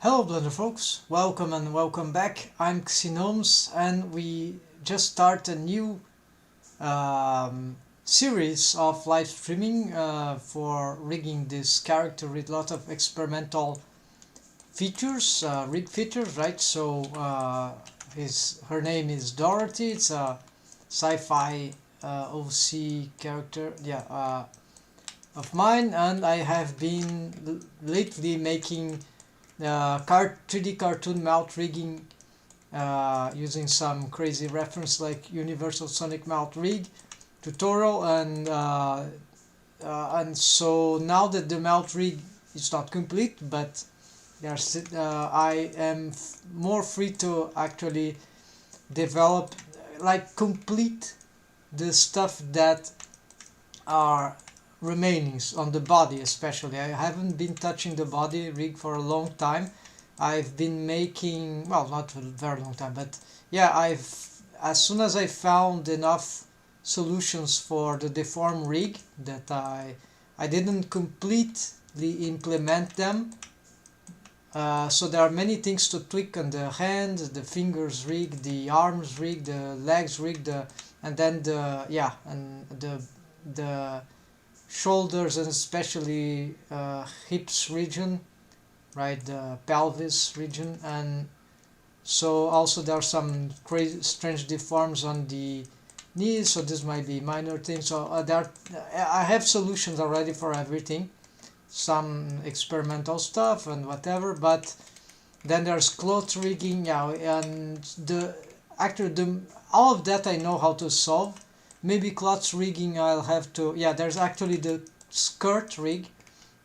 Hello Blender folks, welcome and welcome back. I'm Gnomes and we just start a new series of live streaming for rigging this character with a lot of experimental features, rig features, right? So her name is Dorothy. It's a sci-fi OC character, of mine, and I have been lately making 3D cartoon mount rigging using some crazy reference like Universal Sonic Mount Rig tutorial, and so now that the mount rig is not complete, but I am more free to actually develop, like, complete the stuff that are remainings on the body. Especially I haven't been touching the body rig for a long time. I've been making, well, not a very long time, but yeah, as soon as I found enough solutions for the deform rig that I didn't completely implement them, so there are many things to tweak on the hand, the fingers rig, the arms rig, the legs rig, and then the shoulders, and especially hips region, right, the pelvis region. And so also there are some crazy strange deforms on the knees, so this might be minor things. So I have solutions already for everything, some experimental stuff and whatever. But then there's cloth rigging, and all of that I know how to solve. Maybe cloth rigging I'll have to, there's actually the skirt rig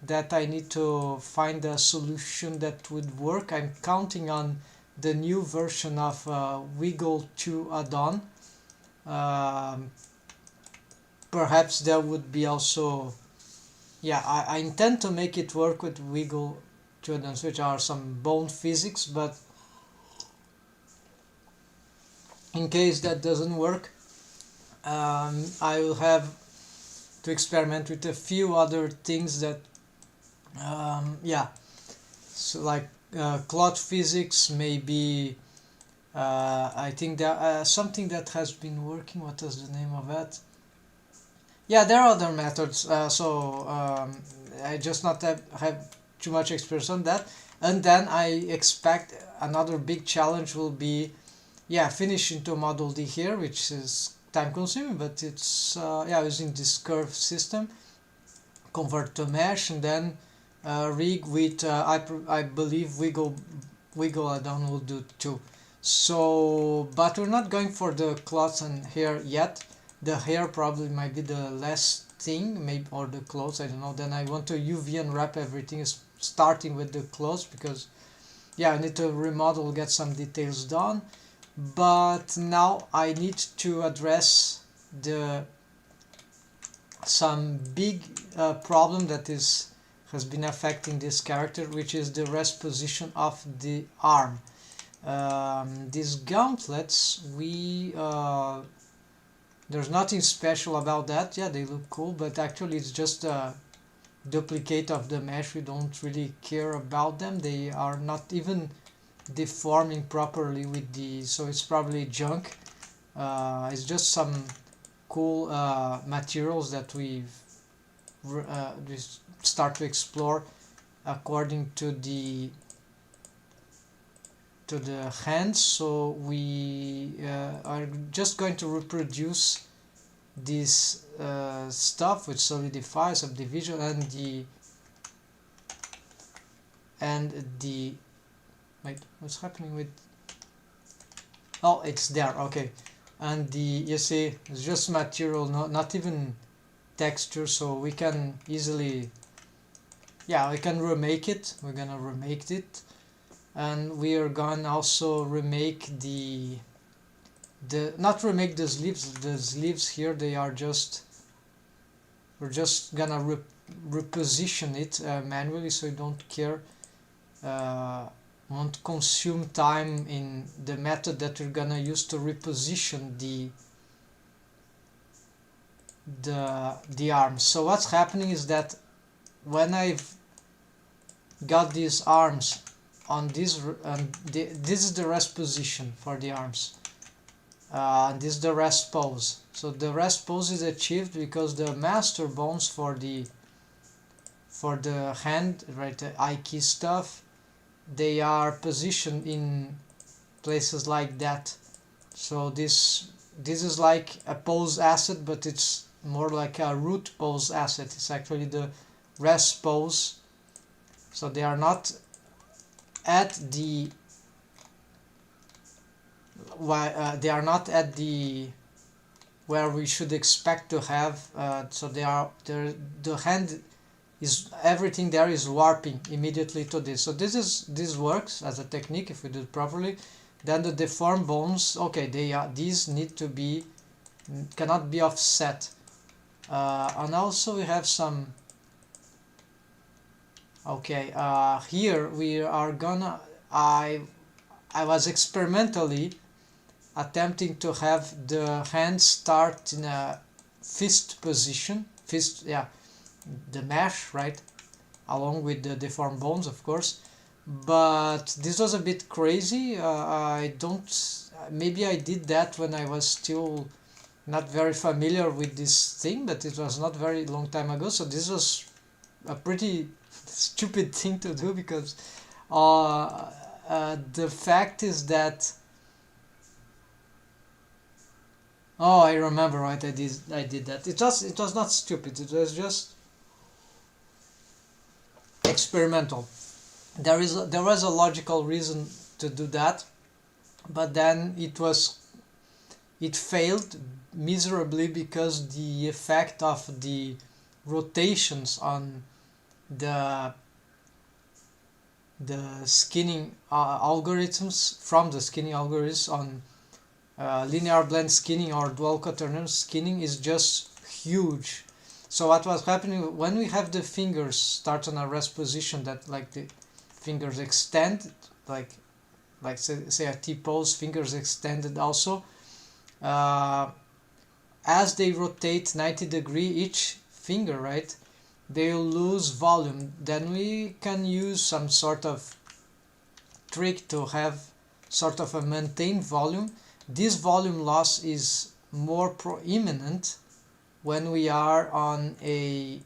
that I need to find a solution that would work. I'm counting on the new version of Wiggle 2 add-on. Perhaps there would be also, I intend to make it work with Wiggle 2 add-ons, which are some bone physics, but in case that doesn't work, I will have to experiment with a few other things that, so like cloth physics, maybe. I think that something that has been working. What is the name of that? Yeah, there are other methods. I just not have too much experience on that. And then I expect another big challenge will be, finishing to model D here, which is time consuming, but it's using this curve system, convert to mesh, and then rig with I believe wiggle add-on will do too. So, but we're not going for the cloths and hair yet. The hair probably might be the last thing, maybe, or the clothes, I don't know. Then I want to UV unwrap everything, starting with the clothes, because I need to remodel, get some details done. But now I need to address some big problem that has been affecting this character, which is the rest position of the arm. These gauntlets, there's nothing special about that. Yeah, they look cool, but actually it's just a duplicate of the mesh. We don't really care about them. They are not even deforming properly with so it's probably junk. It's just some cool materials that we start to explore according to the hands. So we are just going to reproduce this stuff with solidify, subdivision, and the wait, what's happening with, oh, it's there, okay. And you see, it's just material, not even texture, so we can easily, we can remake it. We're gonna remake it, and we are gonna also remake not remake the sleeves. The sleeves here, they are we're just gonna reposition it manually, so you don't care, won't consume time in the method that we're gonna use to reposition the arms. So what's happening is that when I've got these arms on this, this is the rest position for the arms, and this is the rest pose. So the rest pose is achieved because the master bones for the hand, right, the eye key stuff, they are positioned in places like that. So this is like a pose asset, but it's more like a root pose asset. It's actually the rest pose. So they are not at the they are not at the where we should expect to have. So they are the hand is, everything there is warping immediately to this. So this works as a technique if we do it properly. Then the deformed bones, okay, these need to be, cannot be offset. And also we have some, okay, here we are gonna, I was experimentally attempting to have the hand start in a fist position, yeah, the mesh, right, along with the deformed bones, of course. But this was a bit crazy. I don't, maybe I did that when I was still not very familiar with this thing, but it was not very long time ago. So this was a pretty stupid thing to do, because the fact is that, oh, I remember, right, I did that. It was not stupid, it was just experimental. There was a logical reason to do that, but then it failed miserably because the effect of the rotations on the skinning algorithms, from the skinning algorithms on linear blend skinning or dual quaternary skinning, is just huge. So what was happening when we have the fingers start on a rest position, that like the fingers extend, like say a T pose, fingers extended also, as they rotate 90 degree each finger, right, they'll lose volume. Then we can use some sort of trick to have sort of a maintained volume. This volume loss is more prominent when we are on a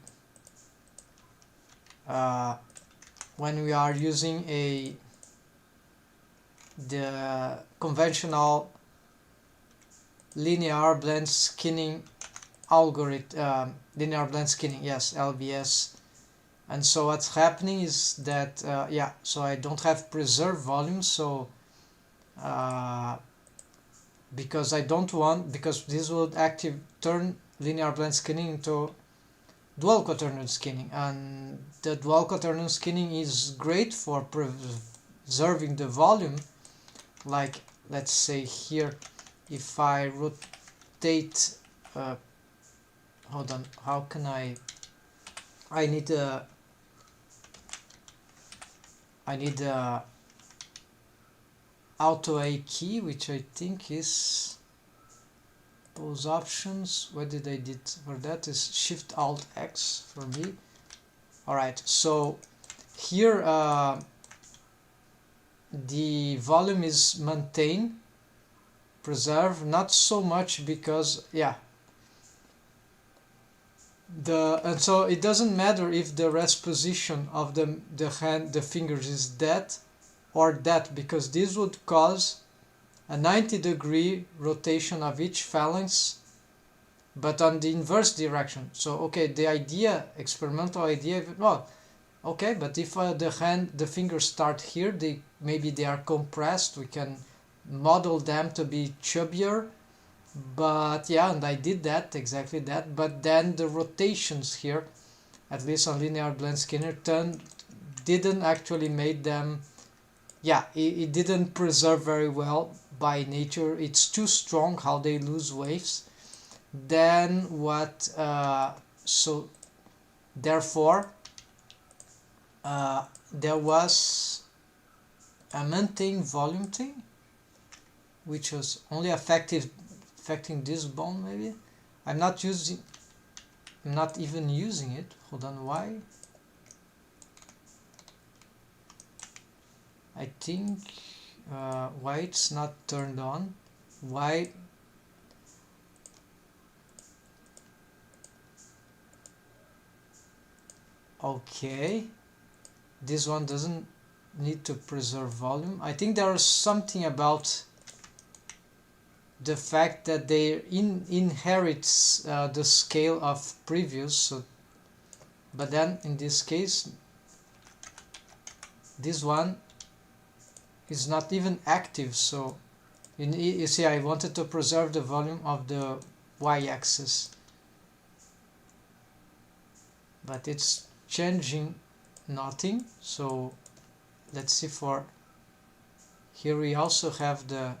when we are using the conventional linear blend skinning algorithm, linear blend skinning, yes, LBS. And so what's happening is that yeah, so I don't have preserved volume, so because I don't want, because this would turn linear blend skinning into dual quaternary skinning, and the dual quaternary skinning is great for preserving the volume. Like, let's say here, if I rotate, hold on, how can I need a auto A key, which I think is pose options. What did I did for that? Is Shift Alt X for me. Alright, so here the volume is maintained, preserve, not so much because, yeah, and so it doesn't matter if the rest position of the fingers is that or that, because this would cause a 90 degree rotation of each phalanx, but on the inverse direction. So okay, the idea, experimental idea, well, okay, but if the fingers start here, maybe they are compressed, we can model them to be chubbier. But yeah, and I did that, exactly that, but then the rotations here, at least on linear blend skinner, didn't actually make them, yeah, it didn't preserve very well by nature. It's too strong how they lose waves. Then what, so therefore there was a maintained volume thing, which was only affecting this bone. Maybe I'm not even using it. Hold on, why? think why it's not turned on. Why? Okay, this one doesn't need to preserve volume. I think there is something about the fact that they inherits the scale of previous, so, but then in this case this one is not even active, so you see I wanted to preserve the volume of the y-axis, but it's changing nothing. So let's see, for here we also have the,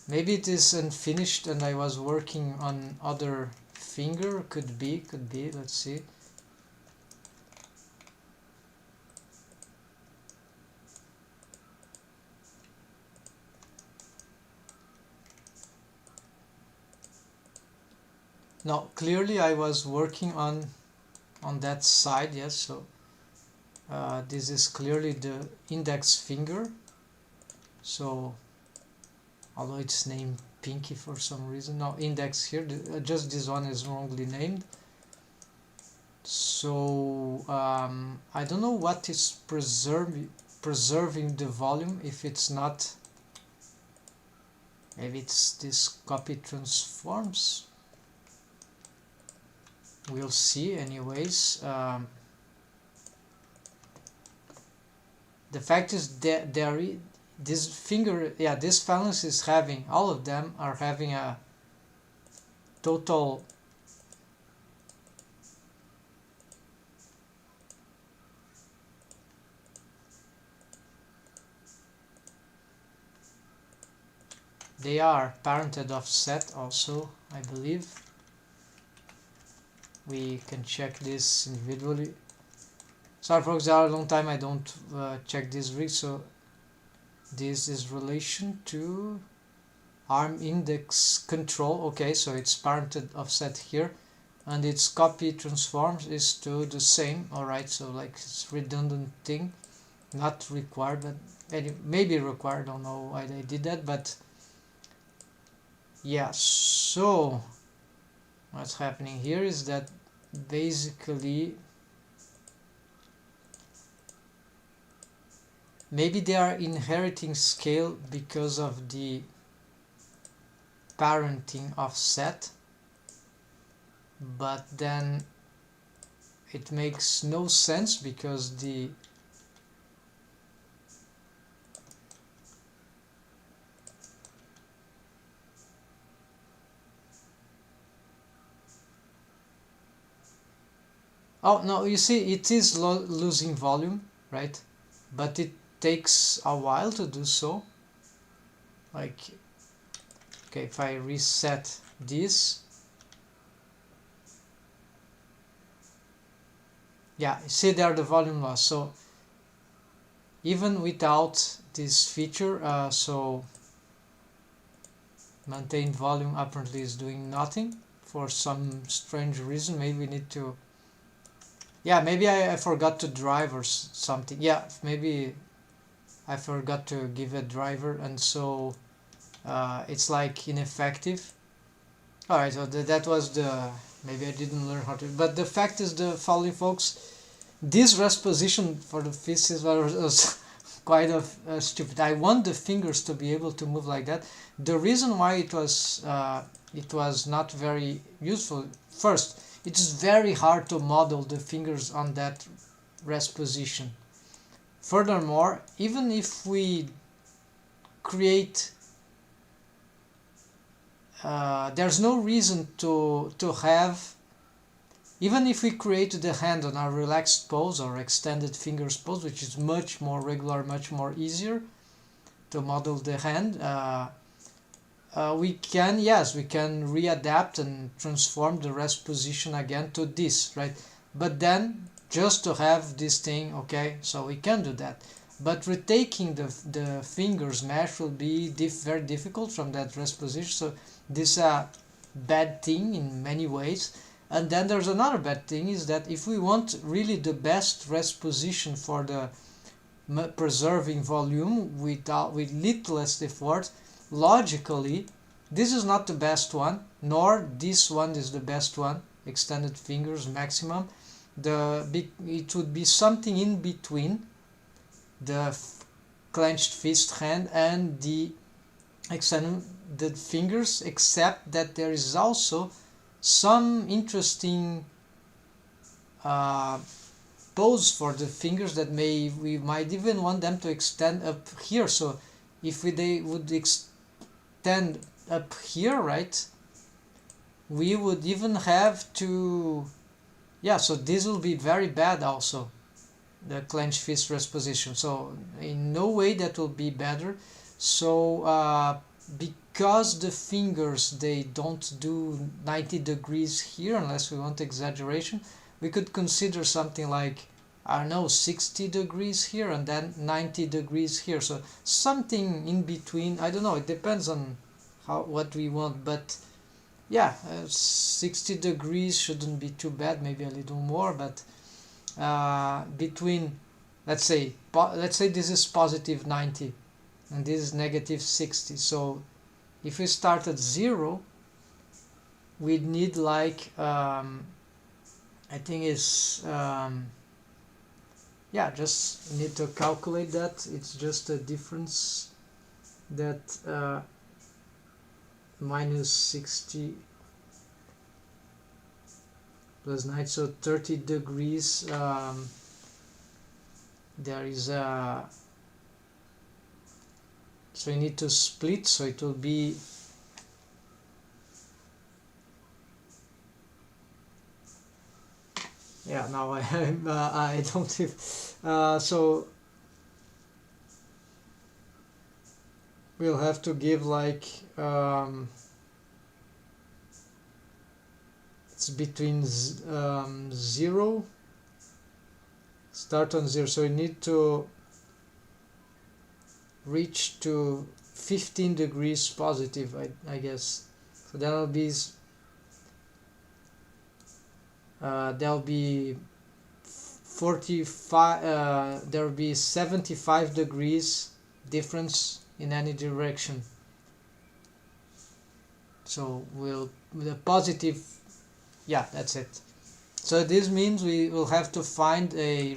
maybe it is unfinished and I was working on other finger, could be, let's see. No, clearly I was working on that side, yes, so this is clearly the index finger, so although it's named pinky for some reason, no, index here, just this one is wrongly named. So I don't know what is preserving the volume, if it's not, maybe it's this copy transforms. We'll see anyways. The fact is that this finger, yeah, this phalanx is having, all of them are having a total they are parented offset also, I believe. We can check this individually. Sorry folks, there are a long time I don't check this rig, so this is relation to arm index control. Okay, so it's parented offset here, and its copy transforms is to the same. Alright, so like it's redundant thing, not required, but maybe required, don't know why they did that, but yeah. So what's happening here is that basically maybe they are inheriting scale because of the parenting offset, but then it makes no sense because the oh no, you see it is losing volume, right? But it takes a while to do so. Like, okay, if I reset this, yeah, see there the volume loss. So even without this feature, so maintain volume apparently is doing nothing for some strange reason. Maybe we need to, yeah, maybe I forgot to drive or something. Yeah, maybe I forgot to give a driver, and so it's like ineffective. Alright, so that was the, maybe I didn't learn how to, but the fact is the following, folks. This rest position for the fist was quite stupid. I want the fingers to be able to move like that. The reason why it was not very useful, first, it is very hard to model the fingers on that rest position. Furthermore, even if we create, there's no reason to have, even if we create the hand on our relaxed pose or extended fingers pose, which is much more regular, much more easier to model the hand, we can, yes, we can readapt and transform the rest position again to this, right? But then just to have this thing, okay, so we can do that. But retaking the fingers mesh will be very difficult from that rest position, so this is a bad thing in many ways. And then there's another bad thing, is that if we want really the best rest position for the preserving volume with littlest effort, logically this is not the best one, nor this one is the best one, extended fingers maximum. It would be something in between the clenched fist hand and the extended fingers, except that there is also some interesting pose for the fingers that we might even want them to extend up here. So if they would extend up here, right, we would even have to, yeah, so this will be very bad also, the clenched fist rest position. So in no way that will be better. So because the fingers, they don't do 90 degrees here unless we want exaggeration, we could consider something like, I don't know, 60 degrees here and then 90 degrees here. So something in between. I don't know, it depends on what we want, but yeah, 60 degrees shouldn't be too bad, maybe a little more, but between, let's say this is positive 90 and this is negative 60. So if we start at 0, we'd need like I think it's yeah, just need to calculate that. It's just a difference that minus 60 plus 9, so 30 degrees. There is a, so you need to split, so it will be yeah, now I don't have, so we'll have to give like it's between 0, start on 0, so you need to reach to 15 degrees positive, I guess. So that'll be there'll be 45 there'll be 75 degrees difference in any direction. So we'll, with a positive, yeah, that's it. So this means we will have to find a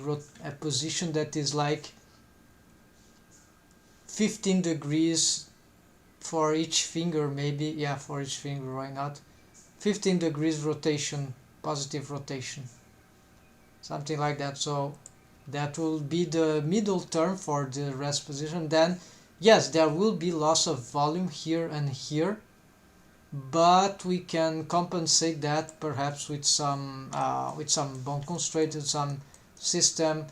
position that is like 15 degrees for each finger, maybe, yeah, for each finger, why not? 15 degrees rotation, positive rotation, something like that. So that will be the middle term for the rest position. Then yes, there will be loss of volume here and here, but we can compensate that perhaps with some bone constraint, with some system,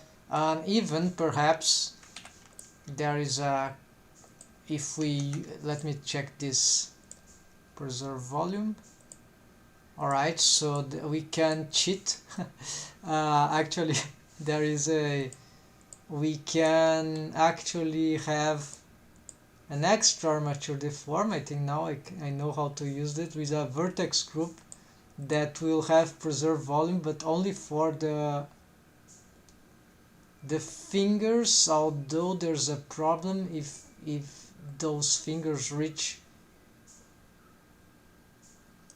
even perhaps there is a, if we, let me check this, preserve volume. Alright, so we can cheat. Actually there is a, we can actually have an extra armature deform. I think now I know how to use it with a vertex group that will have preserved volume, but only for the fingers, although there's a problem if those fingers reach,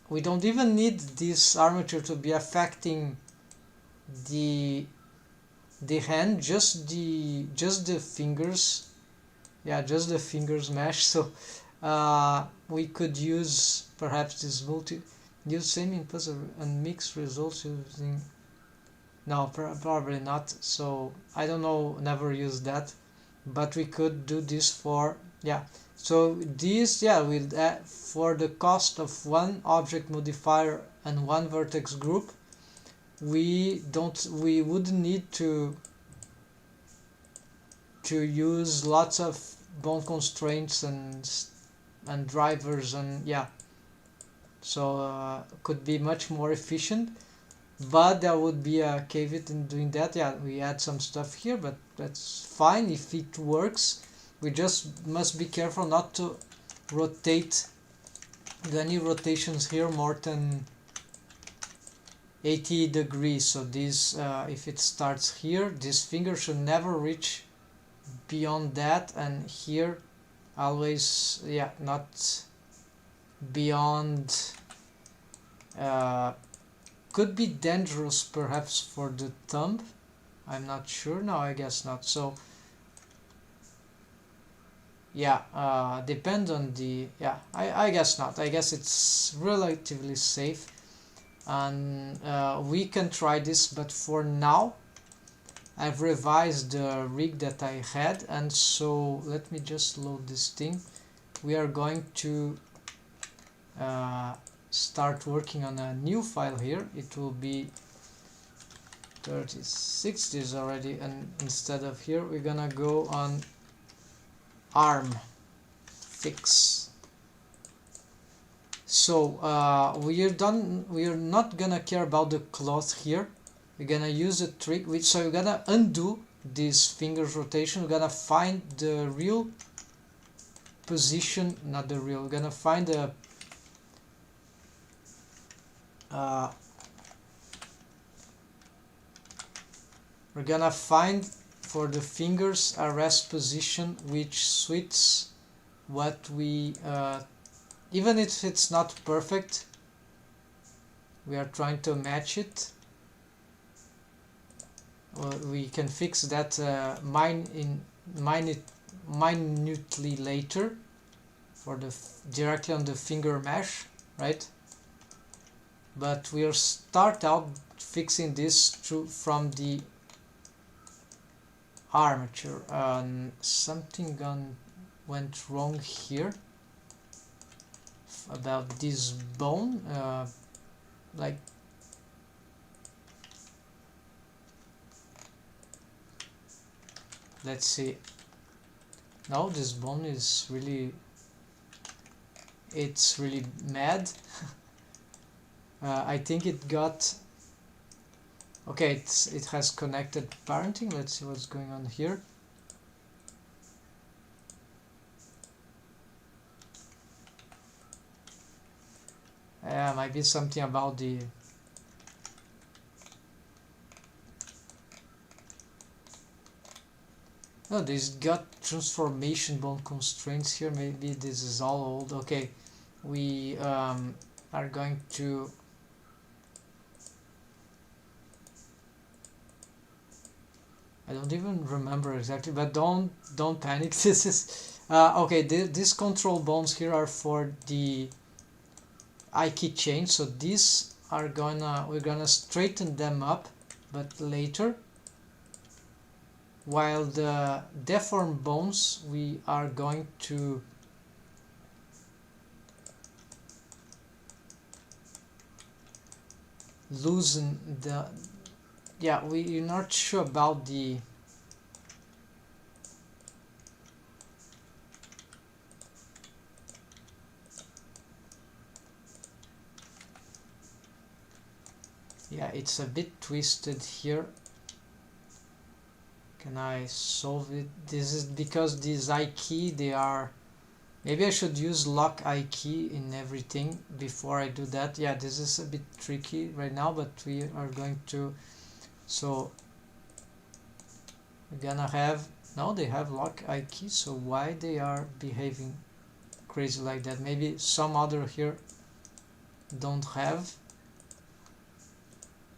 we don't even need this armature to be affecting the hand, just the fingers, yeah, just the fingers mesh. So we could use perhaps this use same inputs and mix results using, no, probably not. So I don't know, never used that, but we could do this for, yeah. So this, yeah, will for the cost of one object modifier and one vertex group, we wouldn't need to use lots of bone constraints and drivers, and yeah, so could be much more efficient. But there would be a caveat in doing that. Yeah, we add some stuff here, but that's fine if it works. We just must be careful not to rotate, do any rotations here more than 80 degrees. So this, if it starts here, this finger should never reach beyond that, and here always, yeah, not beyond. Could be dangerous perhaps for the thumb. I'm not sure. No, I guess not. So yeah, depend on the, yeah, I guess not. I guess it's relatively safe, and we can try this, but for now I've revised the rig that I had, and so let me just load this thing. We are going to start working on a new file here. It will be 36 is already, and instead of here we're gonna go on arm fix. So we are not gonna care about the cloth here. We're gonna use a trick which, so we're gonna undo this fingers rotation. We're gonna find the real position, not the real, we're gonna find a we're gonna find for the fingers a rest position which suits what we even if it's not perfect, we are trying to match it. We can fix that minutely later for the directly on the finger mesh, right? But we'll start out fixing this from the armature. Something went wrong here about this bone, like let's see. Now this bone is really, it's really mad. I think it got, okay, it has connected parenting. Let's see what's going on here. Might be something about the, no, this got transformation bone constraints here. Maybe this is all old. Okay, we are going to, I don't even remember exactly, but don't panic. This is okay. These control bones here are for the I key chain, so these are we're gonna straighten them up, but later. While the deformed bones, we are going to loosen the, yeah, we're not sure about the, yeah, it's a bit twisted here. Can I solve it? This is because these I key, they are, maybe I should use lock I key in everything before I do that. Yeah, this is a bit tricky right now, but we are going to, so we're gonna have, now they have lock I key, so why they are behaving crazy like that? Maybe some other here don't have.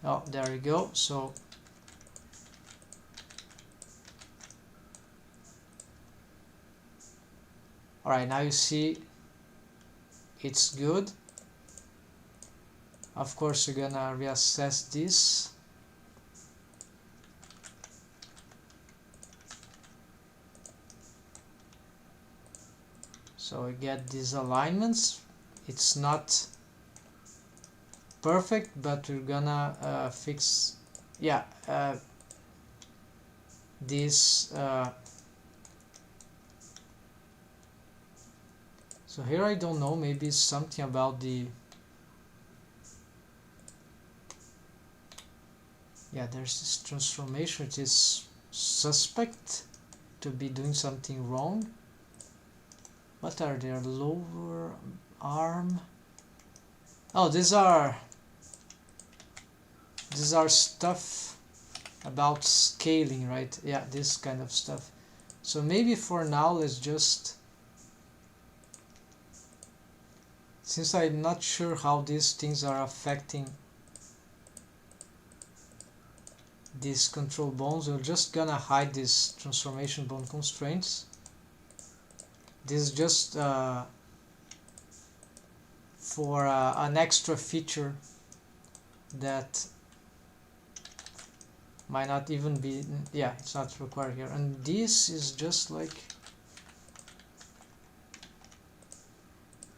Oh, there we go. So alright, now you see it's good. Of course, we're gonna reassess this. So we get these alignments. It's not perfect, but we're gonna fix, yeah, this. So here I don't know, maybe it's something about the, yeah, there's this transformation which is suspect to be doing something wrong. What are their lower arm? Oh, these are stuff about scaling, right? Yeah, this kind of stuff. So maybe for now let's just, since I'm not sure how these things are affecting these control bones, we're just gonna hide these transformation bone constraints. This is just for an extra feature that might not even be, yeah, it's not required here. And this is just like,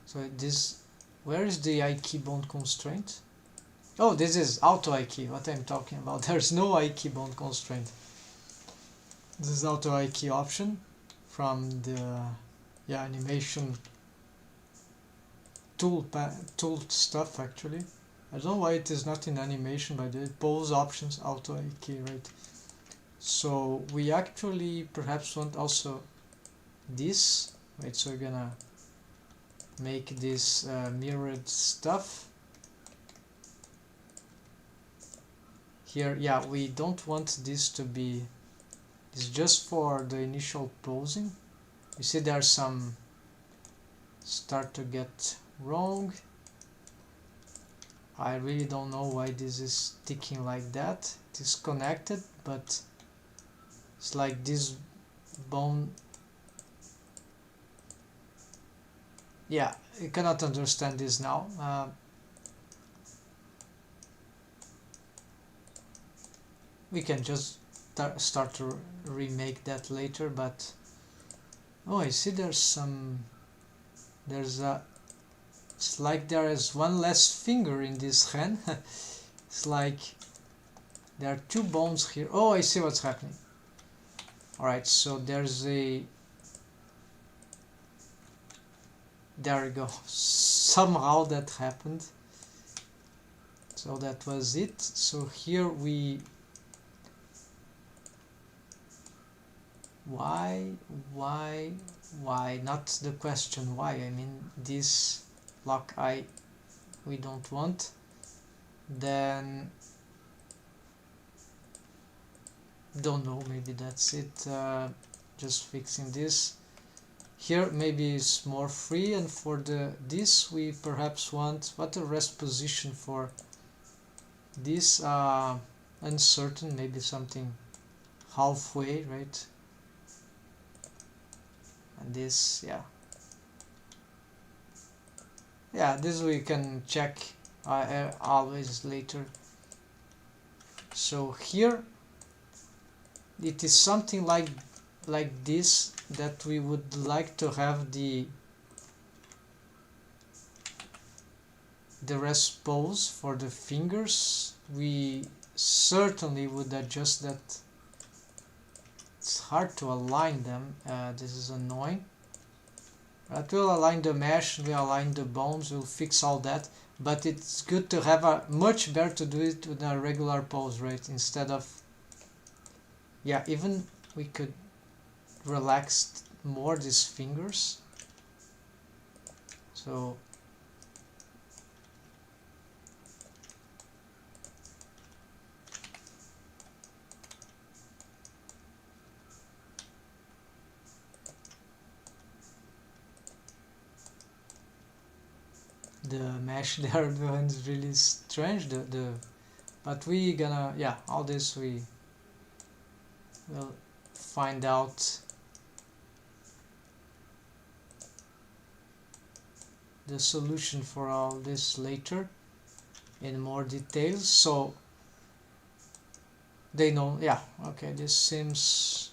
so this, where is the I key bone constraint? Oh, this is auto I key, what I'm talking about. There's no I key bone constraint. This is auto I key option from the, yeah, animation tool stuff actually. I don't know why it is not in animation, by the pose options, auto I key, right? So we actually perhaps want also this, right? So we're gonna make this mirrored stuff here. Yeah, we don't want this to be, it's just for the initial posing. You see there's some start to get wrong. I really don't know why this is ticking like that. It is connected, but it's like this bone. Yeah, you cannot understand this now. We can just start to remake that later, but oh, I see there's some, there's a, it's like there is one less finger in this hand. It's like there are two bones here. Oh, I see what's happening. Alright, so there's a, there we go. Somehow that happened. So that was it. So here we, why, not the question why. I mean, this lock I we don't want. Then don't know, maybe that's it. Just fixing this here. Maybe it's more free, and for the this we perhaps want, what a rest position for this, uncertain, maybe something halfway, right? And this, yeah, this we can check always later. So here it is something like this, that we would like to have the rest pose for the fingers. We certainly would adjust that. It's hard to align them. This is annoying. But we'll align the mesh, we'll align the bones, we'll fix all that. But it's good to have a, much better to do it with a regular pose, right? Instead of, yeah, even we could relax more these fingers. So the mesh there is really strange, but we gonna, yeah, all this we will find out the solution for all this later in more details. So they know, yeah, okay, this seems,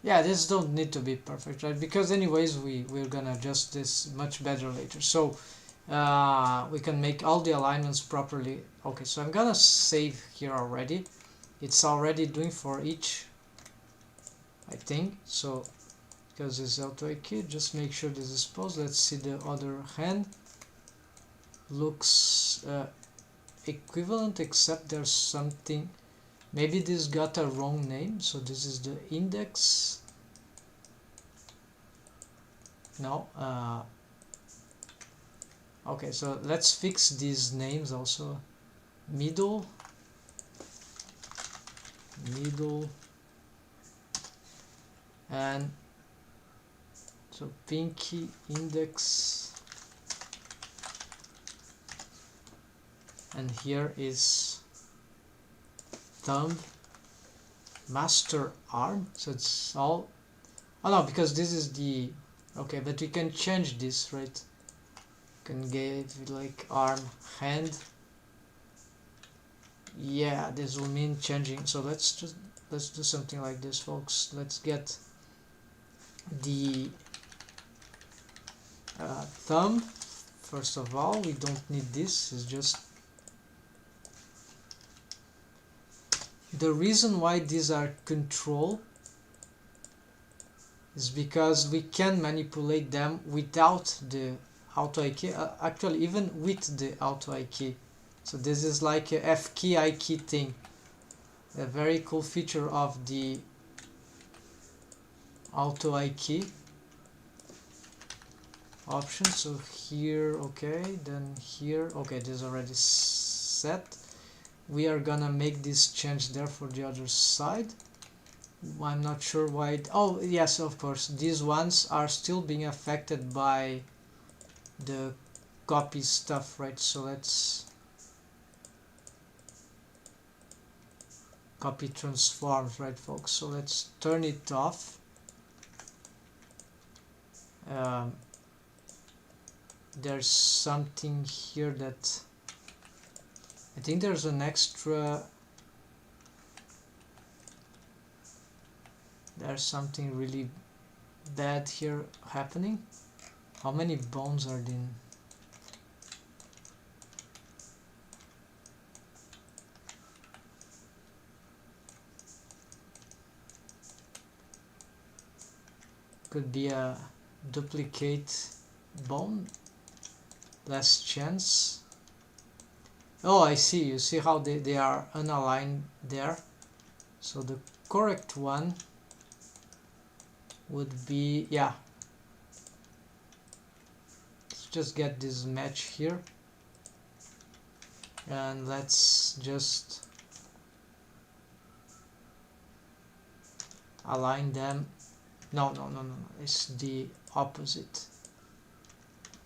yeah, this don't need to be perfect, right? Because anyways we're gonna adjust this much better later. So we can make all the alignments properly. Okay, so I'm gonna save here already. It's already doing for each, I think. So because it's auto key, just make sure this is posed. Let's see the other hand. Looks equivalent, except there's something, maybe this got a wrong name. So this is the index. No, okay, so let's fix these names also. middle, and so pinky index, and here is thumb, master arm. So it's all, oh no, because this is the, okay, but we can change this, right? Can give like arm, hand. Yeah, this will mean changing. So let's do something like this, folks. Let's get the thumb. First of all, we don't need this. It's just the reason why these are control is because we can manipulate them without the auto key. Actually, even with the auto key. So this is like a F key I key thing. A very cool feature of the auto key option. So here, okay, then here, okay, this is already set. We are gonna make this change there for the other side. I'm not sure why oh yes, of course, these ones are still being affected by the copy stuff, right? So let's copy transforms, right, folks? So let's turn it off. There's something here that I think there's an extra, there's something really bad here happening. How many bones are in? Could be a duplicate bone, less chance. Oh, I see. You see how they are unaligned there. So the correct one would be, yeah, let's just get this match here, and let's just align them. No, it's the opposite.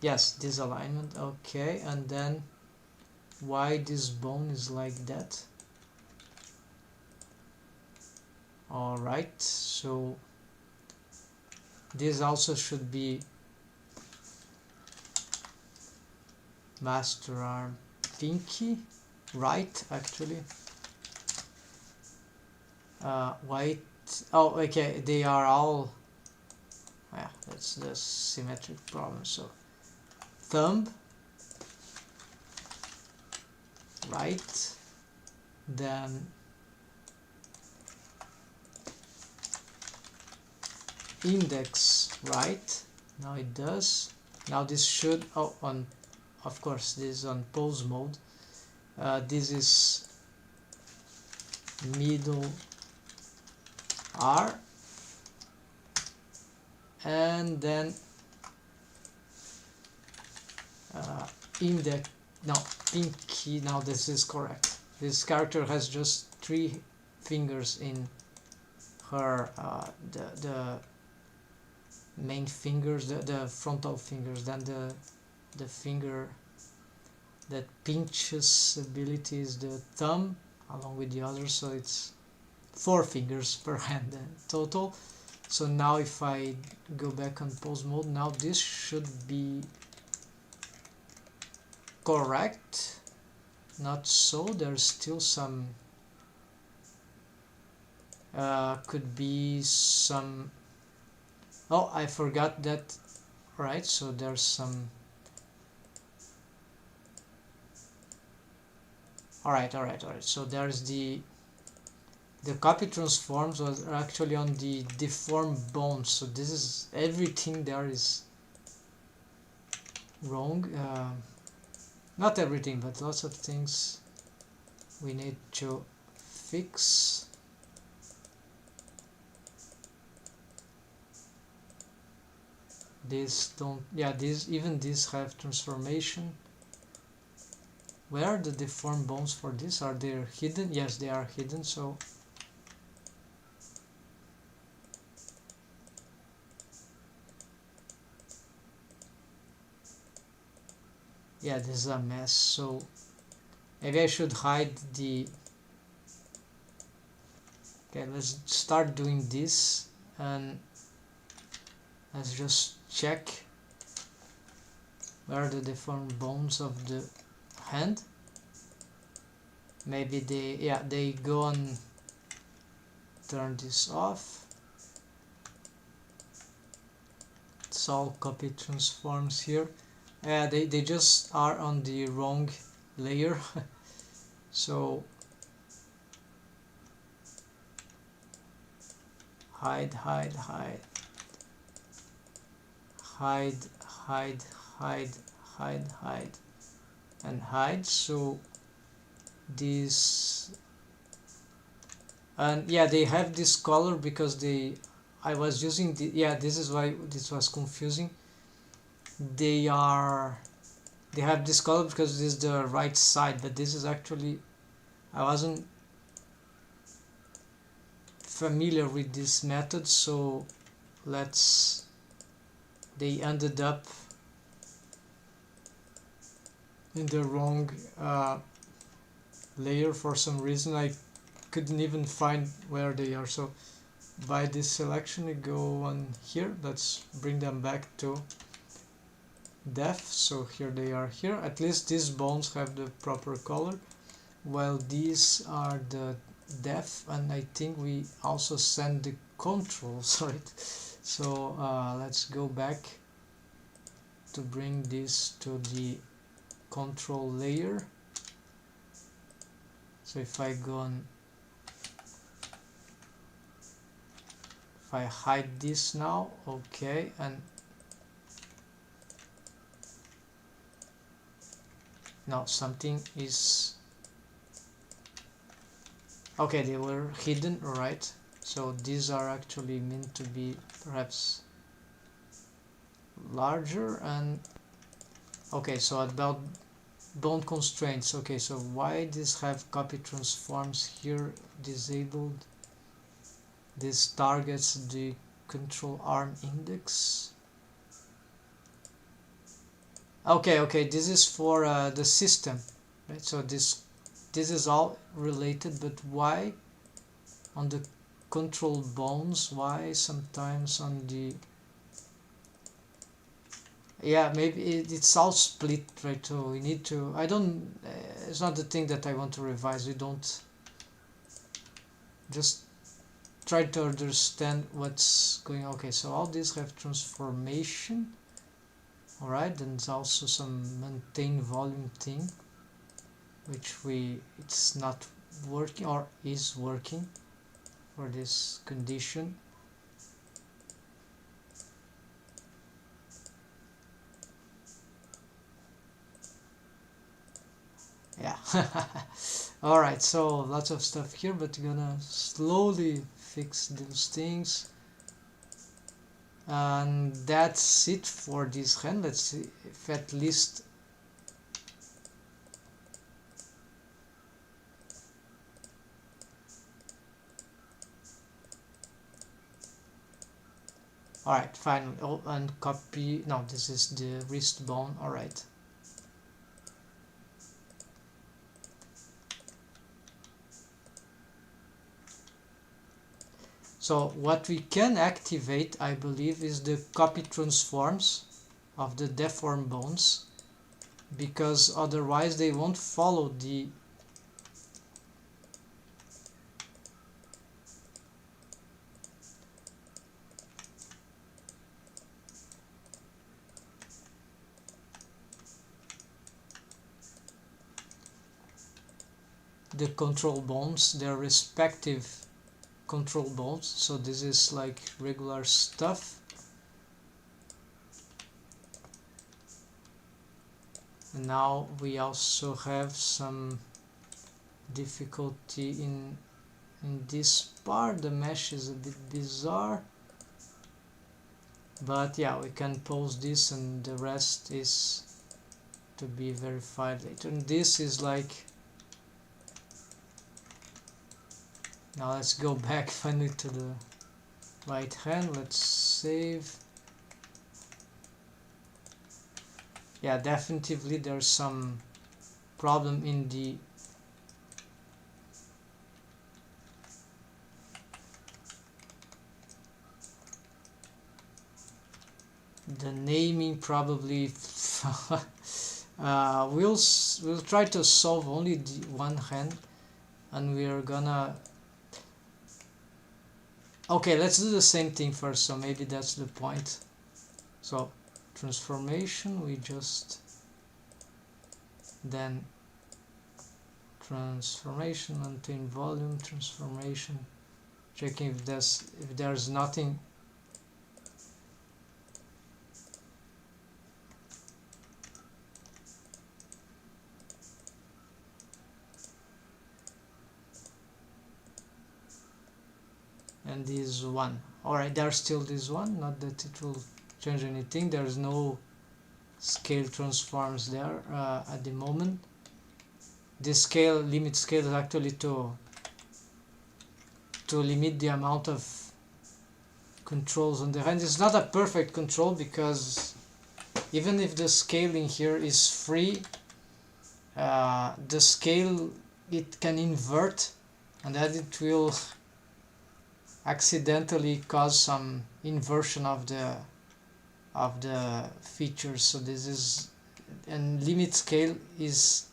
Yes, this alignment. Okay, and then why this bone is like that? All right, so this also should be master arm pinky, right? Actually, white. Oh, okay, they are all, yeah, that's the symmetric problem. So thumb, right, then index, right. Now it does. Now this should, oh, on, of course, this is on pose mode. This is middle R, and then index, no, pinky. Now this is correct. This character has just 3 fingers in her, the main fingers, the frontal fingers, then the finger that pinches ability is the thumb along with the others, so it's 4 fingers per hand total. So now if I go back on pose mode, now this should be correct. Not so, there's still some could be some, oh, I forgot that, right? So there's some, all right, so there's the copy transforms was actually on the deformed bones. So this is, everything there is wrong. Not everything, but lots of things we need to fix. These don't, yeah, these, even these have transformation. Where are the deformed bones for this? Are they hidden? Yes, they are hidden. So yeah, this is a mess. So maybe I should hide the. Okay, let's start doing this and let's just check where are the deformed bones of the hand. Maybe they go and turn this off. It's all copy transforms here. They just are on the wrong layer. So hide, hide, hide, hide, hide, hide, hide, hide, and hide. So this, and yeah, they have this color because I was using the, yeah, this is why this was confusing. They have this color because this is the right side, but this is actually, I wasn't familiar with this method, so they ended up in the wrong layer for some reason. I couldn't even find where they are. So by this selection, we go on here. Let's bring them back to def. So here they are here. At least these bones have the proper color, while these are the def, and I think we also send the controls, right? So let's go back to bring this to the control layer. So if I go on, if I hide this now, okay, and now something is, okay, they were hidden, right? So these are actually meant to be perhaps larger. And okay, so about bone constraints. Okay, so why this have copy transforms here disabled? This targets the control arm index. Okay, this is for the system, right? So this is all related, but why on the control bones? Why sometimes on the, yeah, maybe it's all split, right? So we need to, I don't, it's not the thing that I want to revise. We don't, just try to understand what's going on. Okay, so all these have transformation. Alright, then there's also some maintain volume thing, which it's not working, or is working for this condition. Yeah. Alright, so lots of stuff here, but we're gonna slowly fix those things. And that's it for this hand. Let's see if at least alright, finally. Oh, and copy, no, this is the wrist bone. Alright, so what we can activate, I believe, is the copy transforms of the deformed bones, because otherwise they won't follow the control bones, their respective control bones. So this is like regular stuff. And now we also have some difficulty in this part. The mesh is a bit bizarre, but yeah, we can pause this and the rest is to be verified later. And this is like, now let's go back finally to the right hand. Let's save. Yeah, definitely there's some problem in the naming probably. We'll try to solve only the one hand, and we are gonna, okay, let's do the same thing first, so maybe that's the point. So transformation, we just then transformation until volume transformation, checking if there's nothing. And this one, alright, there's still this one, not that it will change anything. There's no scale transforms there at the moment. This scale, limit scale, is actually to limit the amount of controls on the hand. It's not a perfect control, because even if the scaling here is free, the scale, it can invert, and that it will accidentally cause some inversion of the features. So this is, and limit scale is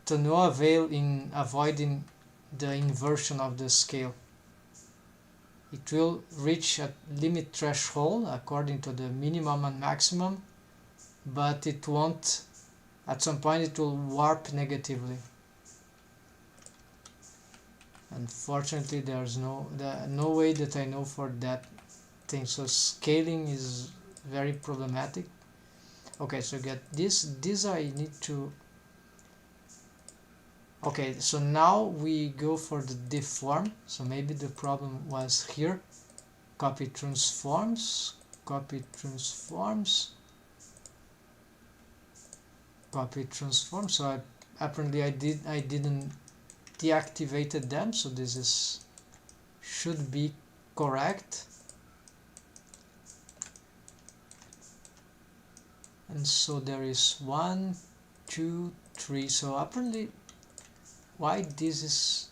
to no avail in avoiding the inversion of the scale. It will reach a limit threshold according to the minimum and maximum, but it won't, at some point it will warp negatively. Unfortunately, there's no way that I know for that thing. So scaling is very problematic. Okay, so get this I need to, okay, so now we go for the deform. So maybe the problem was here. Copy transforms, copy transforms, copy transforms. So apparently I didn't deactivated them, so this is should be correct. And so there is 1, 2, 3. So apparently, why this is,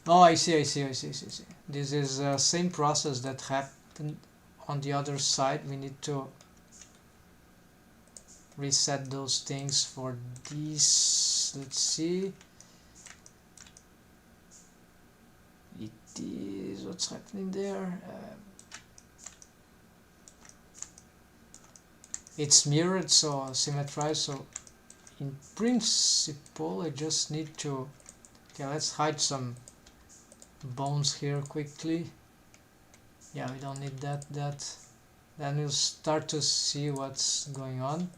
oh, I see. This is the same process that happened on the other side. We need to reset those things for this. Let's see. It is, what's happening there? It's mirrored, so symmetrized. So in principle, I just need to, okay, let's hide some bones here quickly. Yeah, we don't need that. Then you'll start to see what's going on.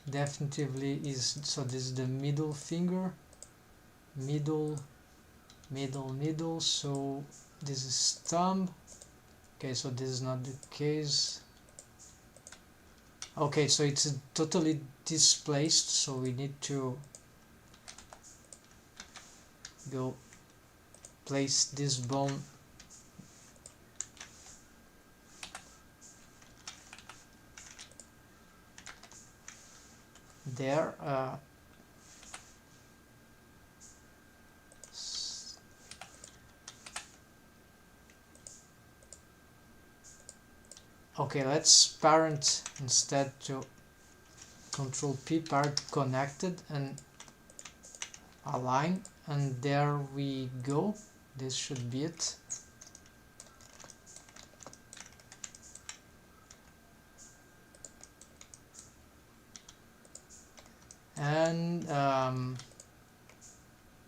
Definitely is, so this is the middle finger, middle, so this is thumb. Okay, so this is not the case. Okay, so it's totally displaced, so we need to go place this bone there. Okay, let's parent instead to Control P, parent connected, and align, and there we go. This should be it. And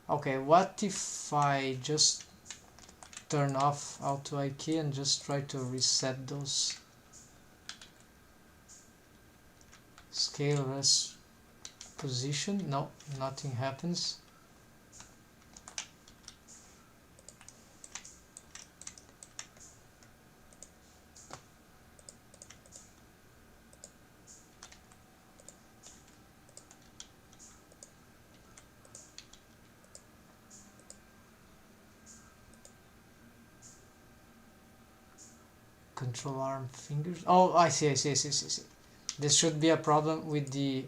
okay, what if I just turn off auto IK and just try to reset those scale as position? No, nothing happens. control arm fingers. Oh, I see. This should be a problem with the...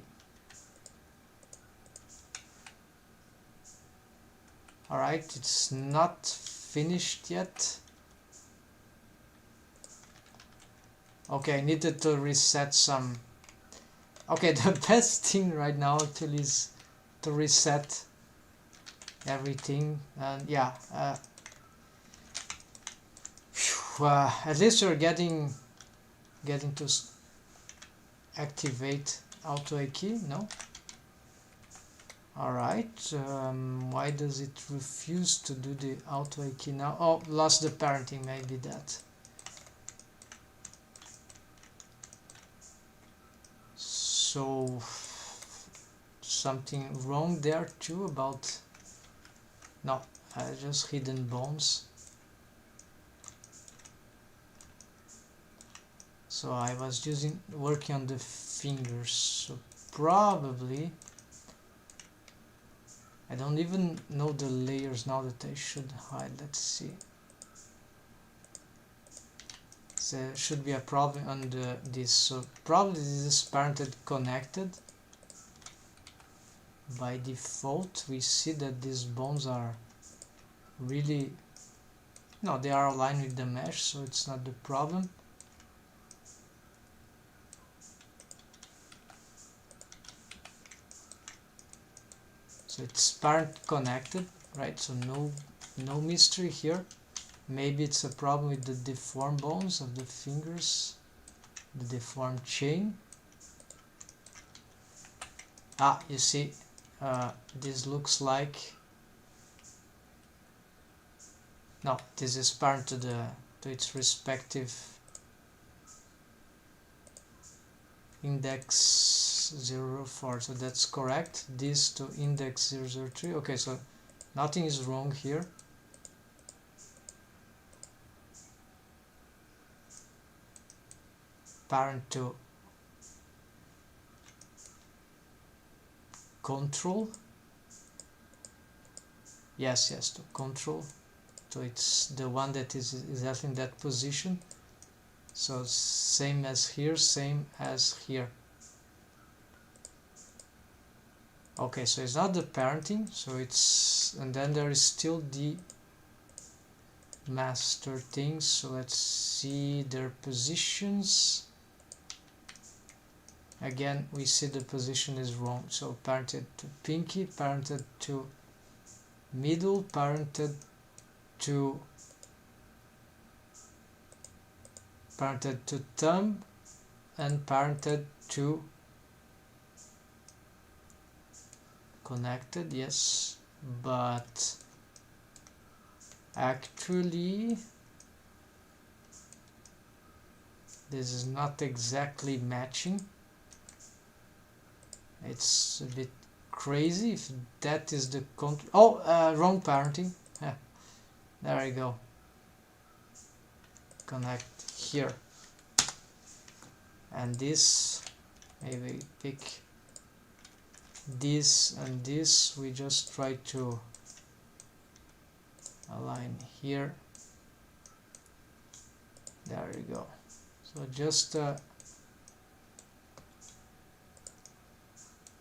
Alright, it's not finished yet. Okay, I needed to reset some... Okay, the best thing right now actually is to reset everything. And yeah, at least you're getting to activate auto key, no? Alright, why does it refuse to do the auto key now? Oh, lost the parenting, maybe that. So something wrong there too about... No, just hidden bones. So I was working on the fingers, so probably I don't even know the layers now that I should hide. Let's see. So there should be a problem on this. So probably this is parented connected. By default, we see that these bones are really... No, they are aligned with the mesh, so it's not the problem. So it's parent connected, right? So no mystery here. Maybe it's a problem with the deformed bones of the fingers, the deformed chain. Ah, you see, this looks like... No, this is parent to its respective index 004, so that's correct. This to index 003. Okay, so nothing is wrong here. Parent to control. Yes, to control. So it's the one that is exactly in that position. So same as here, same as here. Okay, so it's not the parenting, so it's... And then there is still the master things. So let's see their positions. Again, we see the position is wrong. So parented to pinky, parented to middle, parented to thumb, and parented to connected. Yes, but actually this is not exactly matching. It's a bit crazy if that is the control. Oh, wrong parenting. Yeah, there we go. Connect here, and this, maybe pick this and this. We just try to align here. There we go. So just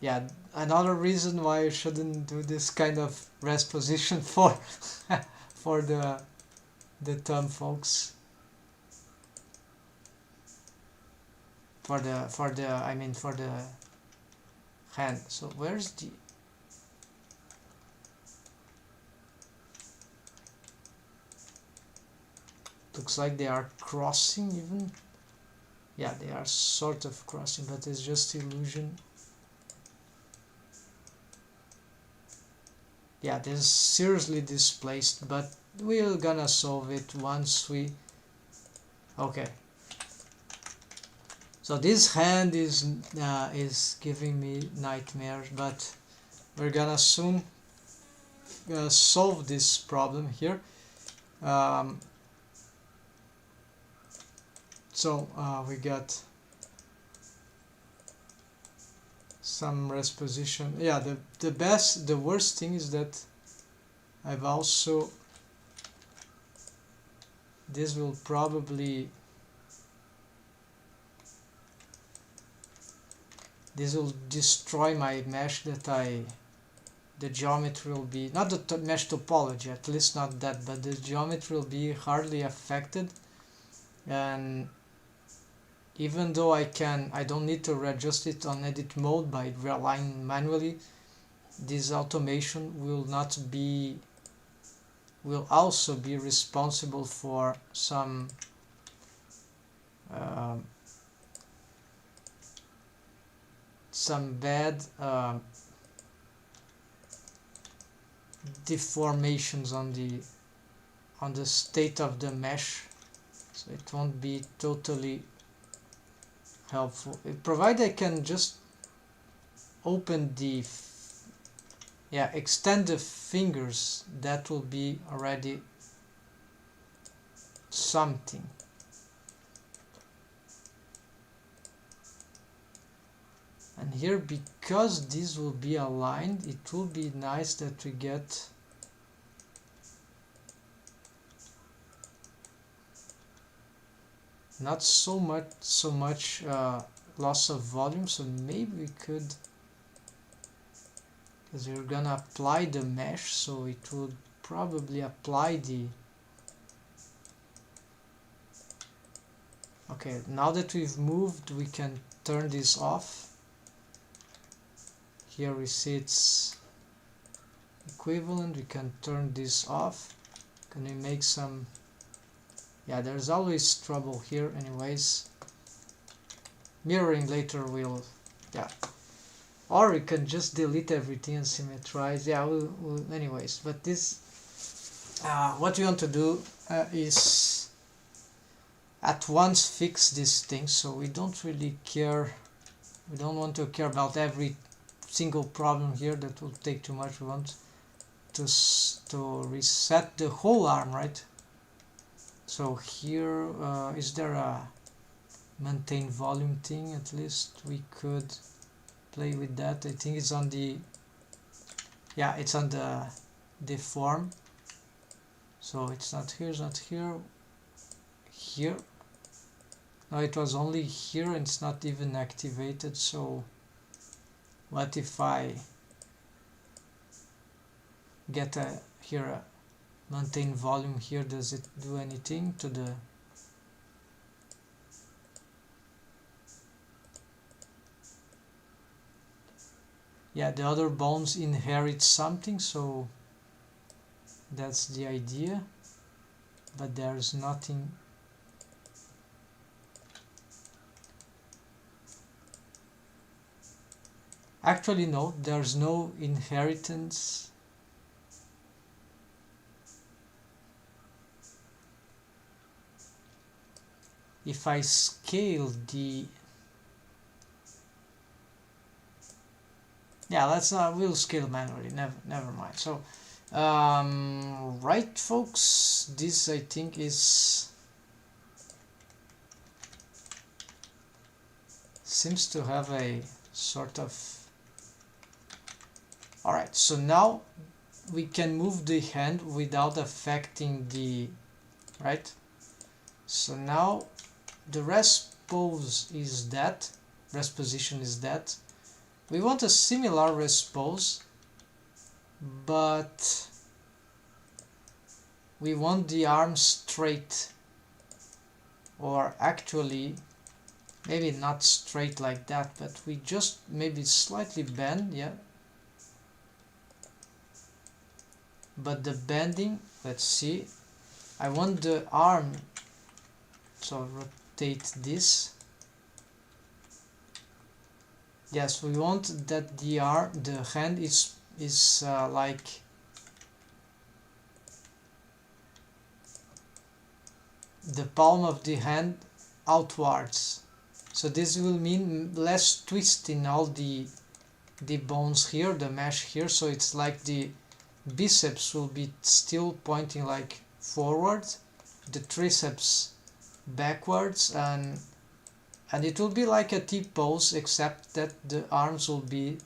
yeah, another reason why you shouldn't do this kind of rest position for for the thumb, folks. For the hand. So where's the... Looks like they are crossing even. Yeah, they are sort of crossing, but it's just illusion. Yeah, this is seriously displaced, but we're gonna solve it once we... Okay. So this hand is giving me nightmares, but we're gonna soon solve this problem here. So we got some rest position. Yeah, the worst thing is that I've also... This will probably this will destroy my mesh that the geometry will be, not the mesh topology, at least not that, but the geometry will be hardly affected. And even though I don't need to readjust it on edit mode by realigning manually, this automation will also be responsible for some bad deformations on the state of the mesh, so it won't be totally helpful. Provided I can just open extend the fingers, that will be already something. And here, because this will be aligned, it will be nice that we get not so much loss of volume. So maybe we could, because we're gonna apply the mesh, so it would probably apply the, okay, now that we've moved, we can turn this off. Here we see it's equivalent, we can turn this off. Can we make some, yeah, there's always trouble here anyways. Mirroring later will, yeah, or we can just delete everything and symmetrize. Yeah, we'll anyways, but this, what we want to do is at once fix this thing, so we don't really care, we don't want to care about every single problem here, that will take too much. We want to reset the whole arm, right? So here, is there a maintain volume thing? At least we could play with that. I think it's on the, yeah, it's on the deform. So it's not here, it's not here. Here. No, it was only here and it's not even activated. So what if I get here a maintain volume here? Does it do anything to the, yeah, the other bones inherit something, so that's the idea, but there's nothing. Actually no, there's no inheritance. If I scale the, yeah, let's not, we'll scale manually, never mind. So right folks, this I think is, seems to have a sort of, alright, so now we can move the hand without affecting the, right? So now the rest pose is that, rest position is that. We want a similar rest pose, but we want the arm straight, or actually maybe not straight like that, but we just maybe slightly bend, yeah. But the bending, let's see, I want the arm, so rotate this. Yes, we want that the hand is like the palm of the hand outwards. So this will mean less twist in all the bones here, the mesh here. So it's like the biceps will be still pointing like forward, the triceps backwards, and it will be like a T pose, except that the arms will be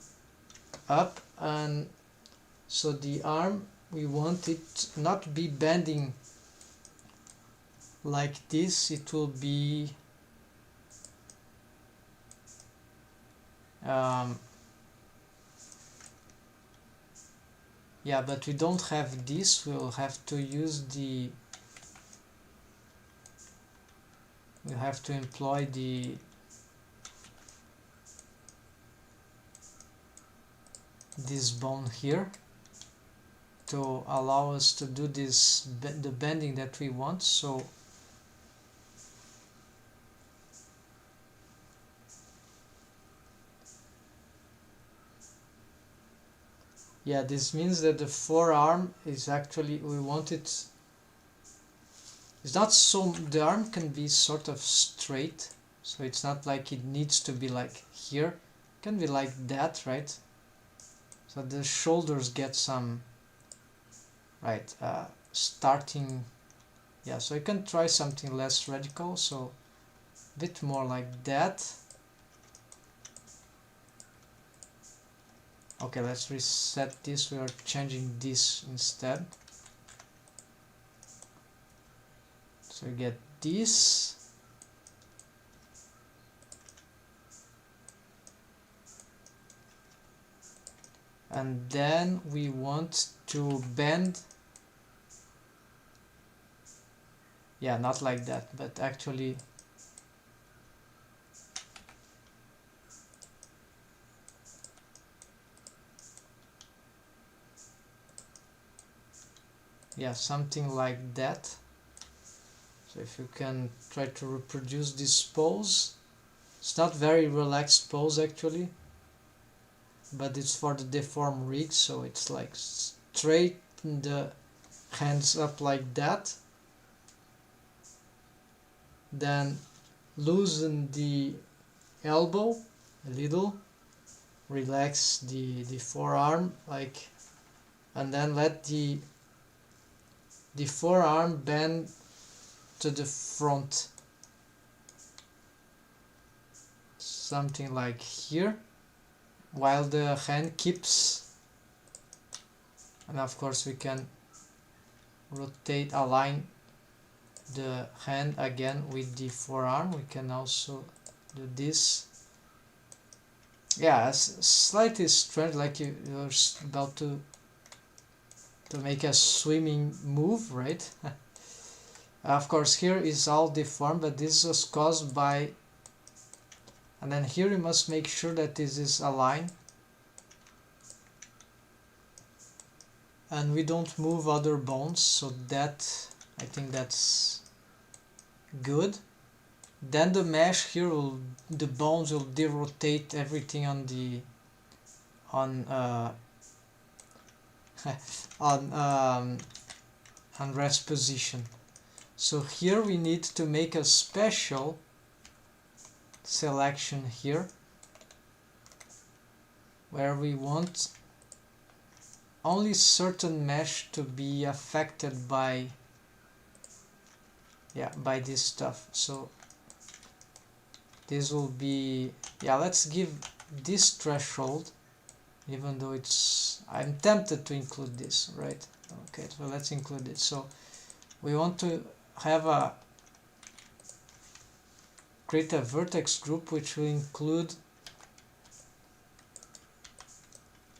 up. And so the arm, we want it not be bending like this, it will be yeah, but we don't have this. We'll have to use we have to employ this bone here to allow us to do this the bending that we want. So yeah, this means that the forearm is actually, we want it, it's not so, the arm can be sort of straight, so it's not like it needs to be like here, it can be like that, right? So the shoulders get some, right, starting, yeah, so you can try something less radical, so a bit more like that. Okay, let's reset this, we are changing this instead. So you get this. And then we want to bend, yeah, not like that, but actually yeah, something like that. So if you can try to reproduce this pose, it's not very relaxed pose actually, but it's for the deformed rig, so it's like straighten the hands up like that, then loosen the elbow a little, relax the forearm, like, and then let the forearm bend to the front, something like here, while the hand keeps, and of course we can rotate, align the hand again with the forearm. We can also do this, yeah, it's slightly strange, like you're about to make a swimming move, right? Of course here is all deformed, but this was caused by, and then here you must make sure that this is aligned and we don't move other bones, so that, I think that's good. Then the mesh here will, the bones will de-rotate everything on the on rest position. So here we need to make a special selection here where we want only certain mesh to be affected by, yeah, by this stuff. So this will be, yeah, let's give this threshold, even though it's, I'm tempted to include this, right? Okay, so let's include it. So we want to have a, create a vertex group which will include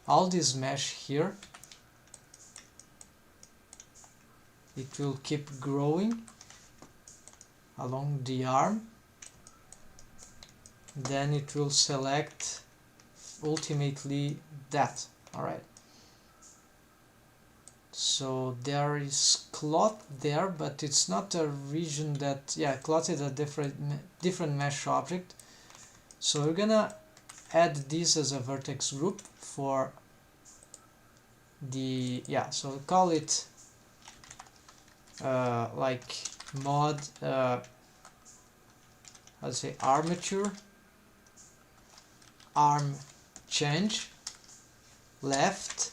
all this mesh here. It will keep growing along the arm, then it will select ultimately that. All right, so there is cloth there, but it's not a region that, yeah, cloth is a different mesh object. So we're gonna add this as a vertex group for the, yeah, so we'll call it like mod let's say armature arm change left.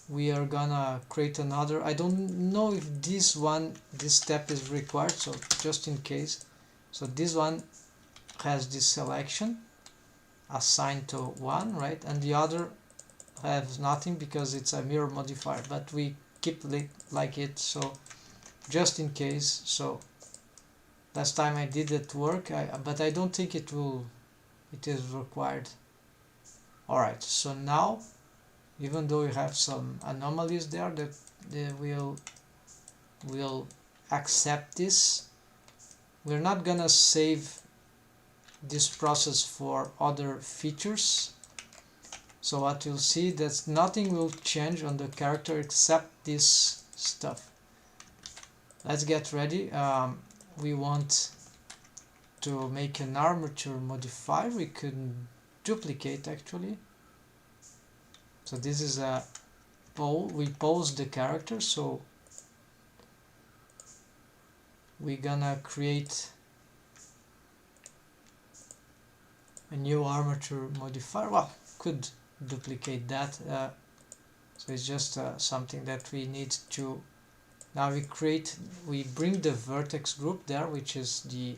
We are gonna create another, I don't know if this step is required, so just in case, so this one has this selection assigned to 1, right, and the other has nothing because it's a mirror modifier, but we keep it like it, so just in case. So last time I did that work, but I don't think it will it is required. Alright, so now, even though we have some anomalies there, that they will accept this. We're not gonna save this process for other features. So what you'll see that nothing will change on the character except this stuff. Let's get ready. We want to make an armature modifier. We could duplicate actually. So this is a we pose the character, so we're gonna create a new armature modifier. Well, could duplicate that. So it's just something that we need to. Now we bring the vertex group there, which is the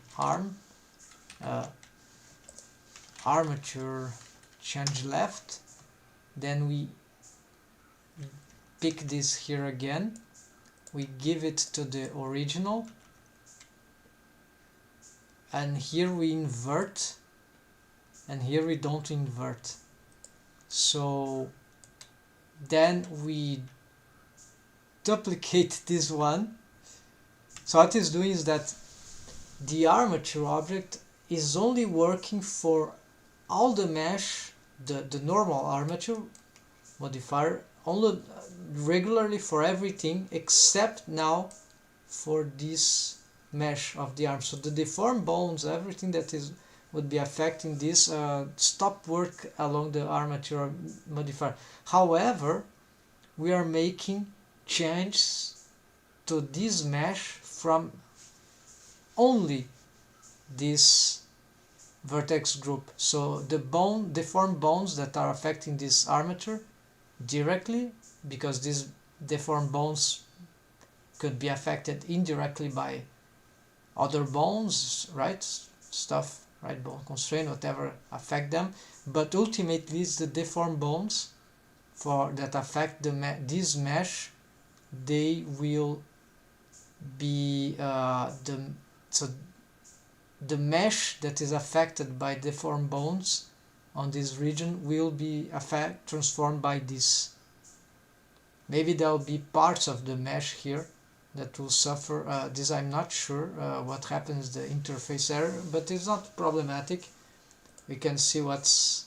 armature change left. Then we pick this here again. We give it to the original. And here we invert. And here we don't invert. So then we duplicate this one. So what it's doing is that the armature object is only working for all the mesh, the normal armature modifier, only regularly for everything except now for this mesh of the arm. So the deformed bones, everything that would be affecting this stop work along the armature modifier. However, we are making changes to this mesh from only this vertex group. So the deformed bones that are affecting this armature directly, because these deformed bones could be affected indirectly by other bones, right? Stuff, right? Bone constraint, whatever affect them. But ultimately, it's the deformed bones that affect this mesh. They will be the mesh that is affected by deformed bones on this region will be transformed by this. Maybe there will be parts of the mesh here that will suffer. This I'm not sure what happens, the interface error, but it's not problematic. We can see what's,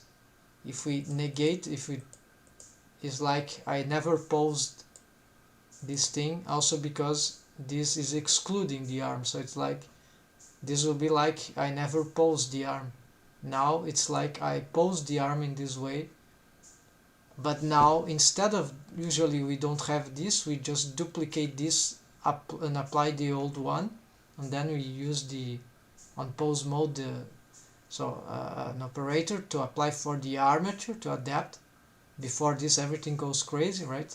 if we negate, it's like I never posed this thing, also because this is excluding the arm. So it's like this will be like I never posed the arm. Now it's like I posed the arm in this way, but now instead of, usually we don't have this, we just duplicate this and apply the old one, and then we use the on pose mode an operator to apply for the armature to adapt. Before this everything goes crazy, right?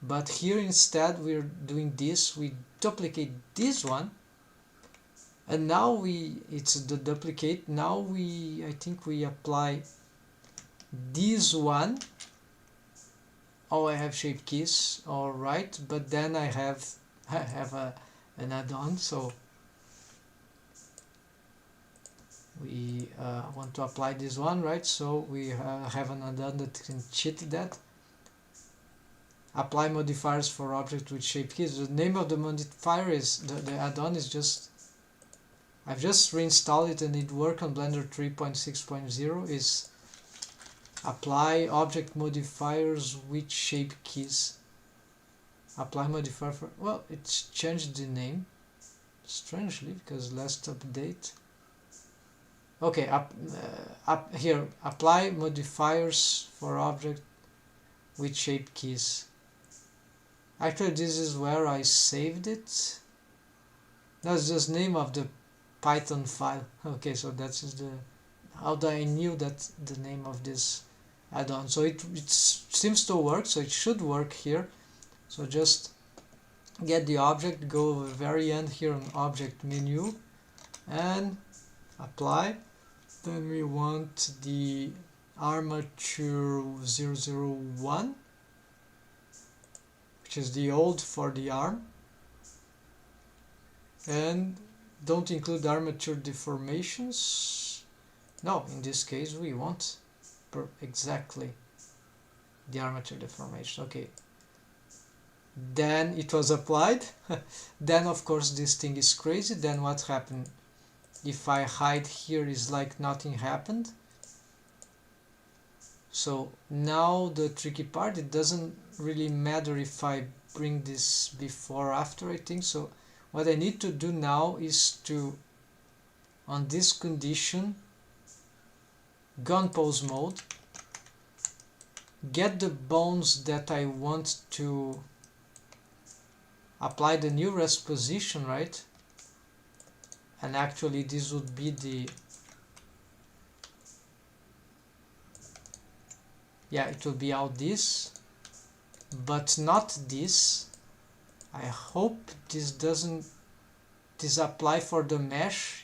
But here instead we're doing this, we duplicate this one, and now it's the duplicate. Now I think we apply this one. Oh, I have shape keys, alright, but then I have an add-on, so we want to apply this one, right? So we have an add-on that can cheat that. Apply modifiers for object with shape keys. The name of the modifier is the add-on is just, I've just reinstalled it and it worked on Blender 3.6.0, is apply object modifiers with shape keys. Apply modifier for, well, it's changed the name strangely because last update. Okay, here apply modifiers for object with shape keys. Actually, this is where I saved it. That's just name of the Python file. Okay, so that's just how I knew that the name of this add-on. So it seems to work, so it should work here. So just get the object, go to the very end here on object menu and apply. Then we want the armature 001, which is the old for the arm, and don't include armature deformations. No, in this case we want exactly the armature deformation. Okay, then it was applied. Then of course this thing is crazy. Then what happened? If I hide here, is like nothing happened. So now the tricky part, it doesn't really matter if I bring this before or after, I think. So what I need to do now is to, on this condition, go on pose mode, get the bones that I want to apply the new rest position, right? And actually this would be the, yeah, it will be out this, but not this. I hope this doesn't apply for the mesh.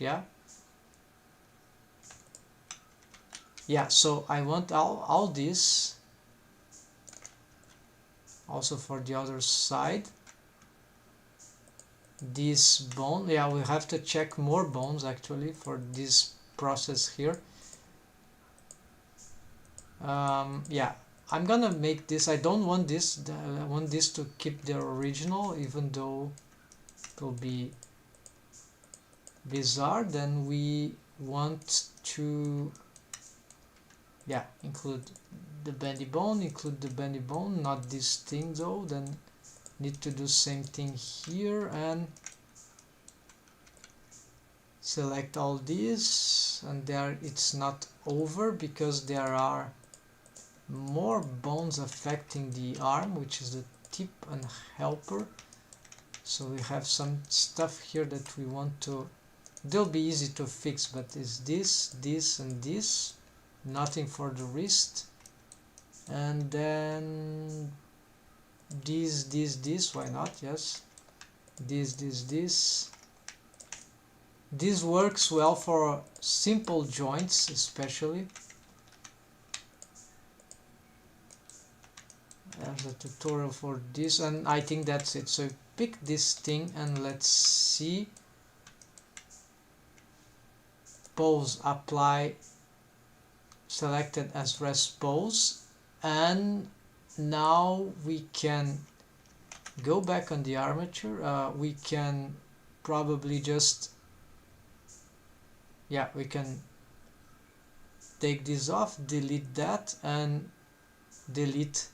Yeah, so I want all this also for the other side. This bone, yeah, we have to check more bones actually for this process here. Yeah, I'm gonna make this, I don't want this, I want this to keep the original, even though it will be bizarre. Then we want to, yeah, include the bendy bone, not this thing though. Then need to do same thing here and select all these, and there it's not over because there are more bones affecting the arm, which is the tip and helper. So we have some stuff here that we want to, they'll be easy to fix, but is this and this, nothing for the wrist. And then this, why not? Yes, this works well for simple joints, especially. There's a tutorial for this, and I think that's it. So pick this thing and let's see. Pose, apply, selected as rest pose, and now we can go back on the armature. We can probably just, yeah, we can take this off, delete that, and delete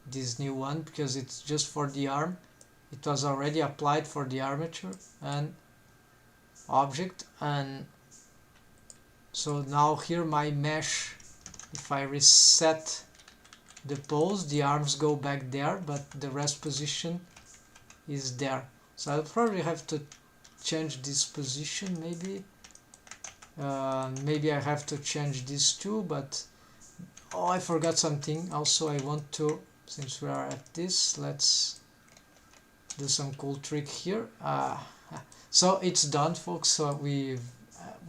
this new one because it's just for the arm. It was already applied for the armature and object. And so now here my mesh, if I reset the pose, the arms go back there, but the rest position is there. So I'll probably have to change this position, maybe. Maybe I have to change this too, but oh, I forgot something. Also, I want to, since we are at this, let's do some cool trick here. So it's done, folks. So we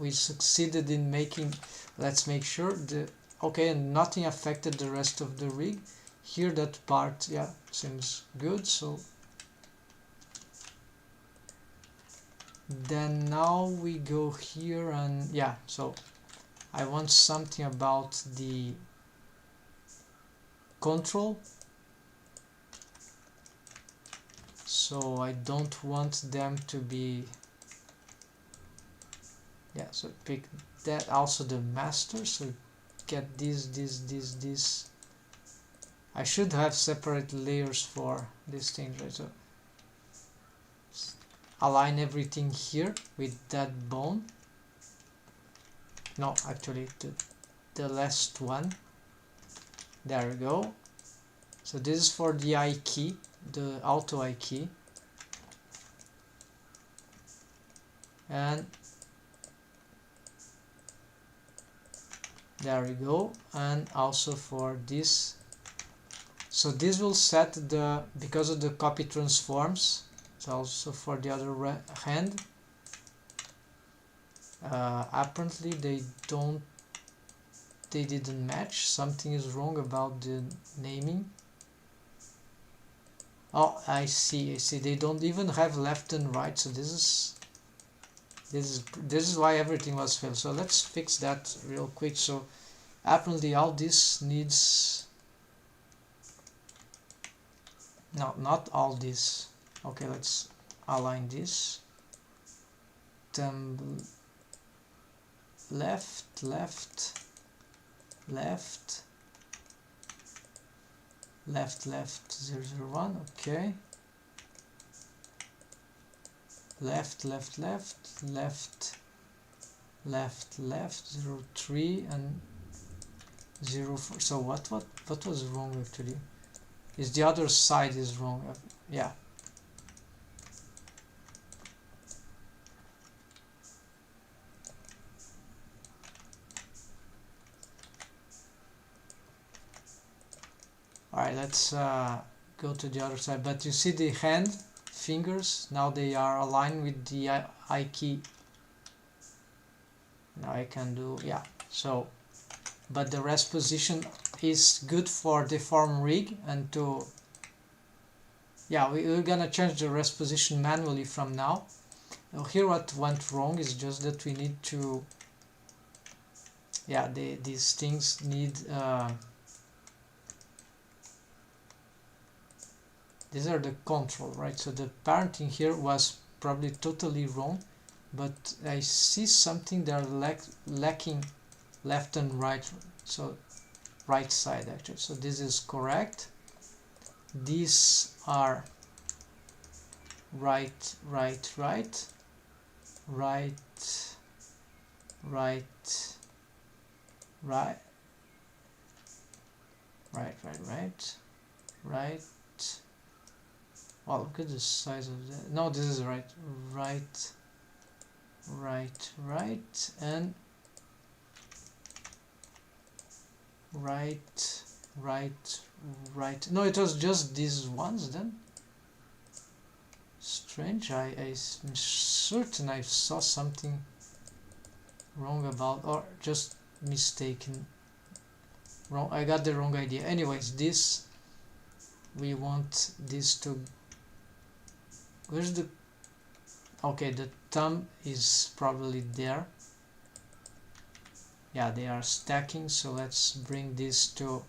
succeeded in making, let's make sure the, okay, and nothing affected the rest of the rig. Here that part, yeah, seems good. So then now we go here and yeah, so I want something about the control. So I don't want them to be, yeah, so pick that, also the master. So get this. I should have separate layers for this thing, right? So align everything here with that bone. No, actually the last one. There we go. So this is for the I key, the auto I key. And there we go. And also for this. So this will set the, because of the copy transforms, it's also for the other hand. Apparently they didn't match. Something is wrong about the naming. Oh, I see. They don't even have left and right. So this is This is why everything was failed. So let's fix that real quick. So apparently all this needs, no, not all this. Okay, let's align this. Thumb left, left, left, left, left, 001. Okay. Left, left, left, left, left, left, 03 and 04. So what was wrong actually? Is the other side is wrong? Yeah. All right, let's go to the other side. But you see the hand fingers, now they are aligned with the I key. Now I can do, yeah, so, but the rest position is good for deform rig and to, yeah, we're gonna change the rest position manually from now. Now here what went wrong is just that we need to, yeah, these things need, these are the control, right? So the parenting here was probably totally wrong, but I see something that are lacking left and right, so right side actually. So this is correct. These are right, right, right, right, right, right, right, right, right, right. Wow, look at the size of that. No, this is right, right, right, right, and right, right, right. No, it was just these ones then. Strange. I'm certain I saw something wrong about, or just mistaken. Wrong. I got the wrong idea. Anyways, this, we want this to, where's the, okay, the thumb is probably there. Yeah, they are stacking, so let's bring this to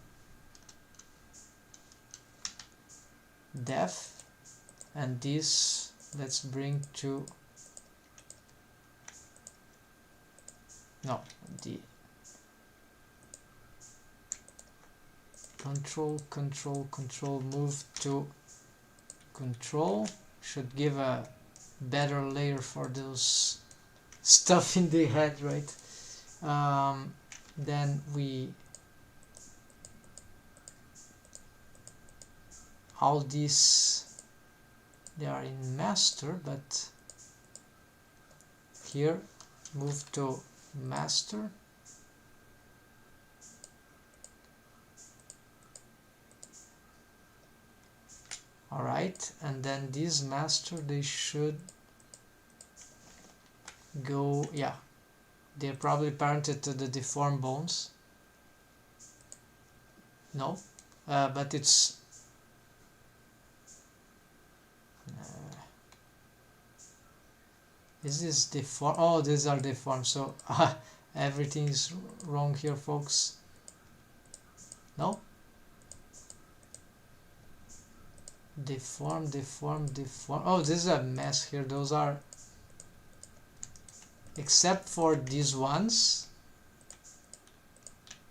def, and this let's bring to, no, the control, move to control, should give a better layer for those stuff in the head, right? Then we, all these, they are in master, but here move to master. Alright, and then these master, they should go, yeah, they're probably parented to the deformed bones. No, but it's is this deformed? Oh, these are deformed, so everything is wrong here, folks. No, deform. Oh, this is a mess here. Those are, except for these ones.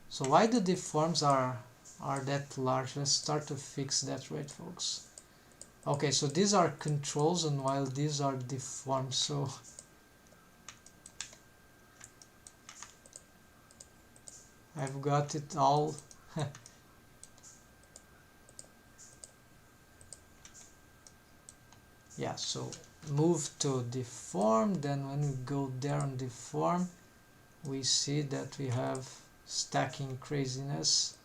So why the deforms are that large? Let's start to fix that, right, folks? Okay, so these are controls, and while these are deformed, so I've got it all. Yeah, so move to deform, then when we go there on deform, we see that we have stacking craziness,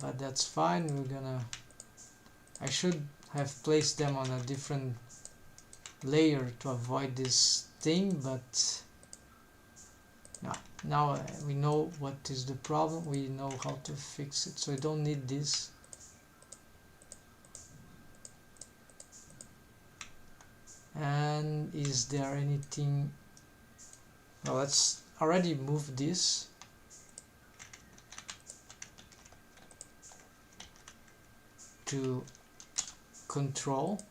but that's fine. We're gonna, I should have placed them on a different layer to avoid this thing, but now we know what is the problem, we know how to fix it, so we don't need this. And is there anything? Well, let's already move this. To control.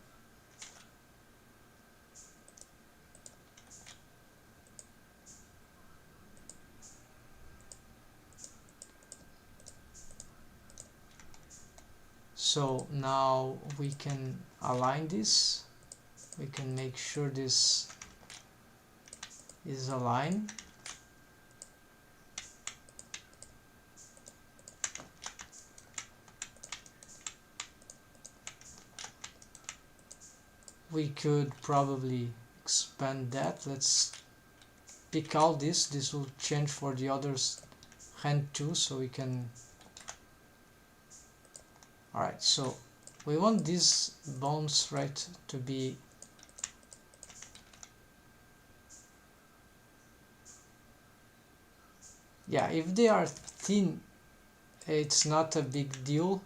So now we can align this. We can make sure this is aligned. We could probably expand that. Let's pick out this. This will change for the others hand too, so we can. Alright, so we want these bones, right, to be if they are thin, it's not a big deal.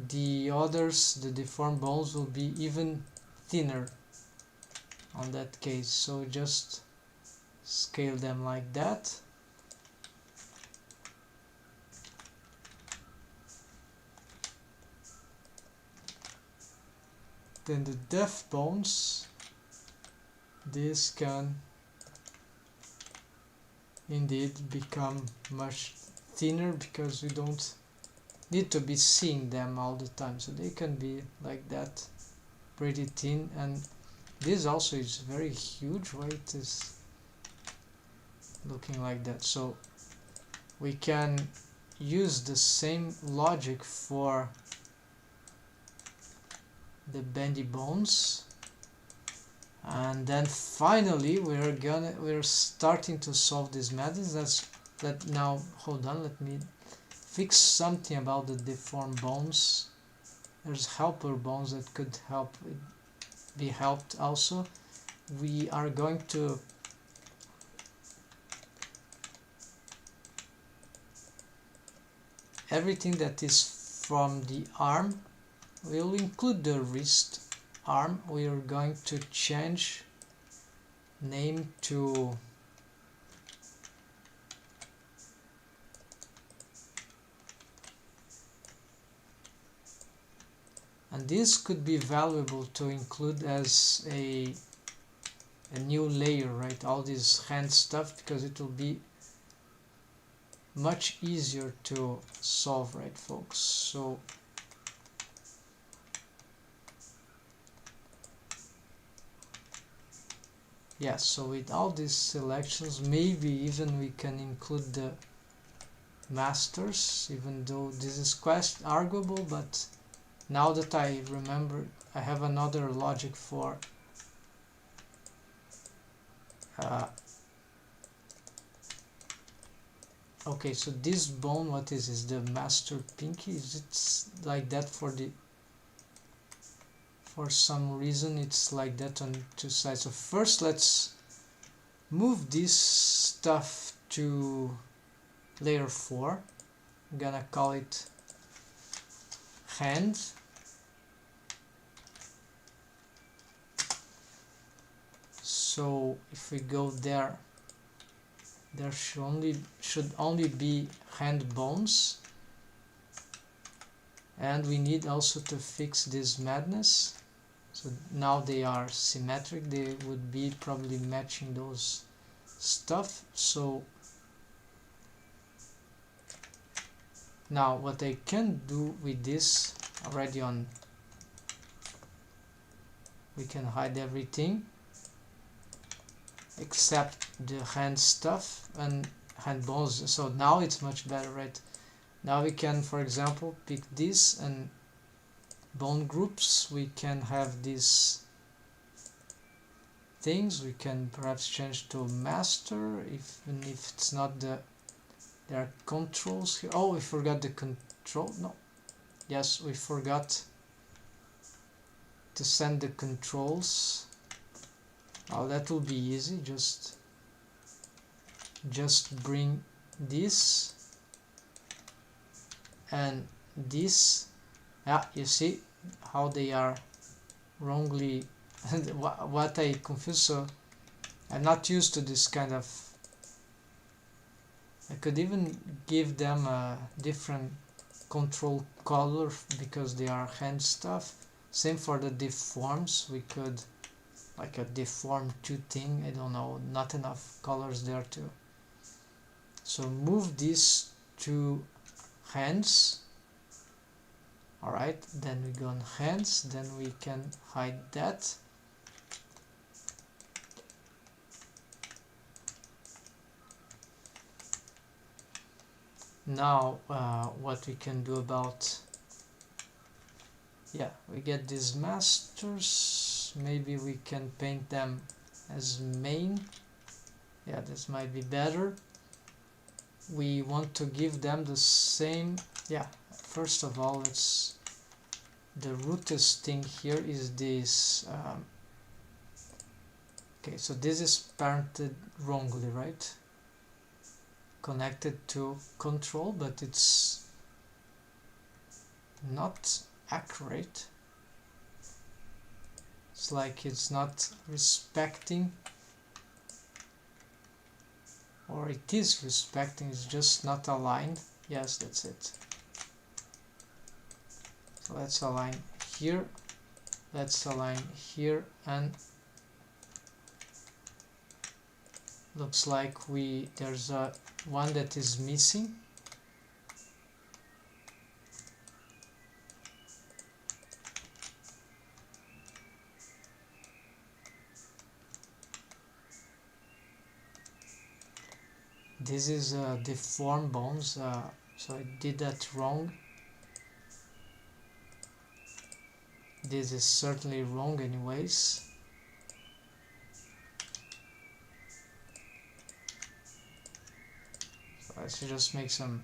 The others, the deformed bones, will be even thinner on that case, so just scale them like that. Then the deaf bones, this can indeed become much thinner because we don't need to be seeing them all the time, so they can be like that, pretty thin. And this also is very huge. Why it is looking like that? So we can use the same logic for the bendy bones. And then finally we're starting to solve this madness. Now hold on, let me fix something about the deformed bones. There's helper bones that could be helped also. We are going to everything that is from the arm, we'll include the wrist arm. We are going to change name to and this could be valuable to include as a new layer, right? All this hand stuff, because it will be much easier to solve, right, folks? So yeah, so with all these selections, maybe even we can include the masters, even though this is quite arguable. But now that I remember, I have another logic for okay, so this bone, what is the master pinky? Is it like that for some reason it's like that on two sides? So first let's move this stuff to layer 4. I'm gonna call it hand. So if we go there, there should only be hand bones, and we need also to fix this madness. So now they are symmetric, they would be probably matching those stuff. So now what I can do with this already on, we can hide everything except the hand stuff and hand bones. So now it's much better, right? Now we can, for example, pick this and bone groups. We can have these things. We can perhaps change to master, even if it's not there are controls here. Oh, we forgot the control. No, yes, we forgot to send the controls. Oh, that will be easy. Just bring this and this. Yeah, you see how they are wrongly And what I confuse, so I'm not used to this kind of. I could even give them a different control color because they are hand stuff. Same for the deforms, we could like a deform 2 thing, I don't know, not enough colors there too. So move these to hands. Alright, then we go on hands, then we can hide that. Now what we can do about, yeah, we get these masters, maybe we can paint them as main. Yeah, this might be better. We want to give them the same, yeah, first of all, let's, the rootest thing here is this, okay, so this is parented wrongly, right? Connected to control, but it's not accurate. It's like it's not respecting, or it is respecting, it's just not aligned. Yes, that's it. So let's align here, let's align here, and looks like there's a one that is missing. This is deform bones, so I did that wrong. This is certainly wrong anyways. So let's just make some,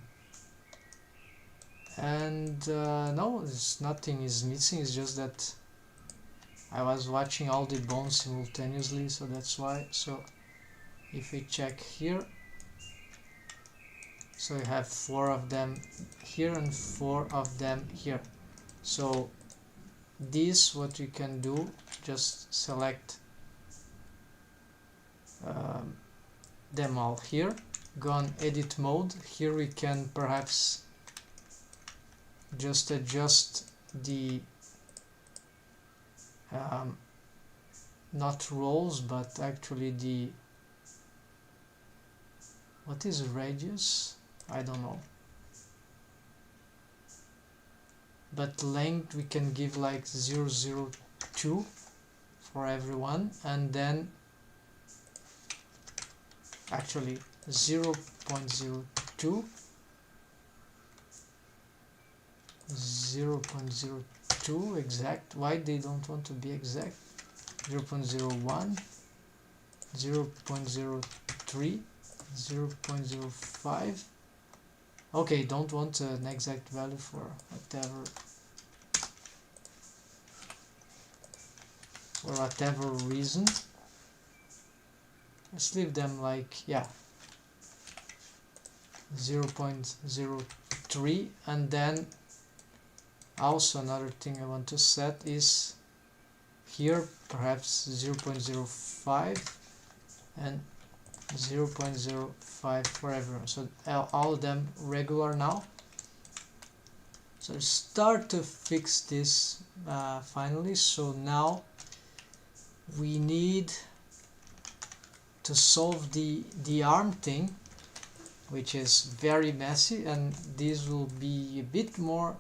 and no, nothing is missing, it's just that I was watching all the bones simultaneously, so that's why. So if we check here, so you have 4 of them here and 4 of them here. So this, what you can do, just select them all here, go on edit mode. Here we can perhaps just adjust the not rows, but actually the, what is radius? I don't know. But length we can give like 0.02 for everyone, and then actually 0.02, 0.02 exact. Why they don't want to be exact? 0.01, 0.03, 0.05. Okay, don't want an exact value for whatever reason. Let's leave them like, yeah, 0.03. And then also another thing I want to set is here perhaps 0.05 and 0.05 for everyone, so all of them regular now. So start to fix this finally. So now we need to solve the arm thing, which is very messy, and this will be a bit more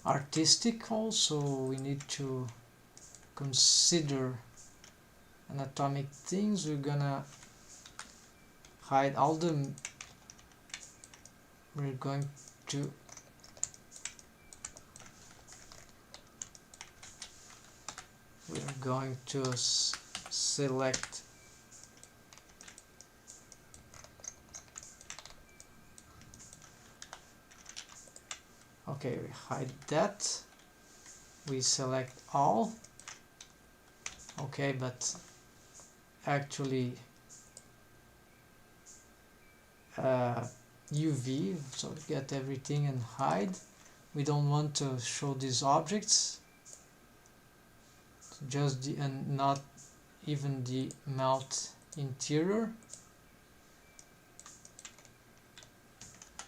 artistic also. We need to consider anatomic things. We're gonna hide all the, we're going to select okay, we hide that, we select all. Okay, but actually UV, so get everything and hide. We don't want to show these objects. just the, and not even the mouth interior.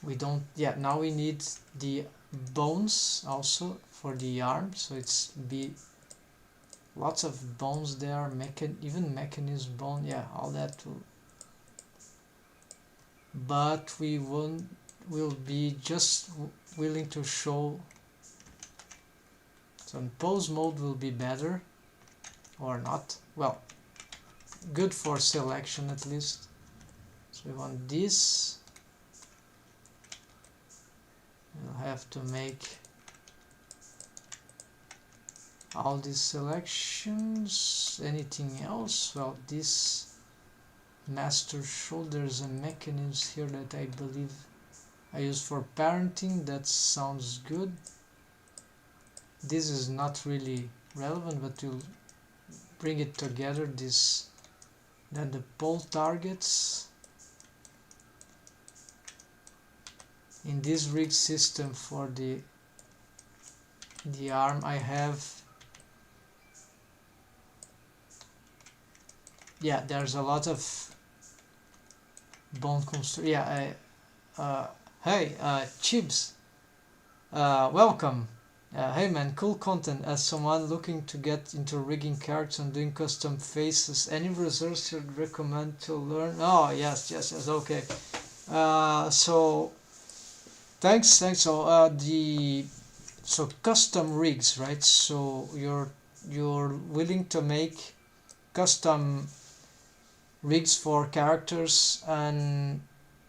We don't, yeah, now we need the bones also for the arm, so it's be lots of bones there, even mechanism bone, yeah, all that too. But we will be just willing to show, so in pose mode will be better or not, well, good for selection at least. So we want this. We'll have to make all these selections. Anything else? Well, this master shoulders and mechanisms here that I believe I use for parenting. That sounds good. This is not really relevant, but we'll bring it together. This, then the pole targets. In this rig system for the arm, I have, yeah, there's a lot of bone construction. Yeah, hey, Chibs, welcome. Hey man, cool content. As someone looking to get into rigging characters and doing custom faces, any resource you'd recommend to learn? Oh yes, okay. So thanks. So custom rigs, right? So you're willing to make custom rigs for characters and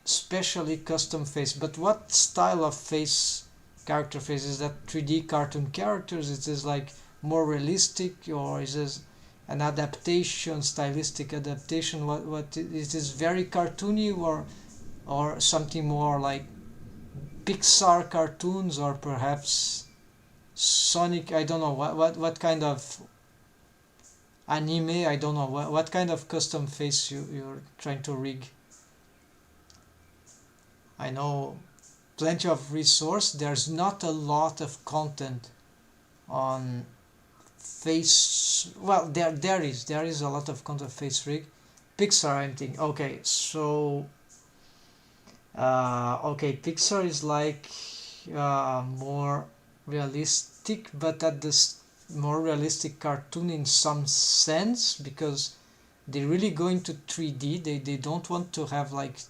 especially custom face. But what style of face? Character face, is that 3D cartoon characters? It is like more realistic, or is this an adaptation, stylistic adaptation? What is this, very cartoony, or something more like Pixar cartoons, or perhaps Sonic? I don't know what kind of anime. I don't know what kind of custom face you're trying to rig. I know plenty of resource. There's not a lot of content on face. Well, there is a lot of content face rig. Pixar, I'm thinking. Okay, so okay, Pixar is like more realistic, but at this more realistic cartoon in some sense, because they really go into 3D. They don't want to have like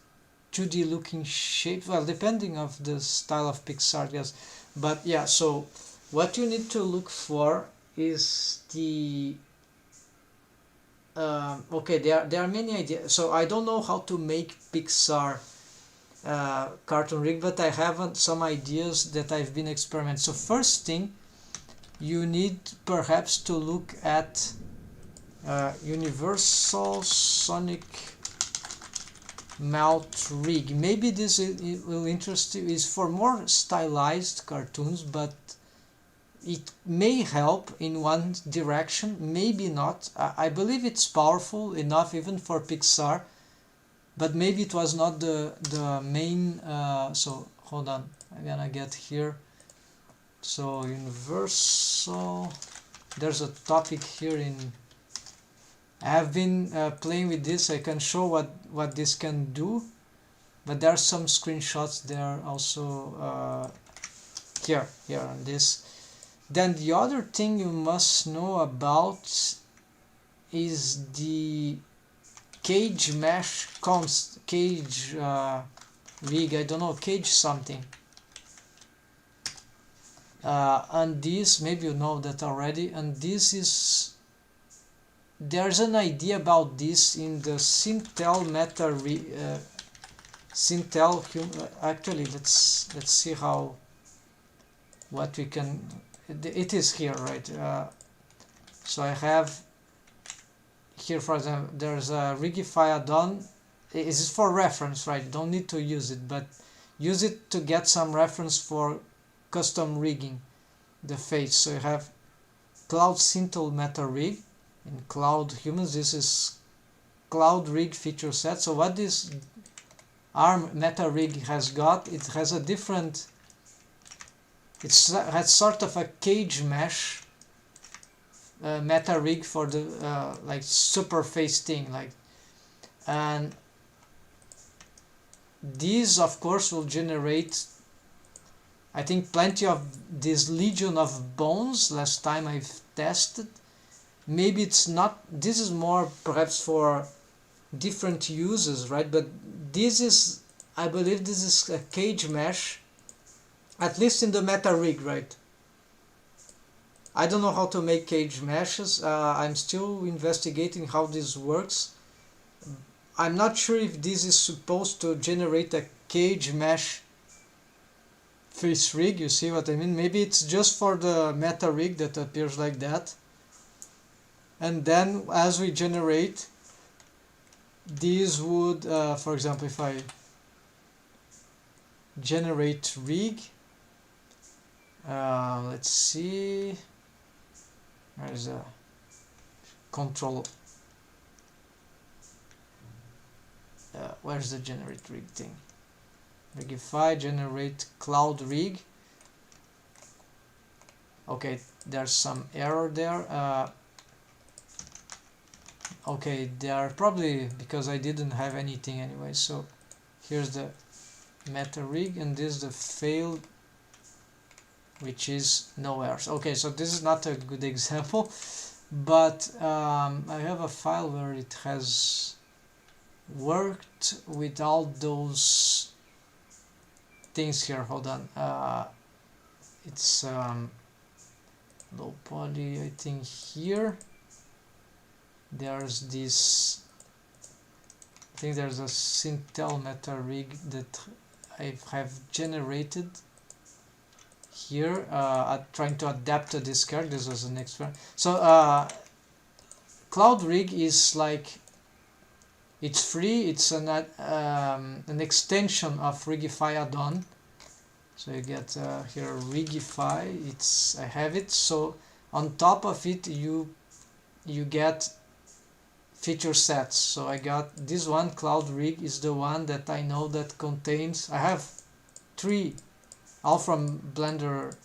2D looking shape. Well, depending of the style of Pixar, yes. But yeah, so what you need to look for is the okay, there are many ideas. So I don't know how to make Pixar cartoon rig, but I have some ideas that I've been experimenting. So first thing, you need perhaps to look at Universal Sonic mouth rig. Maybe this will interest you. Is for more stylized cartoons, but it may help in one direction, maybe not. I believe it's powerful enough even for Pixar, but maybe it was not the main. So hold on, I'm gonna get here. So Universal, there's a topic here in. I have been playing with this. I can show what this can do, but there are some screenshots there also here on this. Then the other thing you must know about is the cage mesh cage rig. I don't know, cage something. And this, maybe you know that already. And this is. There's an idea about this in the Sintel meta Sintel actually let's see how what we can. It is here, right? So I have here, for example, there's a Rigify add-on. This is for reference, right? Don't need to use it, but use it to get some reference for custom rigging the face. So you have Cloud Sintel meta rig. In Cloud Humans, this is Cloud Rig feature set. So what this ARM meta rig has got, it has a different, it has sort of a cage mesh meta rig for the like superface thing, like, and these of course will generate, I think, plenty of this legion of bones. Last time I've tested, maybe it's not, this is more perhaps for different uses, right? But this is, I believe this is a cage mesh, at least in the meta rig, right? I don't know how to make cage meshes. I'm still investigating how this works. I'm not sure if this is supposed to generate a cage mesh face rig, you see what I mean? Maybe it's just for the meta rig that appears like that. And then as we generate, these would, for example, if I generate rig, let's see, there's a control, where's the generate rig thing? Rigify, generate cloud rig. Okay, there's some error there. Okay, they are probably because I didn't have anything anyway. So here's the meta rig, and this is the failed, which is no errors. Okay, so this is not a good example, but I have a file where it has worked with all those things here. Hold on, it's low poly, I think. Here there's this, I think there's a Sintel meta rig that I have generated here, trying to adapt to this character. This was the next one. So cloud rig is like, it's free, it's an extension of Rigify add-on. So you get here Rigify, I have it. So on top of it you get feature sets. So I got this one, cloud rig is the one that I know that contains, I have 3, all from Blender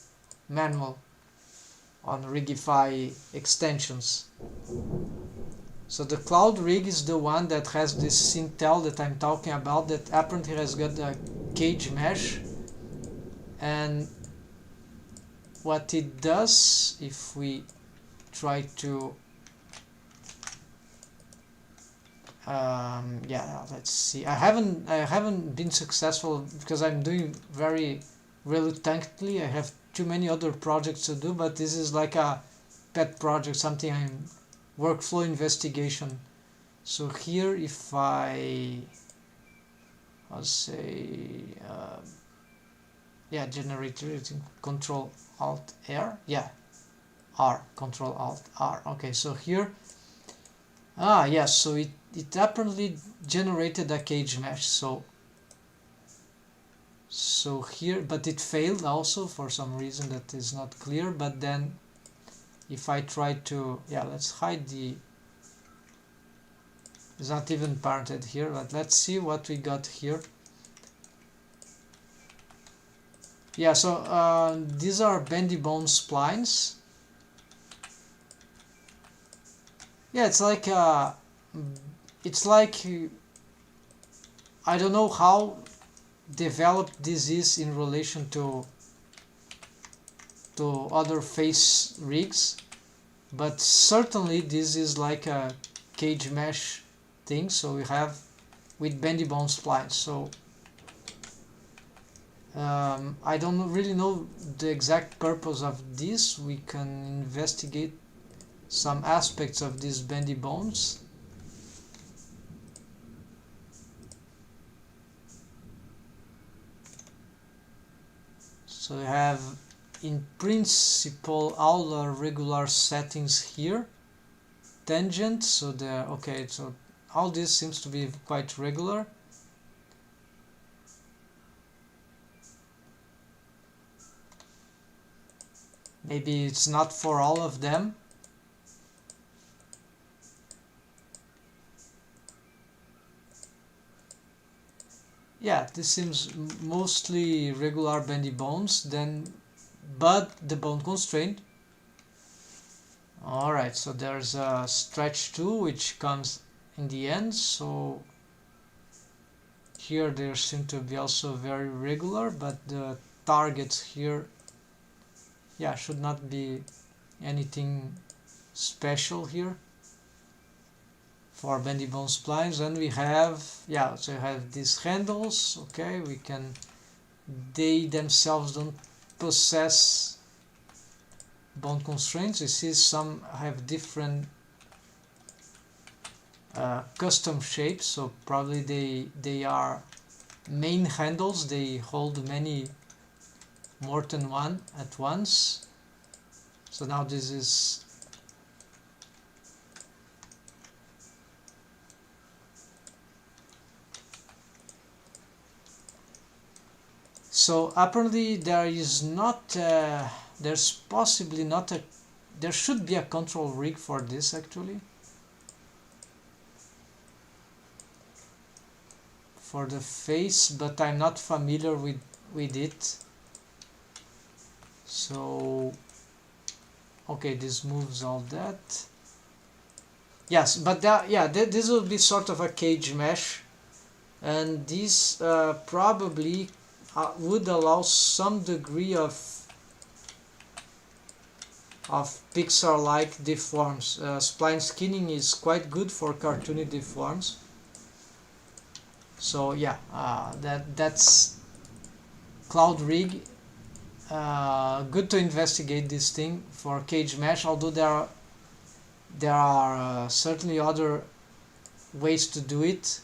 manual on Rigify extensions. So the cloud rig is the one that has this Sintel that I'm talking about, that apparently has got a cage mesh. And what it does, if we try to yeah, let's see. I haven't been successful because I'm doing very reluctantly. I have too many other projects to do, but this is like a pet project, something I'm workflow investigation. So here, if I'll say yeah, generator, Control Alt R, yeah, R, Control Alt R. Okay, so here, yes, so it apparently generated a cage mesh. So here, but it failed also for some reason that is not clear. But then if I try to, yeah, let's hide the, it's not even parented here, but let's see what we got here. Yeah, so these are bendy bone splines. Yeah, it's like I don't know how developed this is in relation to other face rigs, but certainly this is like a cage mesh thing. So we have with bendy bone splines. So I don't really know the exact purpose of this. We can investigate some aspects of these bendy bones. So we have in principle all the regular settings here. Tangent, so the, okay, so all this seems to be quite regular. Maybe it's not for all of them. Yeah, this seems mostly regular bendy bones, then, but the bone constraint. Alright, so there's a stretch 2 which comes in the end, so here they seem to be also very regular, but the targets here, yeah, should not be anything special here for bendy bone splines. And we have, yeah, so you have these handles, okay, we can, they themselves don't possess bone constraints. You see some have different custom shapes, so probably they are main handles, they hold many more than one at once. So now this is so apparently there is not there's possibly not a, there should be a control rig for this actually, for the face, but I'm not familiar with it. So okay, this moves all that. Yes, but that, yeah, this will be sort of a cage mesh, and this probably would allow some degree of Pixar-like deforms. Spline skinning is quite good for cartoony deforms. So yeah, that's Cloud Rig. Good to investigate this thing for cage mesh, although there are certainly other ways to do it.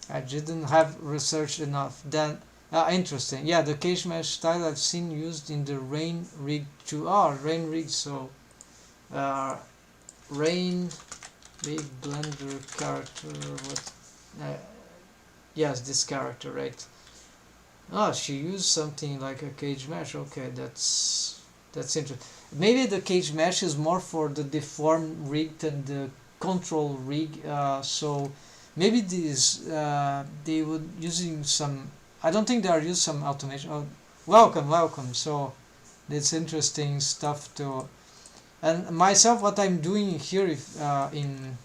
I didn't have researched enough. Then interesting. Yeah, the cage mesh style I've seen used in the Rain Rig too. Oh, Rain Rig. So Rain Rig Blender character. What? Yes, this character, right? Oh, she used something like a cage mesh. Okay, that's interesting. Maybe the cage mesh is more for the deform rig than the control rig. So maybe these they would using some. I don't think they are using some automation. Oh, welcome. So it's interesting stuff to. And myself, what I'm doing here, if in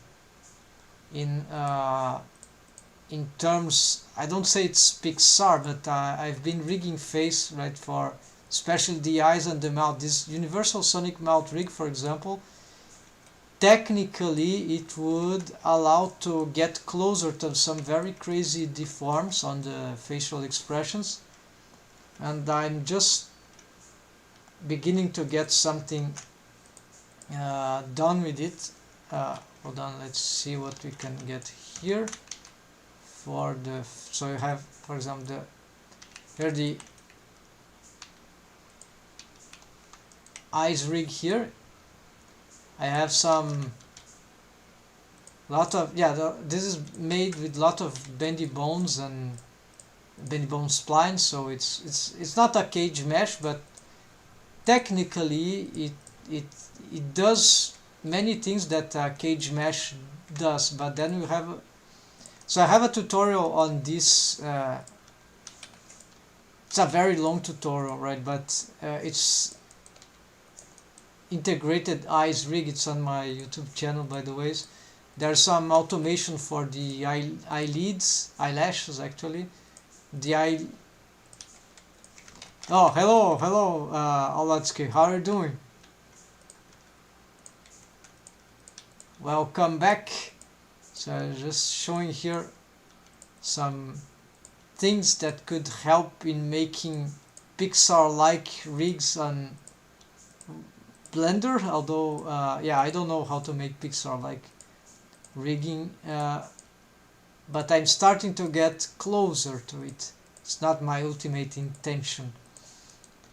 in terms, I don't say it's Pixar, but I've been rigging face, right, for especially the eyes and the mouth. This universal sonic mouth rig, for example, technically it would allow to get closer to some very crazy deforms on the facial expressions, and I'm just beginning to get something done with it. Hold on, let's see what we can get here. For the, so you have, for example, here the eyes rig here. I have some lot of, yeah, this is made with lot of bendy bones and bendy bone splines, so it's not a cage mesh, but technically it does many things that a cage mesh does. But then we have, so I have a tutorial on this. It's a very long tutorial, right? But it's integrated eyes rig. It's on my YouTube channel, by the way. There's some automation for the eyelids, eyelashes actually. The eye. Oh, hello, Olatsky. How are you doing? Welcome back. So I'm just showing here some things that could help in making Pixar-like rigs on Blender, although yeah, I don't know how to make Pixar-like rigging, but I'm starting to get closer to it. It's not my ultimate intention.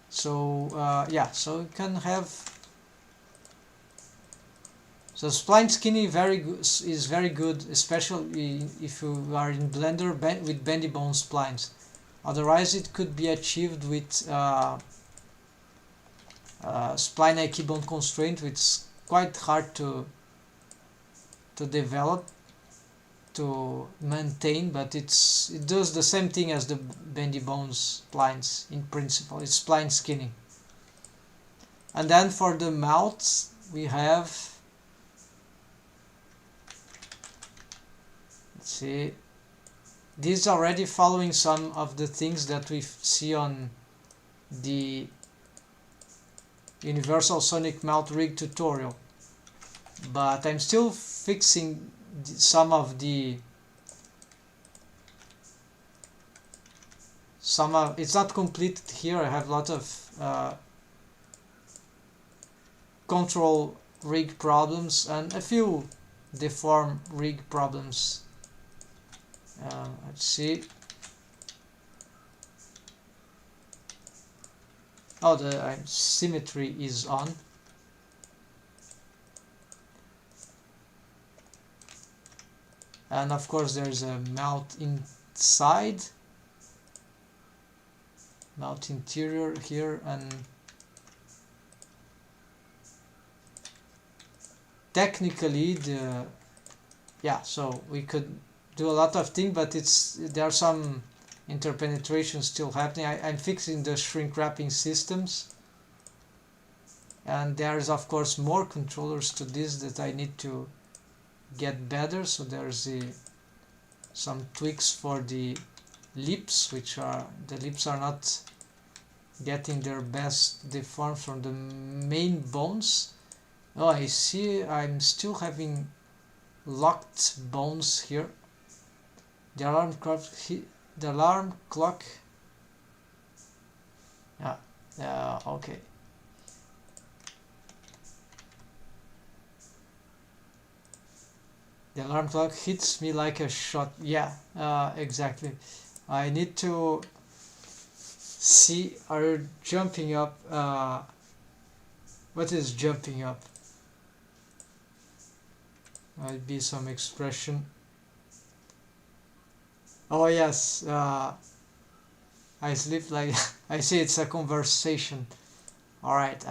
So yeah, so you can have, so spline skinning is very good, especially if you are in Blender with bendy bone splines. Otherwise, it could be achieved with spline IK bone constraint, which is quite hard to develop, to maintain, but it does the same thing as the bendy bones splines in principle. It's spline skinning. And then for the mouth we have, let's see, this is already following some of the things that we see on the Universal Sonic Mouth Rig tutorial, but I'm still fixing some of the it's not completed here. I have a lot of control rig problems and a few deform rig problems. Let's see. Oh, the symmetry is on. And of course there's a mouth inside, mouth interior here, and technically so we could do a lot of things, but there are some interpenetration still happening. I'm fixing the shrink wrapping systems, and there's of course more controllers to this that I need to get better. So there's some tweaks for the lips, which are, the lips are not getting their best deformed from the main bones. Oh, I see, I'm still having locked bones here. The alarm clock, okay. The alarm clock hits me like a shot. Yeah, exactly. I need to see, are you jumping up? What is jumping up? Might be some expression. Oh yes, I sleep like I see, it's a conversation. Alright,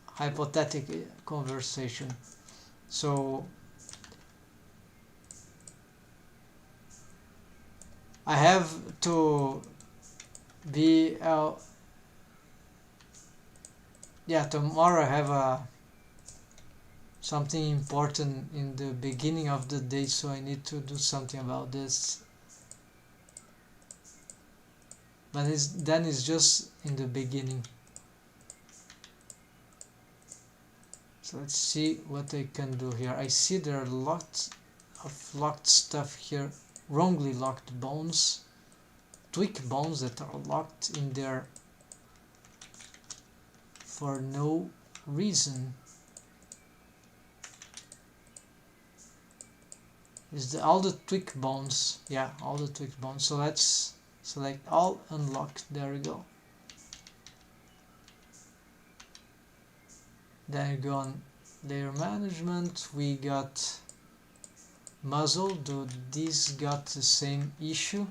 hypothetical conversation. So I have to be tomorrow I have something important in the beginning of the day, so I need to do something about this. But it's just in the beginning. So let's see what I can do here. I see there are lots of locked stuff here, wrongly locked bones, tweak bones that are locked in there for no reason. Is all the tweak bones? Yeah, all the tweak bones. So let's select all, unlocked. There we go. Then you go on layer management. We got muzzle. Do these got the same issue?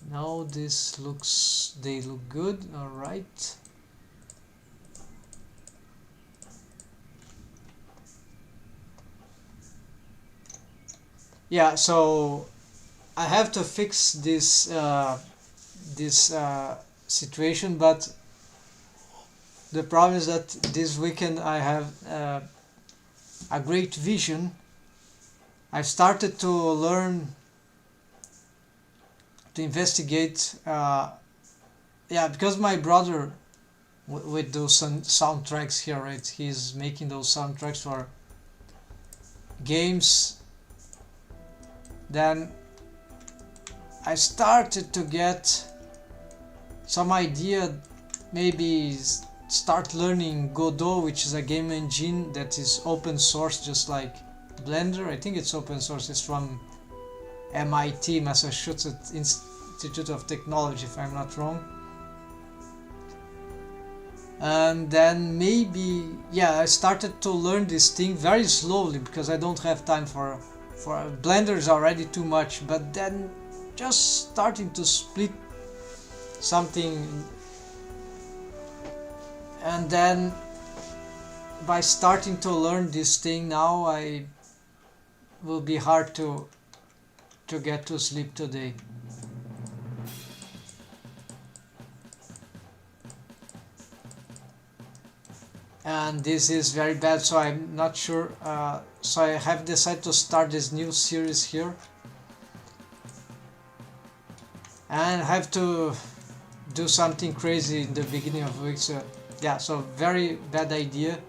No, they look good. All right. Yeah, so I have to fix this situation, but the problem is that this weekend I have a great vision. I started to learn to investigate, because my brother with those soundtracks here, right? He's making those soundtracks for games. Then I started to get some idea, maybe start learning Godot, which is a game engine that is open source, just like Blender. I think it's open source. It's from MIT, Massachusetts Institute of Technology, if I'm not wrong. And then maybe, I started to learn this thing very slowly because I don't have time for Blender is already too much, but then just starting to split something, and then by starting to learn this thing now, I will be hard to to get to sleep today. And this is very bad, so I'm not sure, so I have decided to start this new series here and have to do something crazy in the beginning of the week. So yeah, so very bad idea.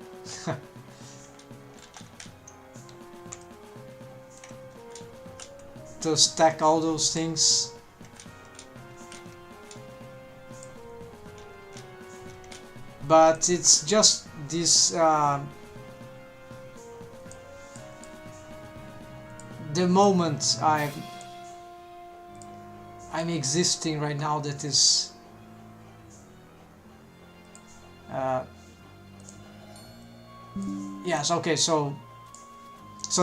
To stack all those things. But it's just this the moment I'm existing right now that is yes, okay, so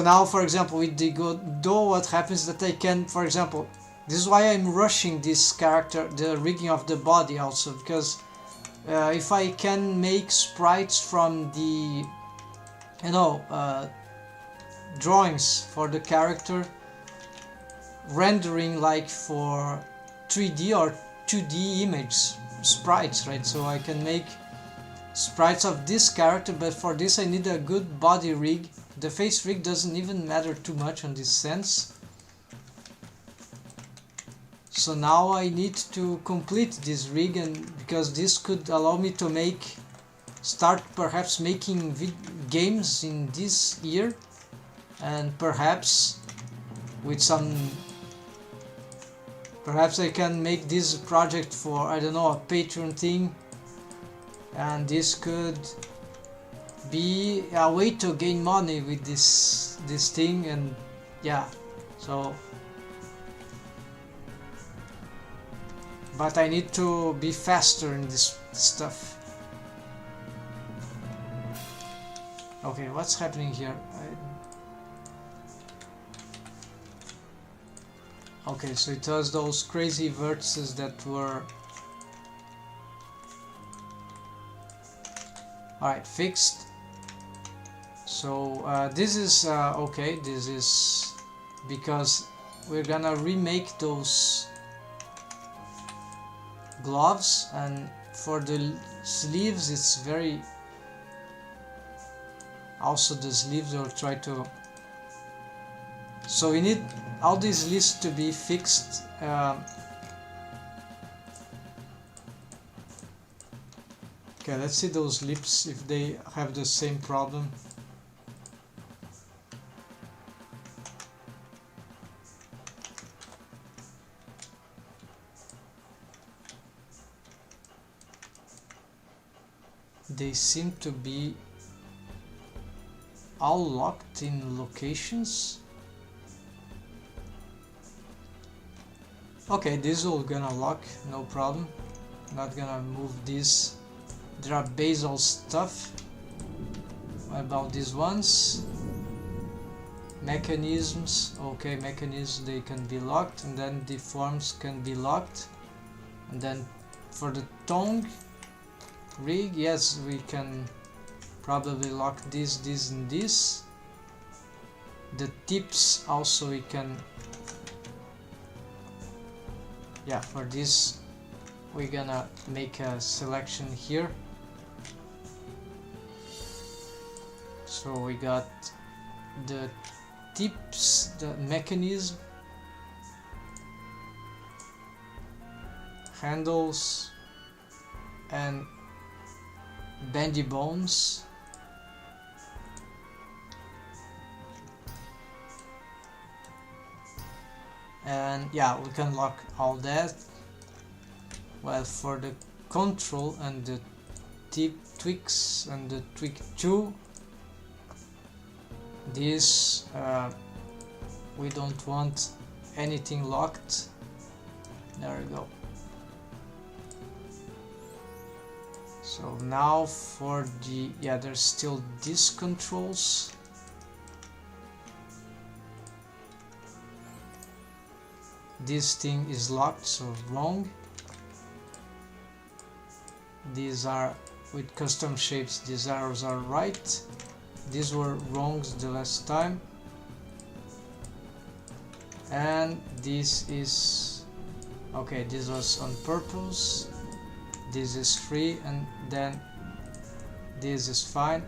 now, for example, with the Godot, what happens that I can, for example, this is why I'm rushing this character, the rigging of the body also, because if I can make sprites from the, you know, drawings for the character, rendering like for 3D or 2D image sprites, right? So I can make sprites of this character, but for this I need a good body rig. The face rig doesn't even matter too much on this sense. So now I need to complete this rig, and because this could allow me to start perhaps making games in this year, and perhaps with some, perhaps I can make this project for, I don't know, a Patreon thing, and this could be a way to gain money with this thing. And yeah, so but I need to be faster in this stuff. Okay, what's happening here? Okay, so it was those crazy vertices that were alright, fixed. So this is okay, this is because we're gonna remake those gloves, and for the sleeves it's very, also the sleeves will try to, so we need all these lists to be fixed. Okay, let's see those lips if they have the same problem. They seem to be all locked in locations. Okay, this will gonna lock, no problem. Not gonna move this. There are basal stuff. What about these ones? Mechanisms. Okay, mechanisms, they can be locked, and then the forms can be locked. And then for the tongue rig, yes, we can probably lock this, and this. The tips also we can, yeah, for this we're gonna make a selection here. So we got the tips, the mechanism, handles, and bendy bones. And yeah, we can lock all that. Well, for the control and the tip tweaks and the tweak 2, this we don't want anything locked. There we go. So now for the, yeah, there's still these controls. This thing is locked, so wrong. These are with custom shapes, these arrows are right. These were wrongs the last time. and this is okay, this was on purpose, this is free, and then this is fine.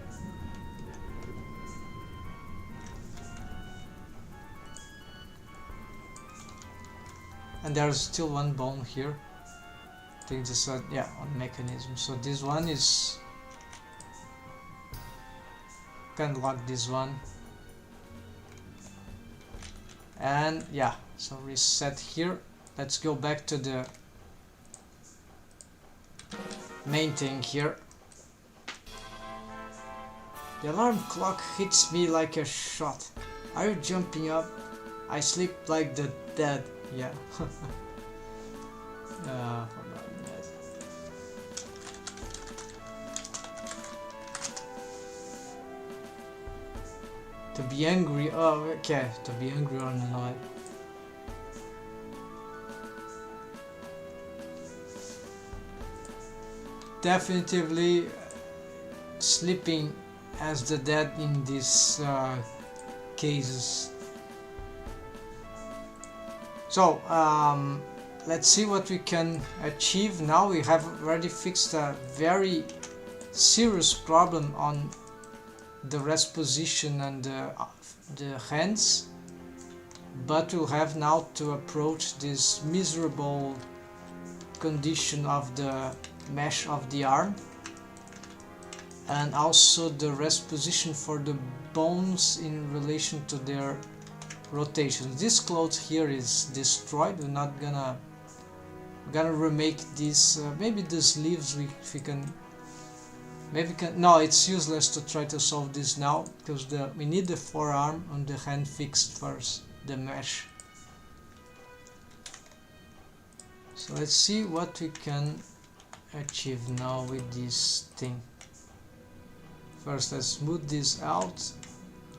And there's still one bone here. I think this one, yeah, on mechanism. So this one is, can lock this one, and yeah, so reset here. Let's go back to the main thing here. The alarm clock hits me like a shot. Are you jumping up? I sleep like the dead. Yeah. Hold on. To be angry. Oh, okay. To be angry or not. Definitively sleeping as the dead in these cases. So let's see what we can achieve now. We have already fixed a very serious problem on the rest position and the hands, but we'll have now to approach this miserable condition of the mesh of the arm, and also the rest position for the bones in relation to their rotation. This cloth here is destroyed. We're not gonna remake this. Maybe the sleeves we can. Maybe can. No, it's useless to try to solve this now because we need the forearm and the hand fixed first. The mesh. So let's see what we can achieve now with this thing. First, let's smooth this out.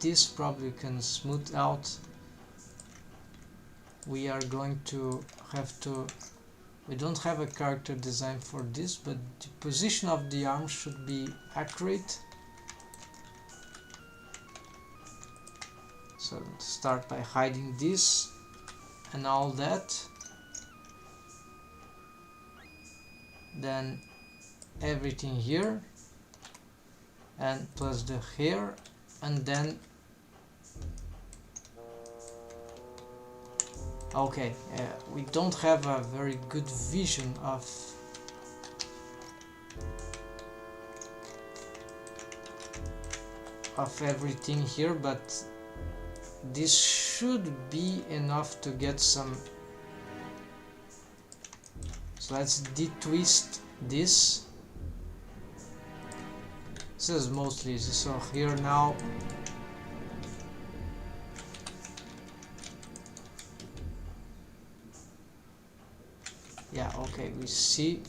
This probably can smooth out. We are going to have to, we don't have a character design for this, but the position of the arm should be accurate. So start by hiding this and all that. Then everything here and plus the hair, and then okay, we don't have a very good vision of everything here, but this should be enough to get some. So let's detwist this. This is mostly easy. So here now yeah, okay, we see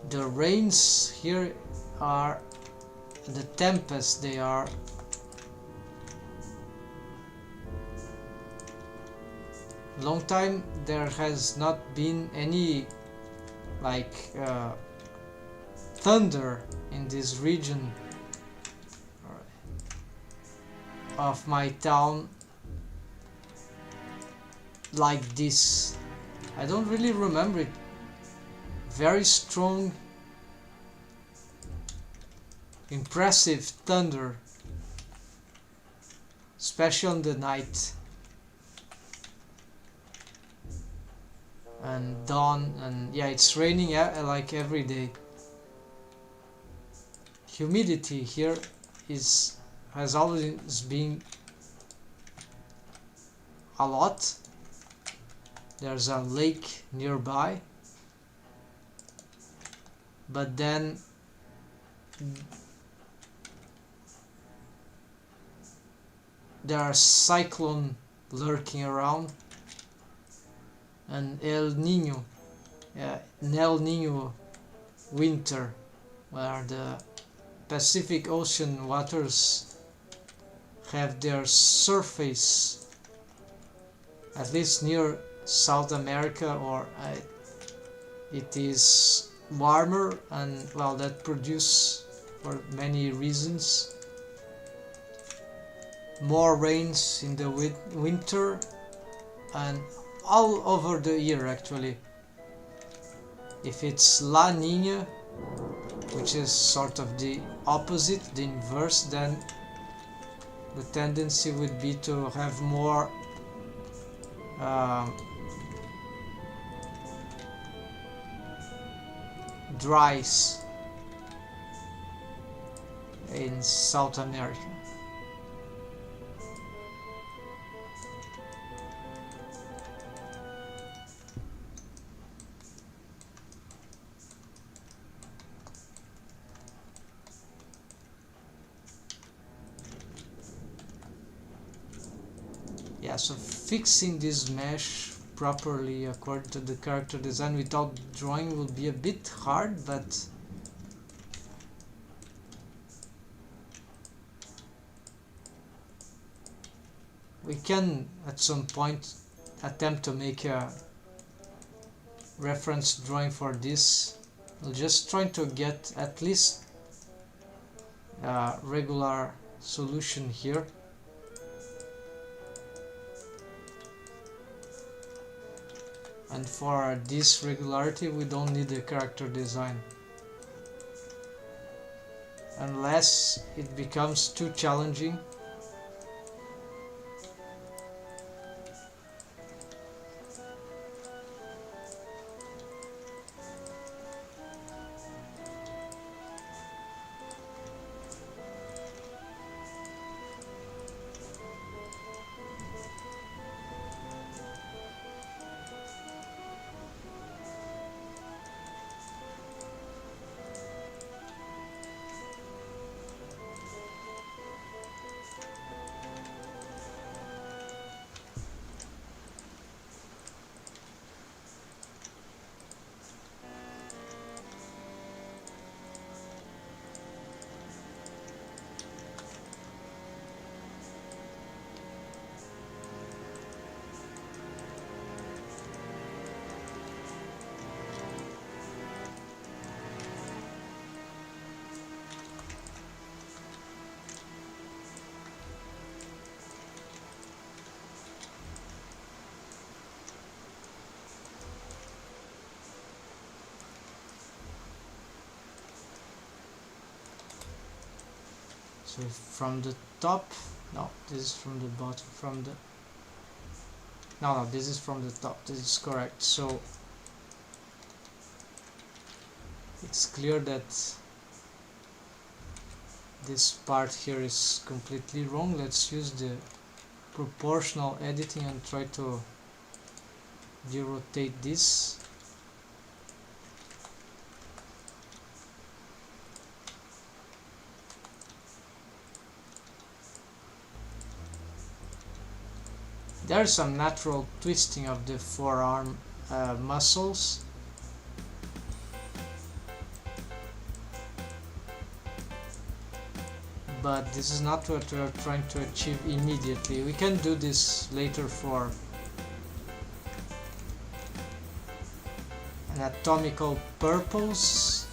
the rains here are the tempests. They are long time there has not been any like thunder in this region of my town like this. I don't really remember it. Very strong, impressive thunder, especially on the night and dawn, and yeah, it's raining like every day. Humidity here has always been a lot. There's a lake nearby, but then there are cyclone lurking around, and El Nino, an El Nino winter, where the Pacific Ocean waters have their surface, at least near South America, or it is warmer, and well, that produces for many reasons more rains in the winter and all over the year actually. If it's La Nina, which is sort of the opposite, the inverse, then the tendency would be to have more dries in South America. Yeah, so fixing this mesh properly according to the character design without drawing will be a bit hard, but we can at some point attempt to make a reference drawing for this. We'll just try to get at least a regular solution here. And for this regularity we don't need a character design unless it becomes too challenging. So from the top, no, this is from the bottom, from the, no, this is from the top, this is correct. So it's clear that this part here is completely wrong. Let's use the proportional editing and try to derotate this. There is some natural twisting of the forearm muscles. But this is not what we are trying to achieve immediately. We can do this later for anatomical purpose,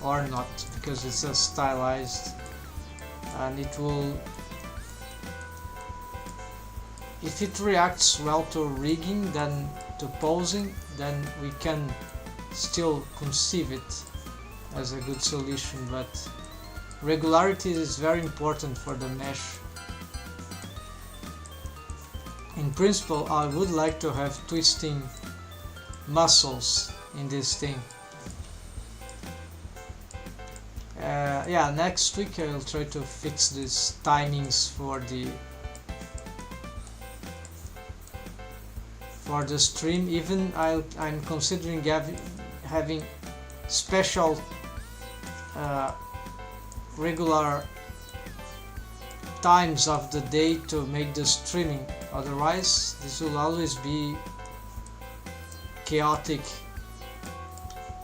or not, because it's a stylized, and it will, if it reacts well to rigging, then to posing, then we can still conceive it as a good solution. But regularity is very important for the mesh. In principle, I would like to have twisting muscles in this thing. Yeah, next week I will try to fix these timings for the stream. Even I'm considering having special regular times of the day to make the streaming. Otherwise this will always be chaotic.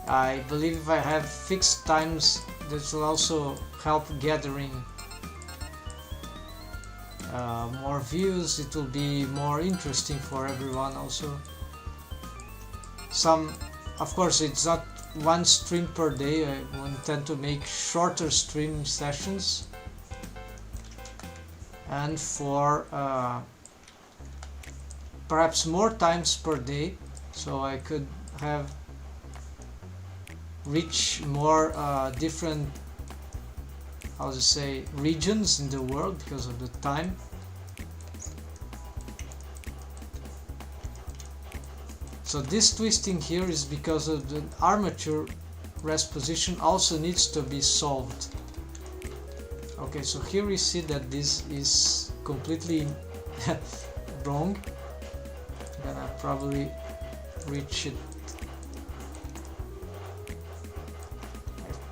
I believe if I have fixed times, this will also help gathering more views. It will be more interesting for everyone also. Of course it's not one stream per day. I intend to make shorter stream sessions and for perhaps more times per day, so I could have reach more different, how to say, regions in the world because of the time. So this twisting here is because of the armature rest position also needs to be solved. Okay, so here we see that this is completely wrong. I'm gonna probably reach it,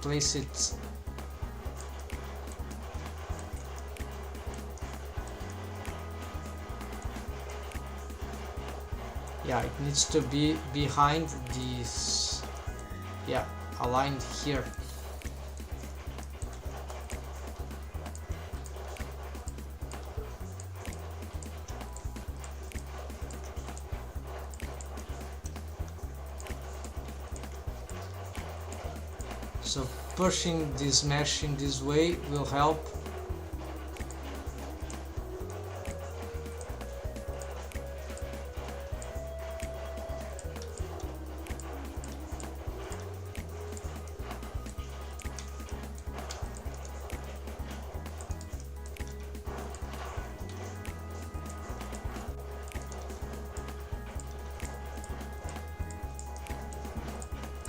place it yeah, it needs to be behind this, yeah, aligned here. So pushing this mesh in this way will help.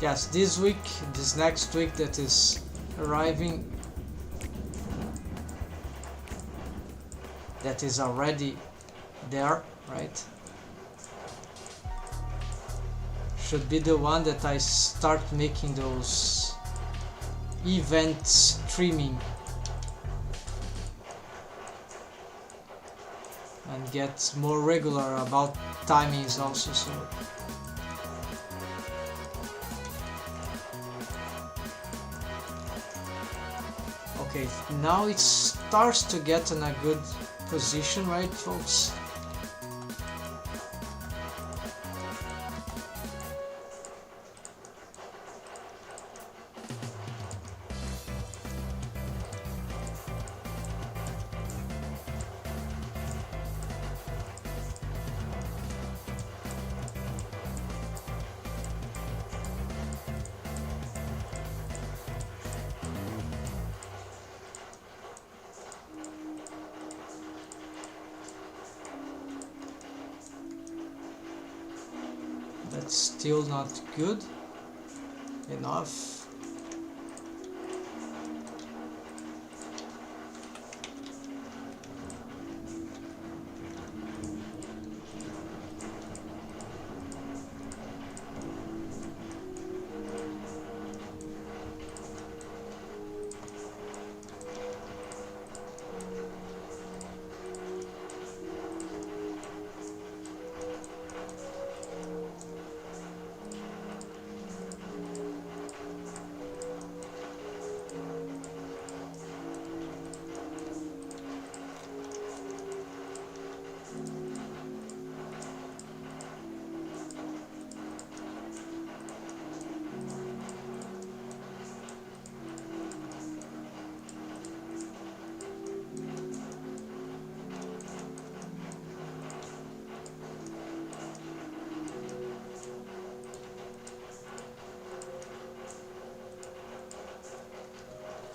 Yes, this week, this next week that is arriving, that is already there, right? Should be the one that I start making those event streaming and get more regular about timings also. So okay, now it starts to get in a good position, right, folks? That's still not good enough.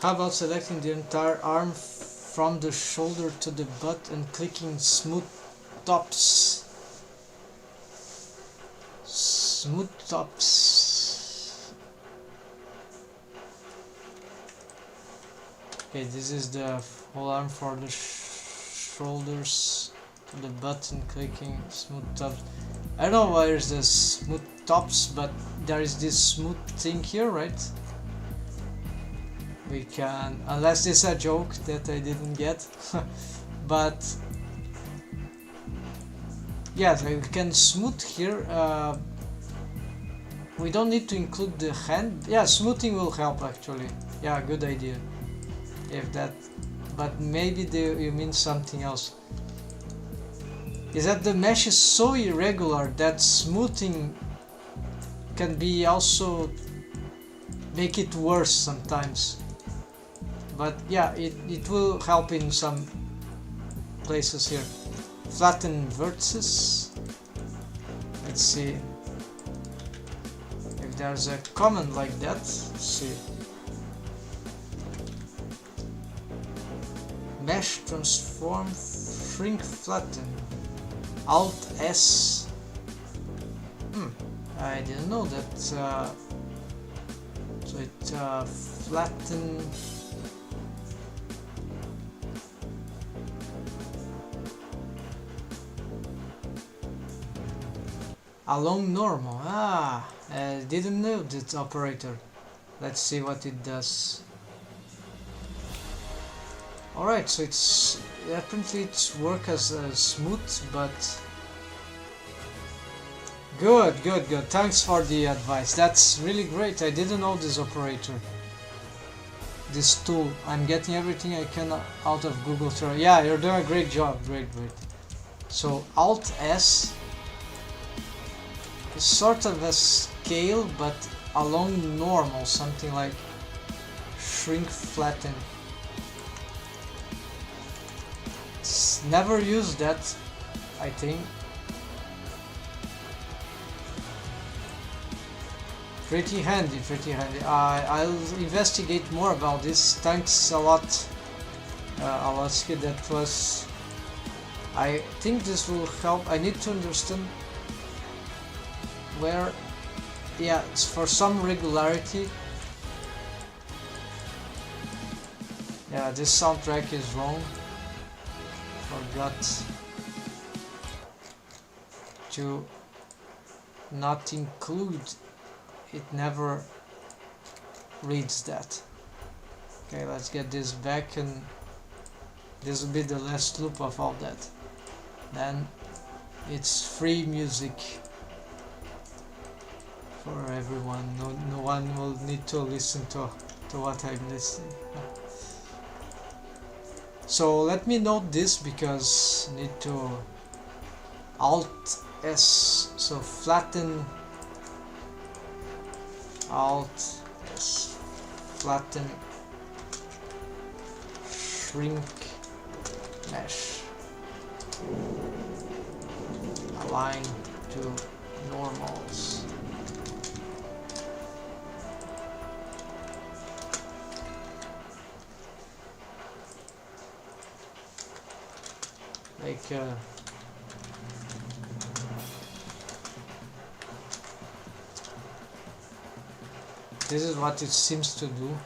How about selecting the entire arm from the shoulder to the butt and clicking smooth tops? Smooth tops. Okay, this is the whole arm for the shoulders to the butt and clicking smooth tops. I don't know why there's the smooth tops, but there is this smooth thing here, right? We can, unless it's a joke that I didn't get, but yes, we can smooth here. We don't need to include the hand. Yeah, smoothing will help actually. Yeah, good idea. If that, but maybe you mean something else. Is that the mesh is so irregular that smoothing can be also make it worse sometimes. But yeah, it will help in some places here. Flatten vertices. Let's see if there's a command like that. Let's see. Mesh, transform, shrink, flatten. Alt S. I didn't know that. So it flatten. Along normal. I didn't know that operator. Let's see what it does. Alright, so it's apparently it's work as smooth, but good. Thanks for the advice. That's really great. I didn't know this operator. This tool. I'm getting everything I can out of Google Trends. Yeah, you're doing a great job. Great. So Alt S is sort of a scale, but along normal, something like shrink, flatten. Never used that, I think. Pretty handy. I'll investigate more about this. Thanks a lot, Alaska. That was... I think this will help. I need to understand where... Yeah, it's for some regularity. Yeah, this soundtrack is wrong. Forgot to not include. It never reads that. Okay, let's get this back, and this will be the last loop of all that. Then it's free music for everyone. No one will need to listen to what I'm listening. So let me note this, because I need to Alt S, so flatten, Alt S, flatten, shrink, mesh, align to normals. Like this is what it seems to do.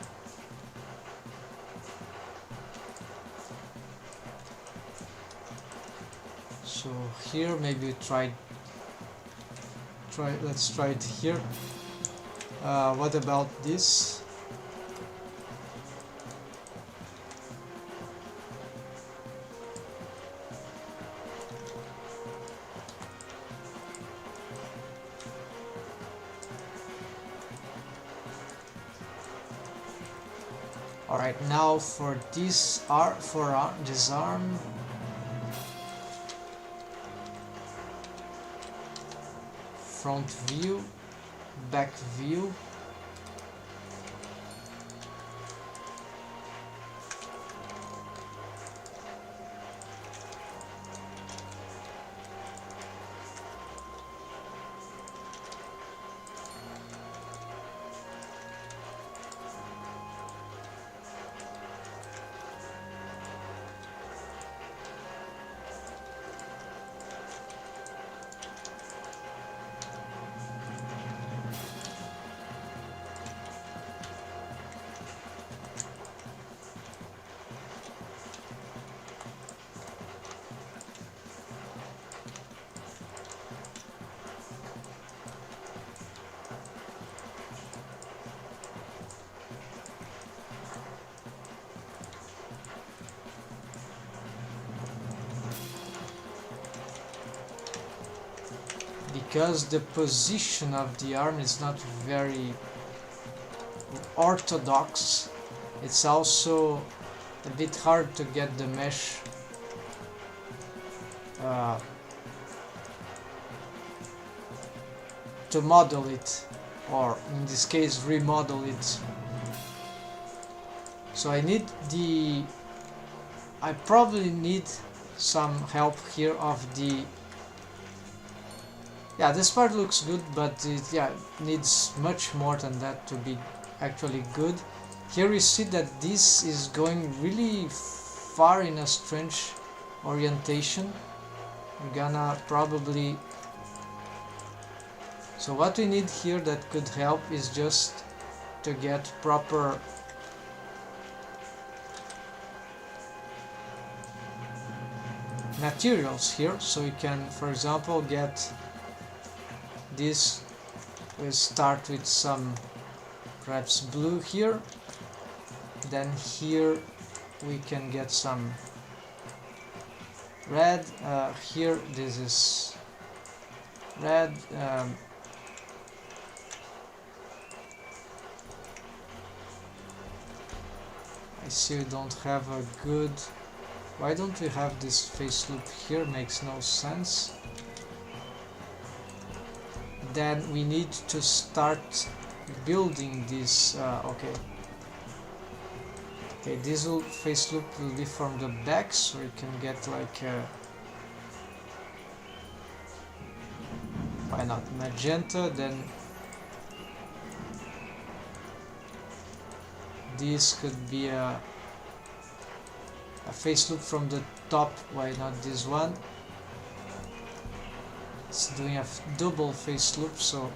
So here maybe let's try it here. What about this? Alright, now for this disarm, front view, back view, because the position of the arm is not very orthodox. It's also a bit hard to get the mesh to model it, or in this case remodel it. So I probably need some help here of the, yeah, this part looks good, but it, yeah, needs much more than that to be actually good. Here we see that this is going really far in a strange orientation. We're gonna probably, so what we need here that could help is just to get proper materials here, so you can, for example, get this. We'll start with some perhaps blue here, then here we can get some red. Here this is red. I see we don't have a good, why don't we have this face loop here? Makes no sense. Then we need to start building this. Okay, this face loop will be from the back, so you can get like why not magenta. Then this could be a face loop from the top. Why not this one? It's doing a double face loop, so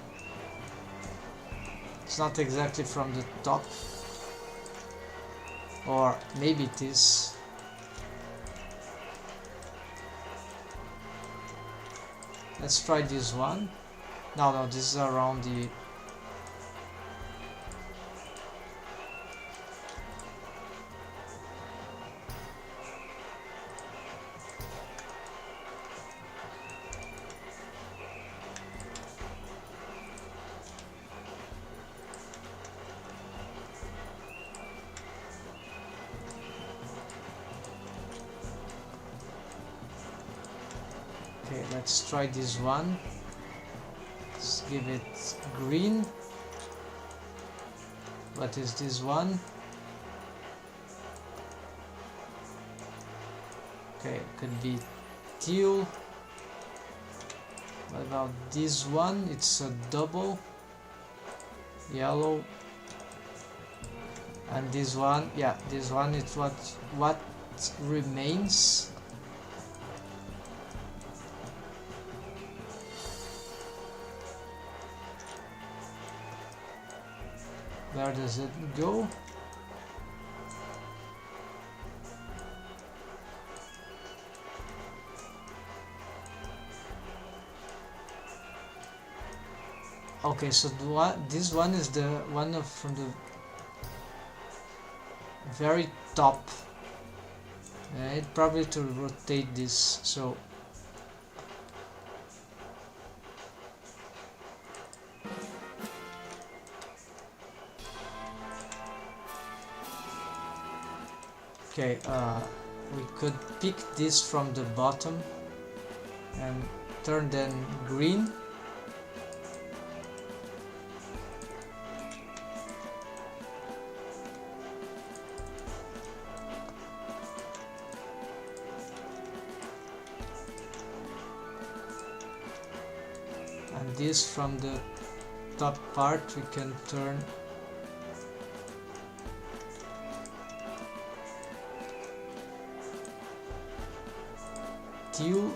it's not exactly from the top, or maybe it is. Let's try this one. No, this is around the, okay, let's try this one. Let's give it green. What is this one? Okay, it could be teal. What about this one? It's a double yellow. And this one, yeah, this one is what remains. Where does it go? Okay, so this one is the one from the very top. It probably to rotate this, so okay, we could pick this from the bottom and turn them green. And this from the top part we can turn teal.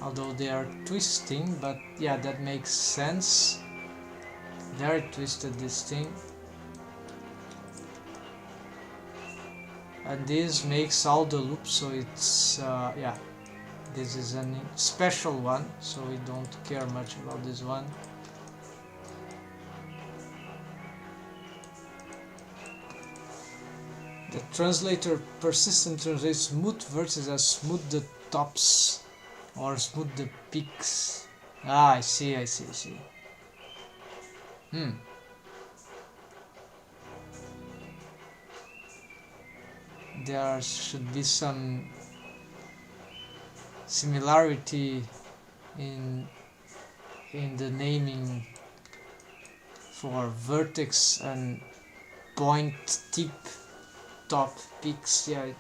Although they are twisting, but yeah, that makes sense. Very twisted, this thing. And this makes all the loops, so it's yeah, this is a special one, so we don't care much about this one. The translator persistent translates smooth versus as smooth the tops or smooth the peaks. Ah, I see. There should be some similarity in the naming for vertex and point tip top peaks. Yeah, it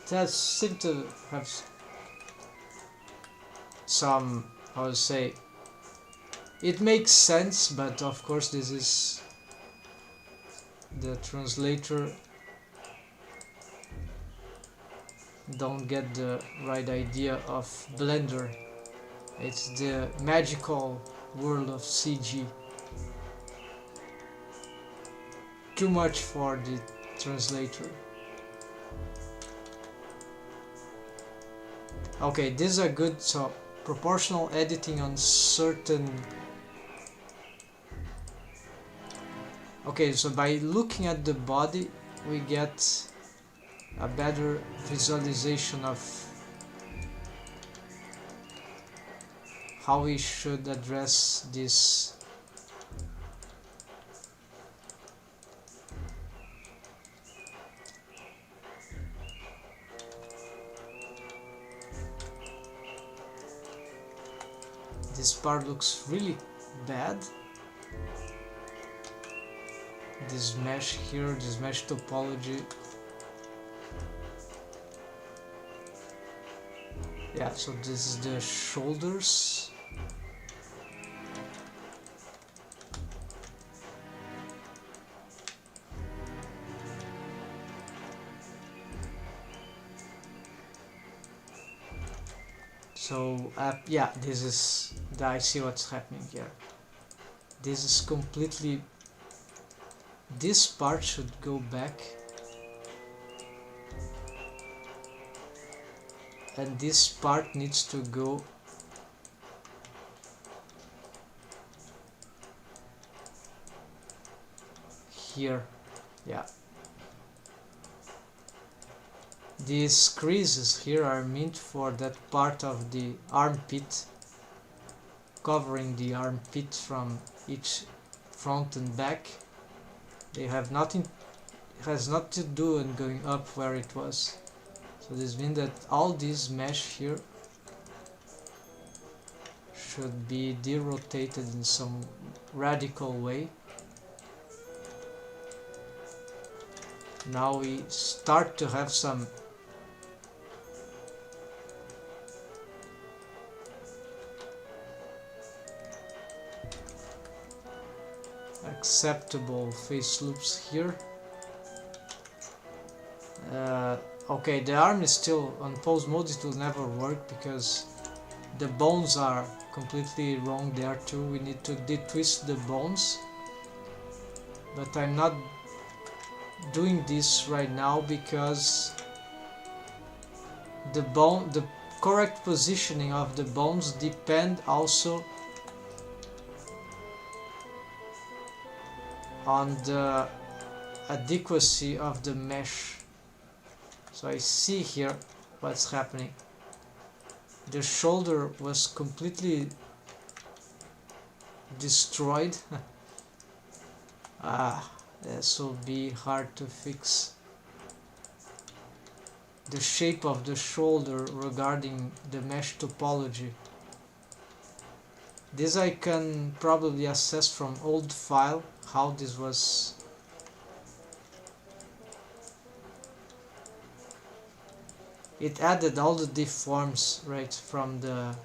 does seem to have some, how to say, it makes sense, but of course this is the translator don't get the right idea of Blender. It's the magical world of CG. Too much for the translator. Okay, these are good. So proportional editing on certain. Okay, so by looking at the body we get a better visualization of how we should address this. This part looks really bad. This mesh here, this mesh topology. Yeah, so this is the shoulders. So yeah, this is I see what's happening here. This is completely, this part should go back, and this part needs to go here. Yeah, these creases here are meant for that part of the armpit, covering the armpit from each front and back. They have nothing, it has nothing to do and going up where it was. So this means that all this mesh here should be derotated in some radical way. Now we start to have some acceptable face loops here. Okay, the arm is still on pose mode, it will never work because the bones are completely wrong there too. We need to detwist the bones, but I'm not doing this right now because the correct positioning of the bones depend also on the adequacy of the mesh. So I see here what's happening. The shoulder was completely destroyed. This will be hard to fix. The shape of the shoulder regarding the mesh topology. This I can probably assess from old file how this was. It added all the deforms right from the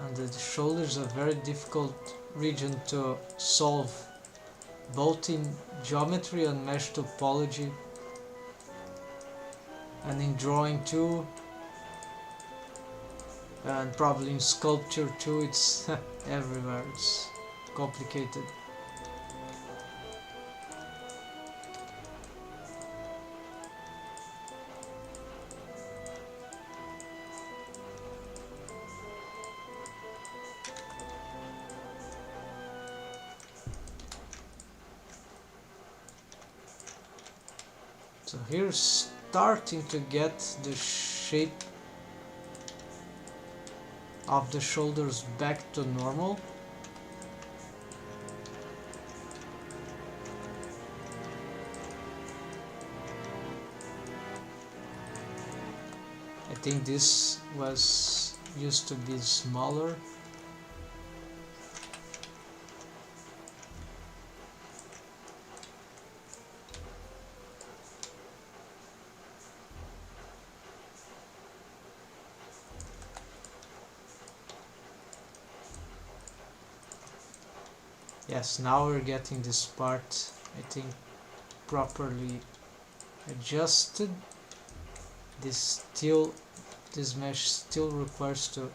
and the shoulder is a very difficult region to solve, both in geometry and mesh topology, and in drawing too, and probably in sculpture too. It's everywhere, it's complicated. So here's starting to get the shape of the shoulders back to normal. I think this was used to be smaller. Yes, now we're getting this part, I think, properly adjusted. This mesh still requires to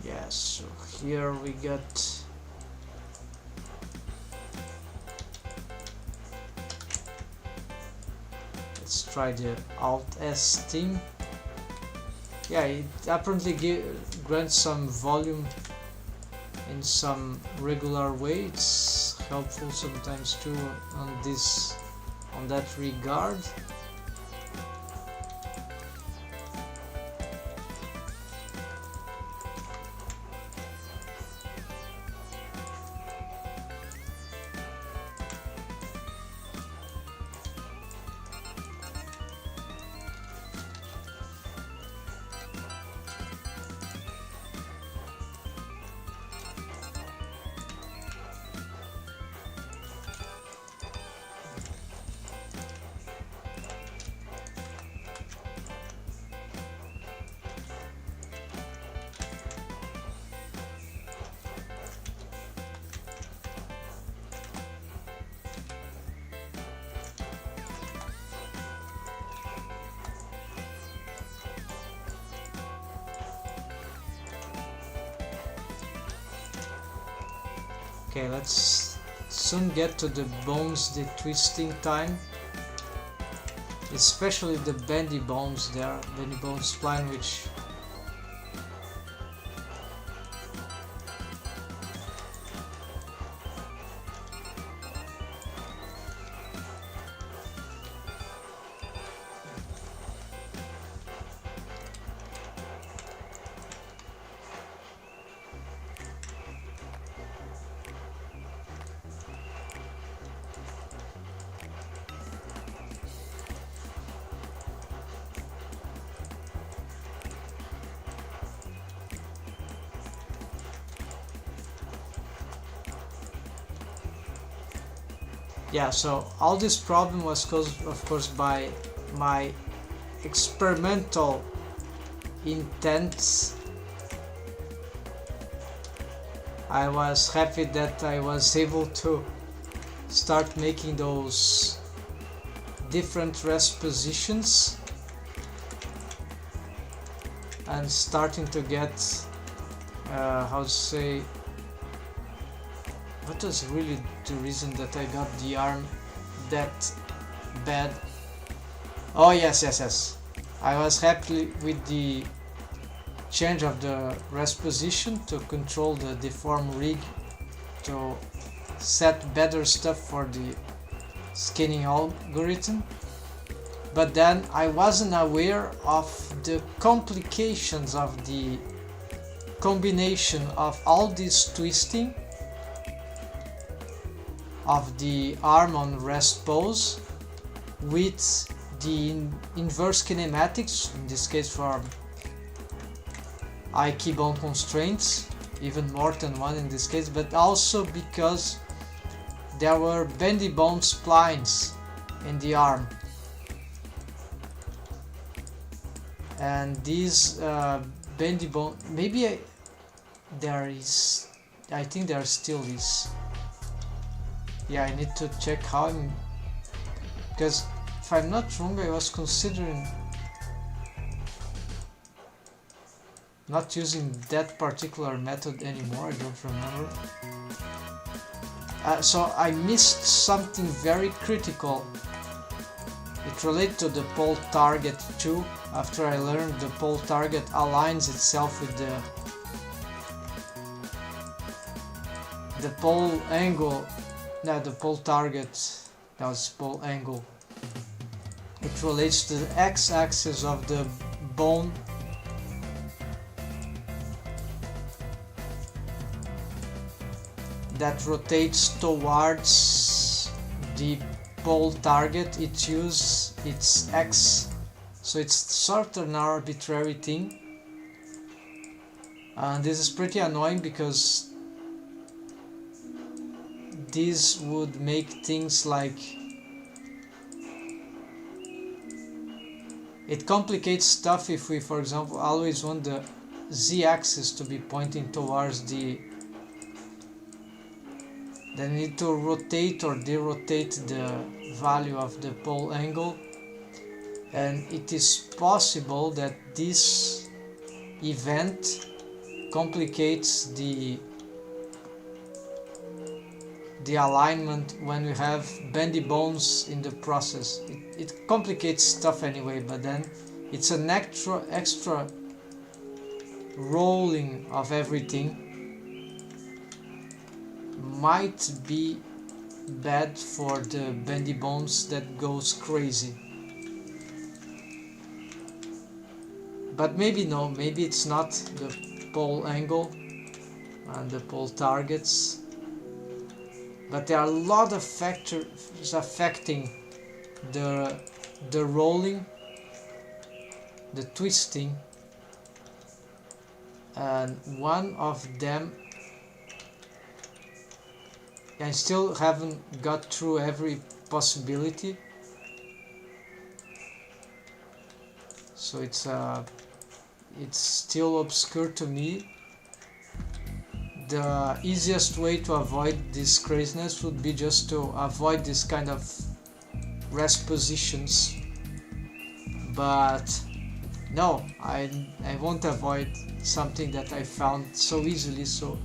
yes, so here we got try the Alt S thing. Yeah, it apparently grants some volume in some regular way. It's helpful sometimes too on that regard. Okay, let's soon get to the bones, the twisting time. Especially the bendy bones there, bendy bone spline, which yeah, so all this problem was caused, of course, by my experimental intent. I was happy that I was able to start making those different rest positions and starting to get how to say, what was really the reason that I got the arm that bad? Oh yes, I was happy with the change of the rest position to control the deform rig to set better stuff for the skinning algorithm, but then I wasn't aware of the complications of the combination of all this twisting of the arm on rest pose with the inverse kinematics, in this case for I key bone constraints, even more than one in this case, but also because there were bendy bone splines in the arm, and these bendy bone, maybe I think there still is. Yeah, I need to check how because if I'm not wrong, I was considering not using that particular method anymore. I don't remember. So I missed something very critical. It relates to the pole target too. After I learned the pole target aligns itself with the pole angle. No, the pole target. That was pole angle. It relates to the x-axis of the bone. That rotates towards the pole target. It uses its x, so it's sort of an arbitrary thing, and this is pretty annoying because this would make things like it complicates stuff if we, for example, always want the z-axis to be pointing towards the. Then we need to rotate or derotate the value of the pole angle, and it is possible that this event complicates the alignment when we have bendy bones in the process. It complicates stuff anyway, but then it's an extra rolling of everything. Might be bad for the bendy bones that goes crazy. But maybe no, maybe it's not the pole angle and the pole targets. But there are a lot of factors affecting the rolling, the twisting, and one of them I still haven't got through every possibility, so it's still obscure to me. The easiest way to avoid this craziness would be just to avoid this kind of rest positions, but no, I won't avoid something that I found so easily, so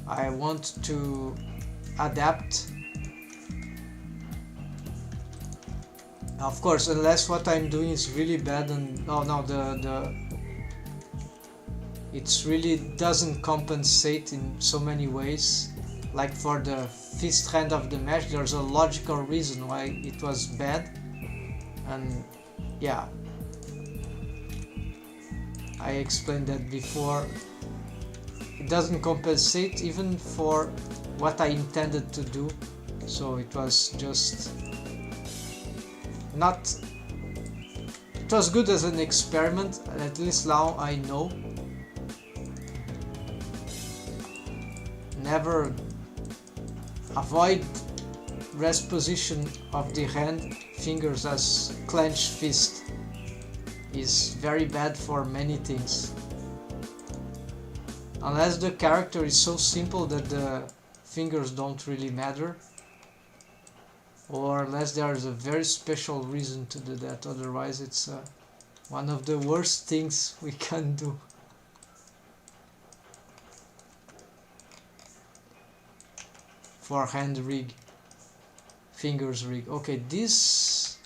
I want to adapt. Of course, unless what I'm doing is really bad and it really doesn't compensate in so many ways. Like for the fist hand of the mesh, there's a logical reason why it was bad, and yeah, I explained that before. It doesn't compensate even for what I intended to do, so it was just not. It was good as an experiment, and at least now I know. Never avoid rest position of the hand fingers as clenched fist is very bad for many things. Unless the character is so simple that the fingers don't really matter, or unless there is a very special reason to do that, otherwise it's one of the worst things we can do. For hand rig, fingers rig. Okay, this,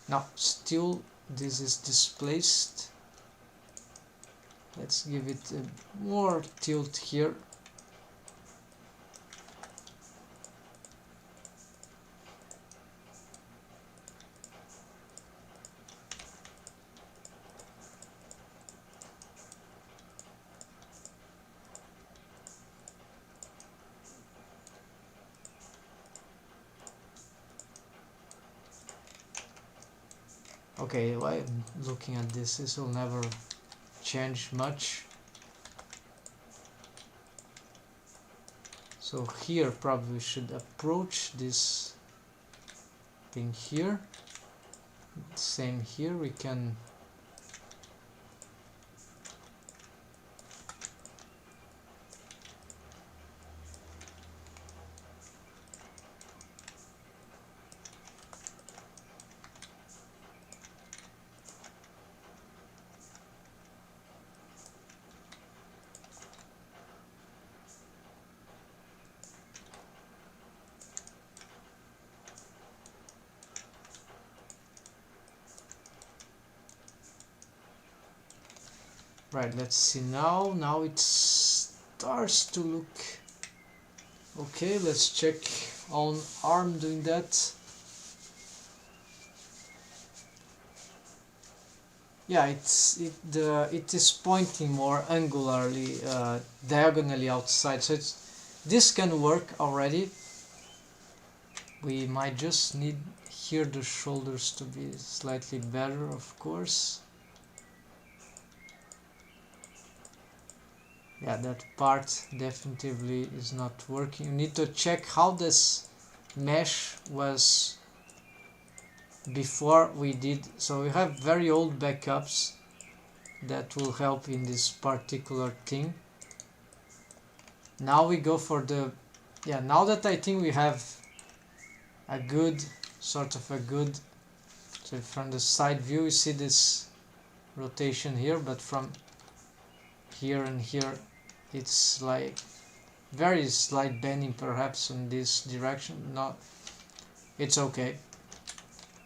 no, still this is displaced. Let's give it a more tilt here. Okay, while I'm looking at this, this will never change much. So here probably we should approach this thing here. Same here, we can Right, let's see now. Now it starts to look okay. Let's check on ARM doing that. Yeah, it is pointing more angularly, diagonally outside. So this can work already. We might just need here the shoulders to be slightly better, of course. Yeah, that part definitely is not working. You need to check how this mesh was before we did. So we have very old backups that will help in this particular thing. Now we go for the, yeah, now that I think we have a good, sort of a good, so from the side view you see this rotation here, but from here and here it's like very slight bending perhaps in this direction. Not, it's okay.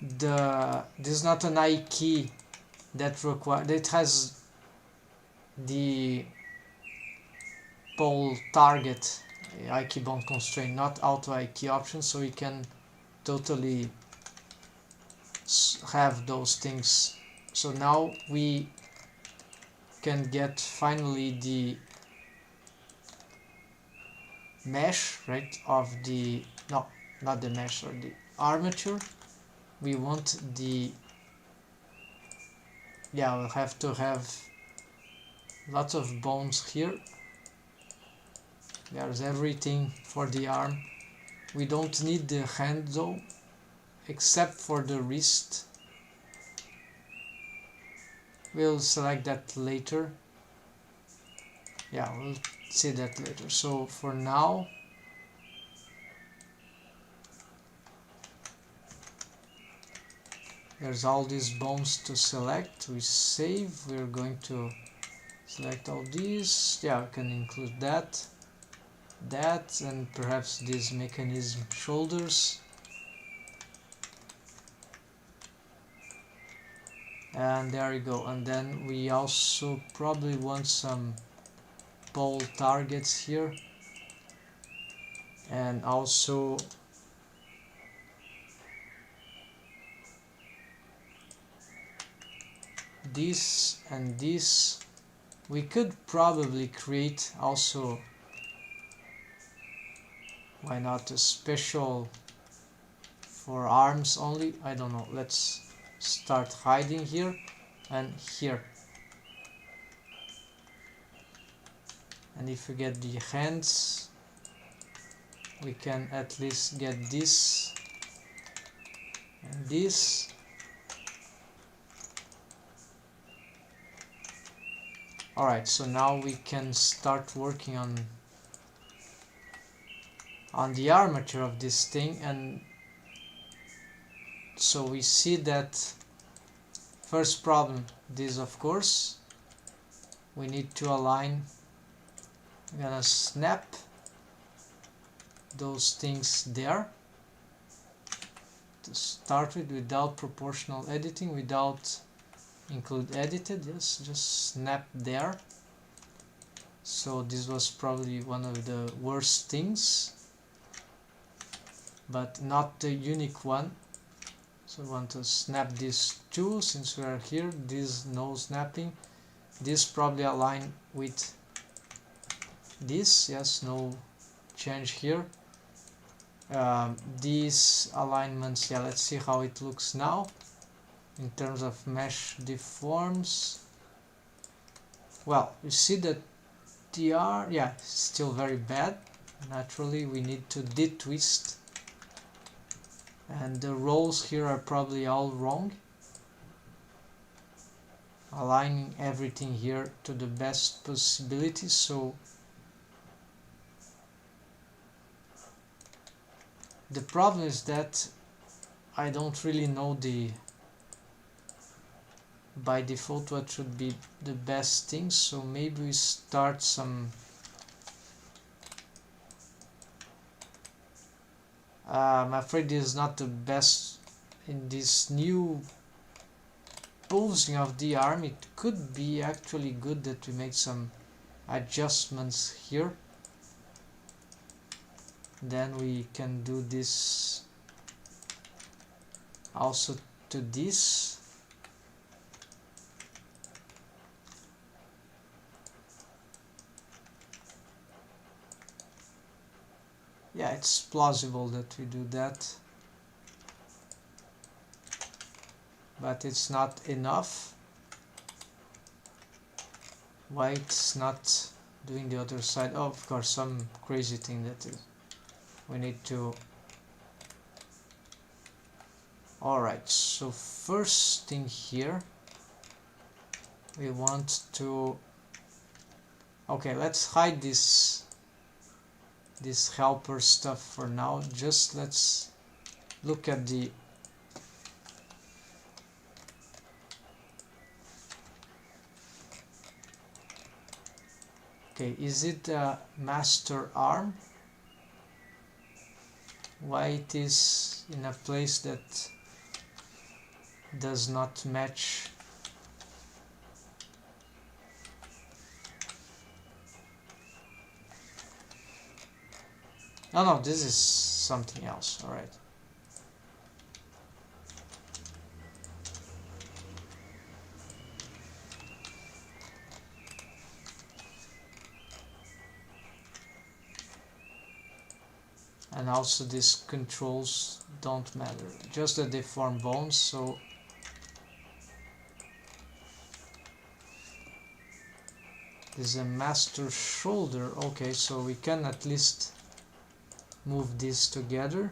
This is not an I key that requires, it has the pole target I key bound constraint, not auto I key option, so we can totally have those things. So now we can get finally the mesh, right, of the, no, not the mesh, or the armature. We want the, yeah, we'll have to have lots of bones here. There's everything for the arm. We don't need the hand though, except for the wrist. We'll select that later. Yeah, we'll see that later. So for now, there's all these bones to select. We save. We're going to select all these. Yeah, we can include that, and perhaps these mechanism shoulders. And there we go. And then we also probably want some pole targets here, and also this and this. We could probably create also, why not, a special for arms only. I don't know, let's start hiding here and here. And if we get the hands, we can at least get this and this. Alright, so now we can start working on the armature of this thing. And so we see that first problem, this of course, we need to align. I'm gonna snap those things there to start with, without proportional editing, without include edited. Yes, just snap there. So this was probably one of the worst things, but not the unique one. So I want to snap these two since we are here. This no snapping. This probably align with this. Yes, no change here. These alignments, yeah, let's see how it looks now in terms of mesh deforms. Well, you see that they are, yeah, still very bad. Naturally we need to detwist, and the rolls here are probably all wrong. Aligning everything here to the best possibility. So the problem is that I don't really know by default what should be the best thing. So maybe we start some I'm afraid this is not the best in this new composing of the arm, it could be actually good that we make some adjustments here. Then we can do this also to this. Yeah, it's plausible that we do that, but it's not enough. Why it's not doing the other side? Oh, of course, some crazy thing that is. We need to. Alright, so first thing here, we want to. Okay, let's hide this helper stuff for now. Just let's look at the okay, is it a master arm? Why it is in a place that does not match? Oh no, this is something else. All right. And also these controls don't matter, just that they form bones. So this is a master shoulder. Okay, so we can at least move these together.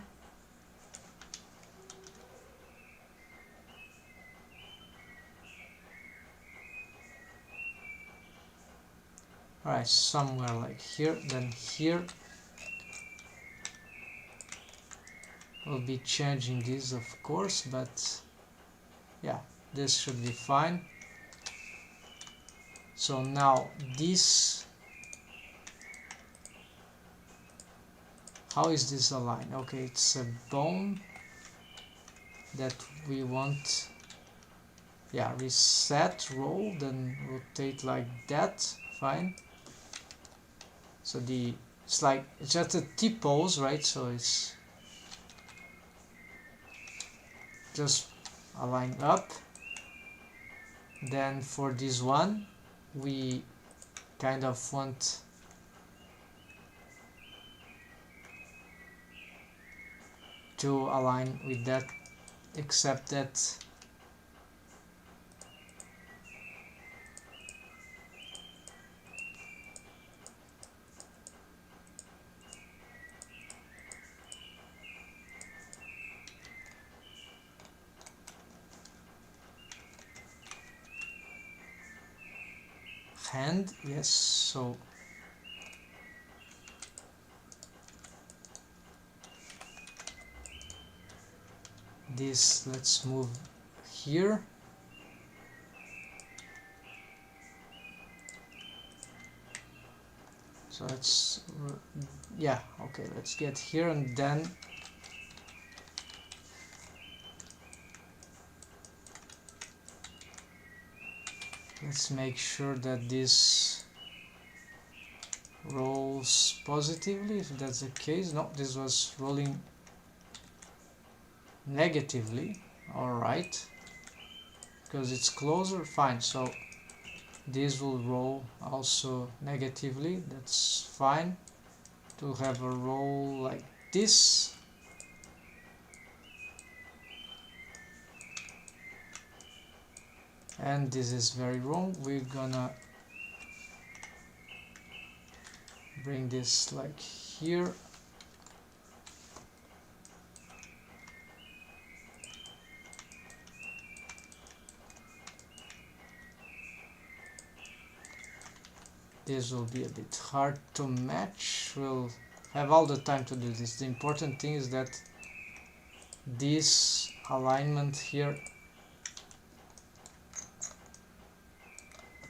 Alright, somewhere like here, then here. We'll be changing this, of course, but yeah, this should be fine. So now this, how is this aligned? Okay, it's a bone that we want. Yeah, reset, roll, then rotate like that. Fine. So it's like, it's just a T-pose, right? So it's just align up. Then for this one, we kind of want to align with that, except that hand, yes, so this, let's move here. So let's, yeah, okay, let's get here, and then let's make sure that this rolls positively, if that's the case. No, this was rolling negatively. Alright, because it's closer, fine. So this will roll also negatively, that's fine. To have a roll like this. And this is very wrong. We're gonna bring this like here. This will be a bit hard to match. We'll have all the time to do this. The important thing is that this alignment here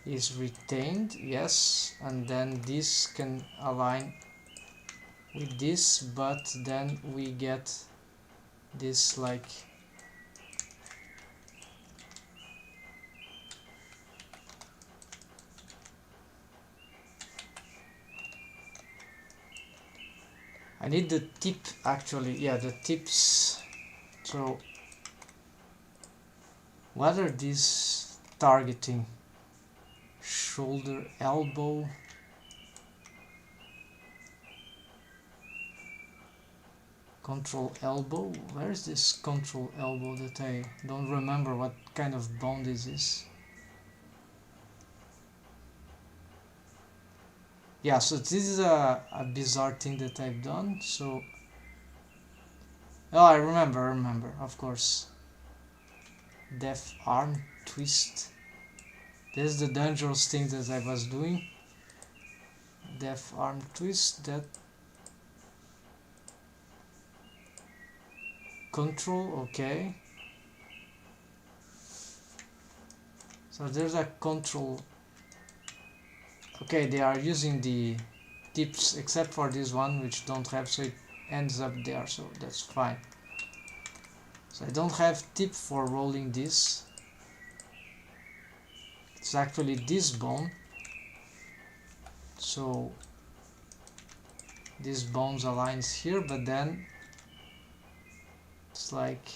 is retained, yes, and then this can align with this, but then we get this like I need the tip actually, yeah, the tips. So what are these targeting? Shoulder, elbow. Control elbow. Where is this control elbow that I don't remember what kind of bone this is? Yeah, so this is a bizarre thing that I've done. So, oh, I remember, of course. Def arm twist. This is the dangerous thing that I was doing. Def arm twist, that control, okay. So there's a control. Okay, they are using the tips except for this one which don't have, so it ends up there, so that's fine. So I don't have tip for rolling this. It's actually this bone. So this bones aligns here, but then it's like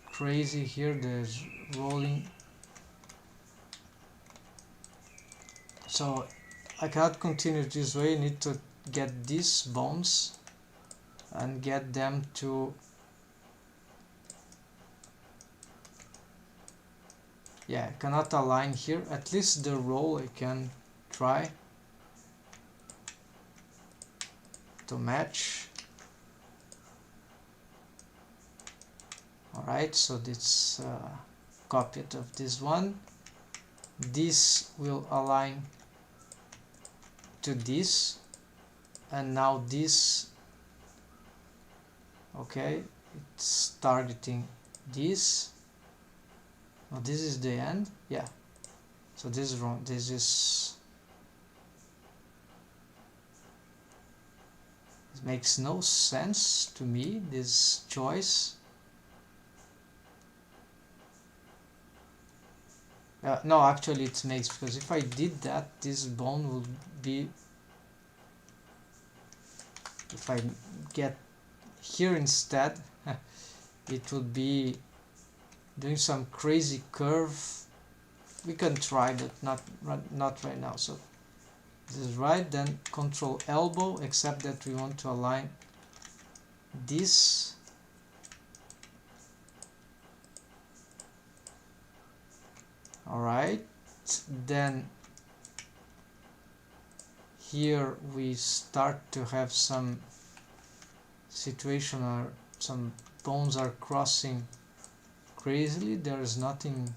crazy here, there's rolling. So I cannot continue this way. I need to get these bones and get them to, yeah, I cannot align here. At least the roll I can try to match. Alright, so this copy it of this one. This will align to this, and now this, okay, it's targeting this. Oh, this is the end, yeah. So this is wrong. This is, it makes no sense to me, this choice. No, actually it makes, because if I did that, this bone would be, if I get here instead, it would be doing some crazy curve. We can try, but not right now. So this is right, then control elbow, except that we want to align this. Alright, then here we start to have some situation where some bones are crossing crazily. There is nothing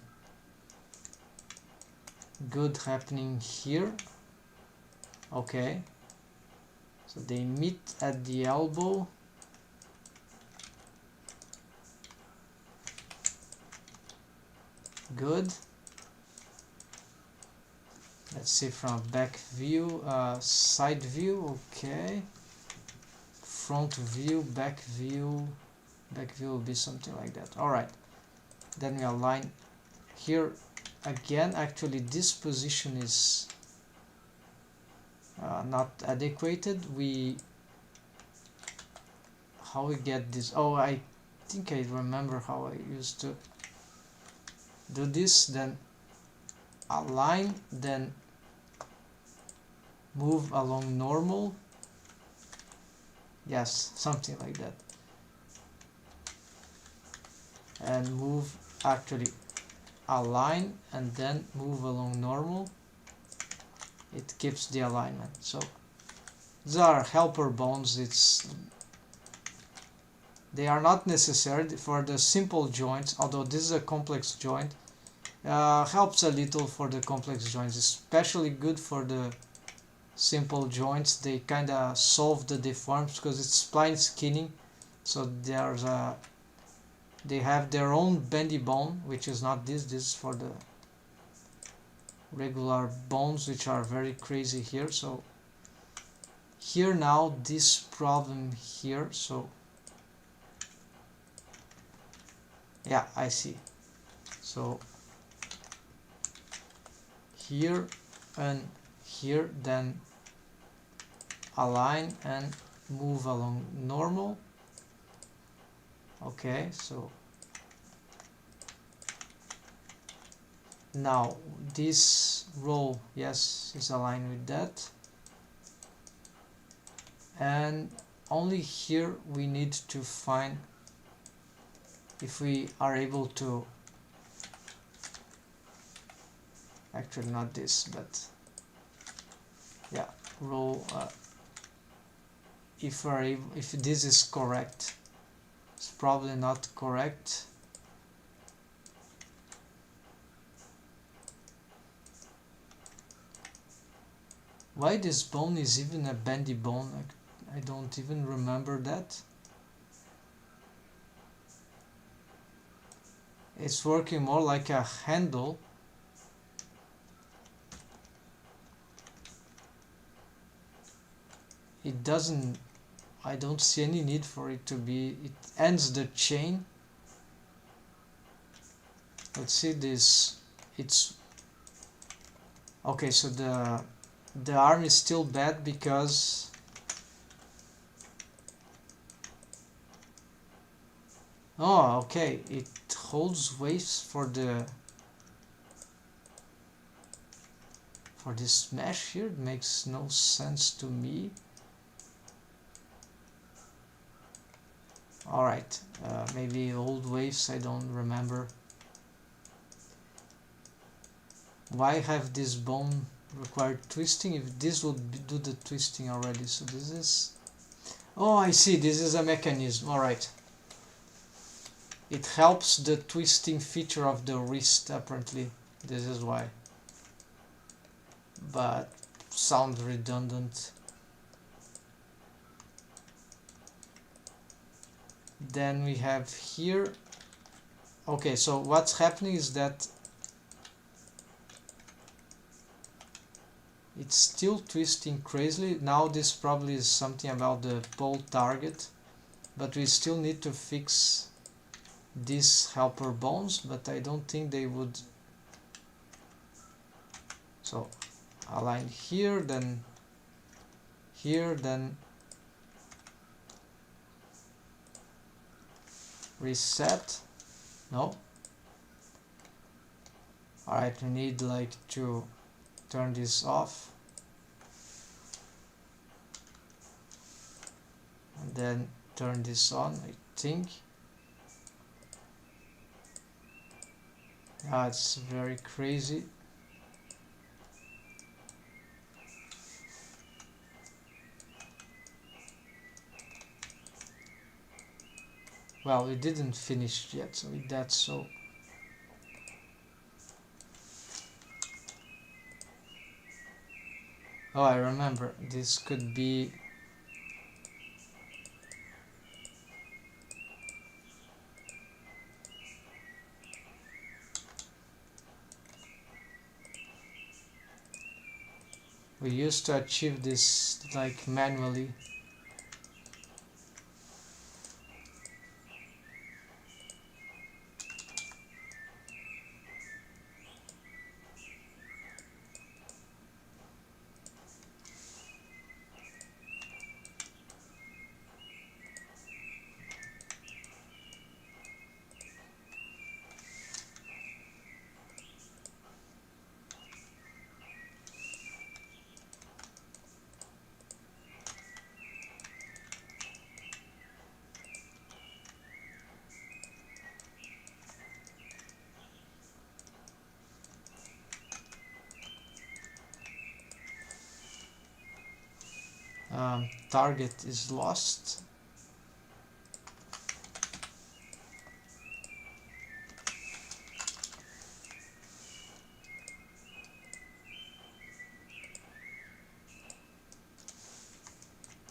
good happening here. Okay, so they meet at the elbow. Good. Let's see from back view, side view, okay. Front view, back view will be something like that. Alright, then we align here again. Actually this position is not adequate. How we get this? Oh, I think I remember how I used to do this. Then align, then move along normal. Yes, something like that. And move, actually align and then move along normal. It keeps the alignment. So these are helper bones. They are not necessary for the simple joints, although this is a complex joint. Helps a little for the complex joints, especially good for the simple joints. They kind of solve the deforms because it's spline skinning, so they have their own bendy bone, which is not this. This is for the regular bones, which are very crazy here. So here now this problem here, so yeah, I see. So here and here, then align and move along normal. Okay, so now this row, yes, is aligned with that, and only here we need to find if we are able to, actually not this, but yeah, row, if we're able, if this is correct. It's probably not correct. Why this bone is even a bendy bone? I don't even remember that. It's working more like a handle. It doesn't, I don't see any need for it to be, it ends the chain. Let's see this, it's, okay, so the arm is still bad because oh, okay, it holds waves for this mesh here. It makes no sense to me. Alright, maybe old waves, I don't remember. Why have this bone required twisting if this would do the twisting already? So this is, oh, I see, this is a mechanism. Alright, it helps the twisting feature of the wrist, apparently. This is why, but sounds redundant. Then we have here, okay, so what's happening is that it's still twisting crazily. Now this probably is something about the pole target, but we still need to fix these helper bones, but I don't think they would. So align here, then reset. No. Alright, we need like to turn this off and then turn this on, I think. Yeah, it's very crazy. Well, we didn't finish yet, so with that, so oh, I remember, this could be, we used to achieve this like manually. Target is lost.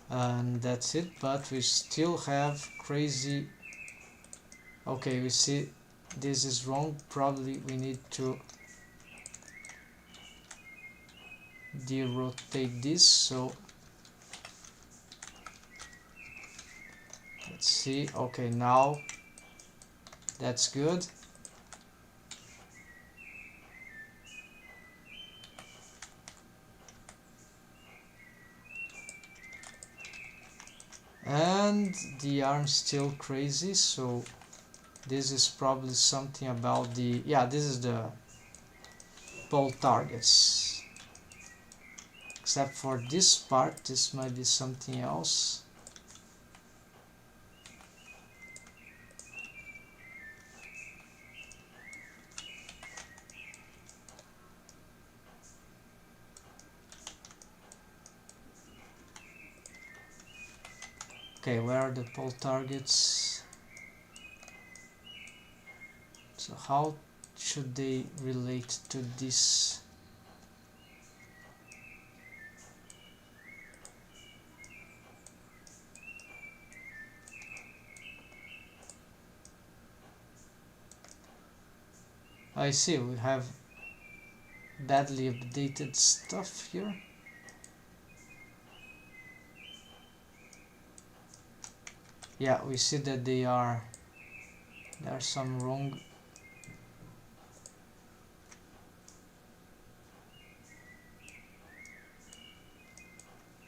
And that's it, but we still have crazy. Okay, we see this is wrong. Probably we need to derotate this. So let's see. Okay, now that's good. and the arm's still crazy, so this is probably something about the, yeah, this is the pole targets. Except for this part, this might be something else. Okay, where are the pole targets? So how should they relate to this? I see, we have badly updated stuff here. Yeah, we see that there are some wrong.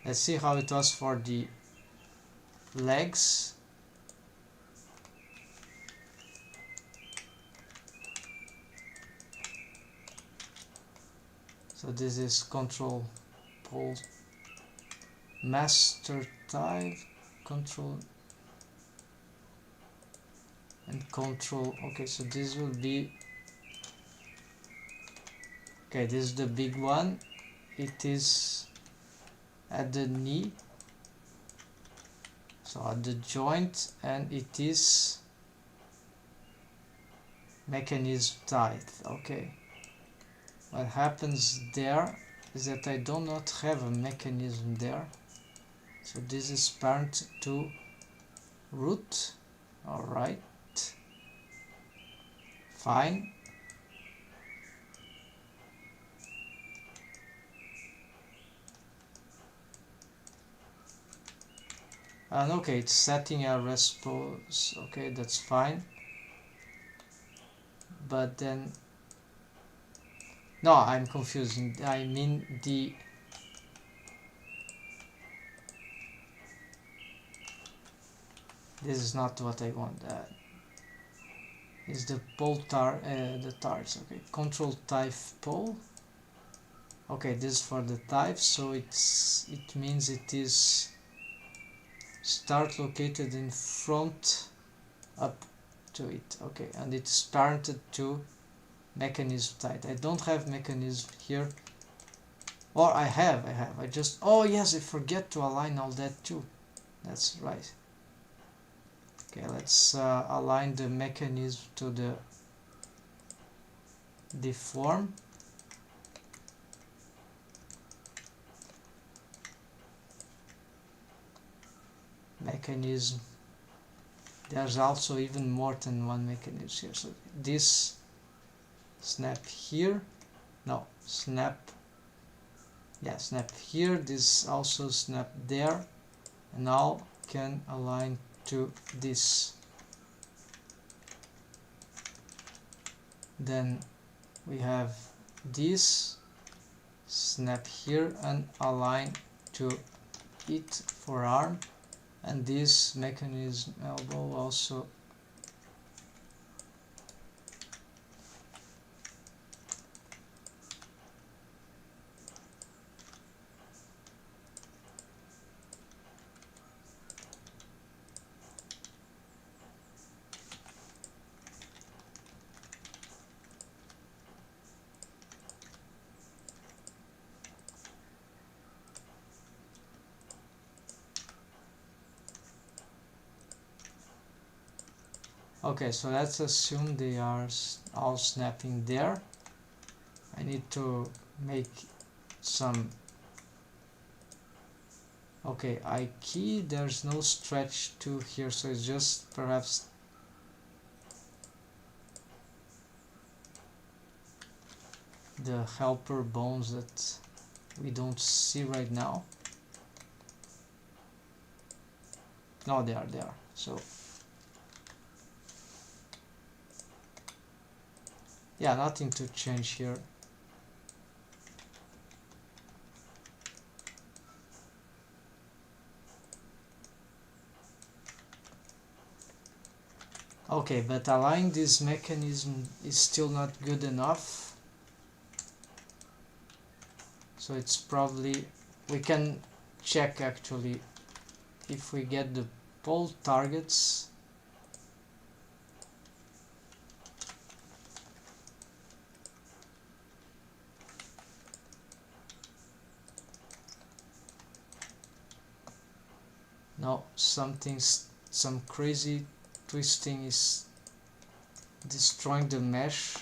Let's see how it was for the legs. So this is control pole master type, control and control. Okay, so this will be, okay, this is the big one. It is at the knee, so at the joint, and it is mechanism tight. Okay, what happens there is that I do not have a mechanism there, so this is parent to root. All right, fine. And okay, it's setting a response. Okay, that's fine. But then, no, I'm confusing. I mean the, this is not what I want. Is the pole the tars. Okay, control type pole. Okay, this is for the type, so it means it is start located in front up to it. Okay, and it's parented to mechanism type. I don't have mechanism here, or I have. I just, oh yes, I forget to align all that too. That's right. Okay, let's align the mechanism to the deform. Mechanism. There's also even more than one mechanism here. So this snap here. No, snap. Yeah, snap here. This also snap there. And now can align to this. Then we have this snap here and align to it for arm, and this mechanism elbow also okay, so let's assume they are all snapping there. I need to make some, okay, I key, there's no stretch to here, so it's just perhaps the helper bones that we don't see right now. No, they are there. So yeah, nothing to change here. Okay, but aligning this mechanism is still not good enough. So it's probably, we can check actually if we get the pole targets. No, some crazy twisting is destroying the mesh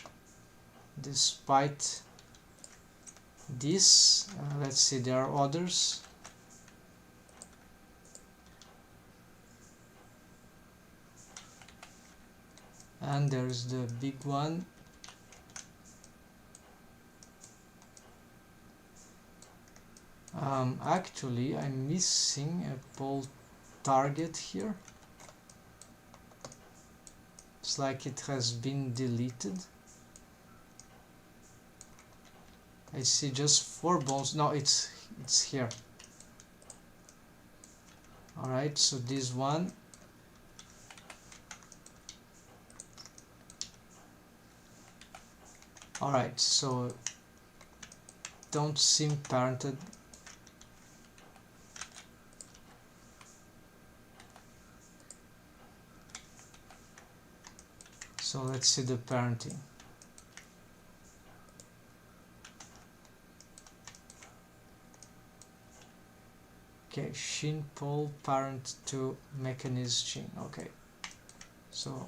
despite this. Let's see, there are others. And there's the big one. Actually, I'm missing a pole target here. It's like it has been deleted. I see just 4 bones. No, it's here. Alright, so this one. Alright, so don't seem parented. So let's see the parenting. Okay, shin pole parent to mechanism shin. Okay, so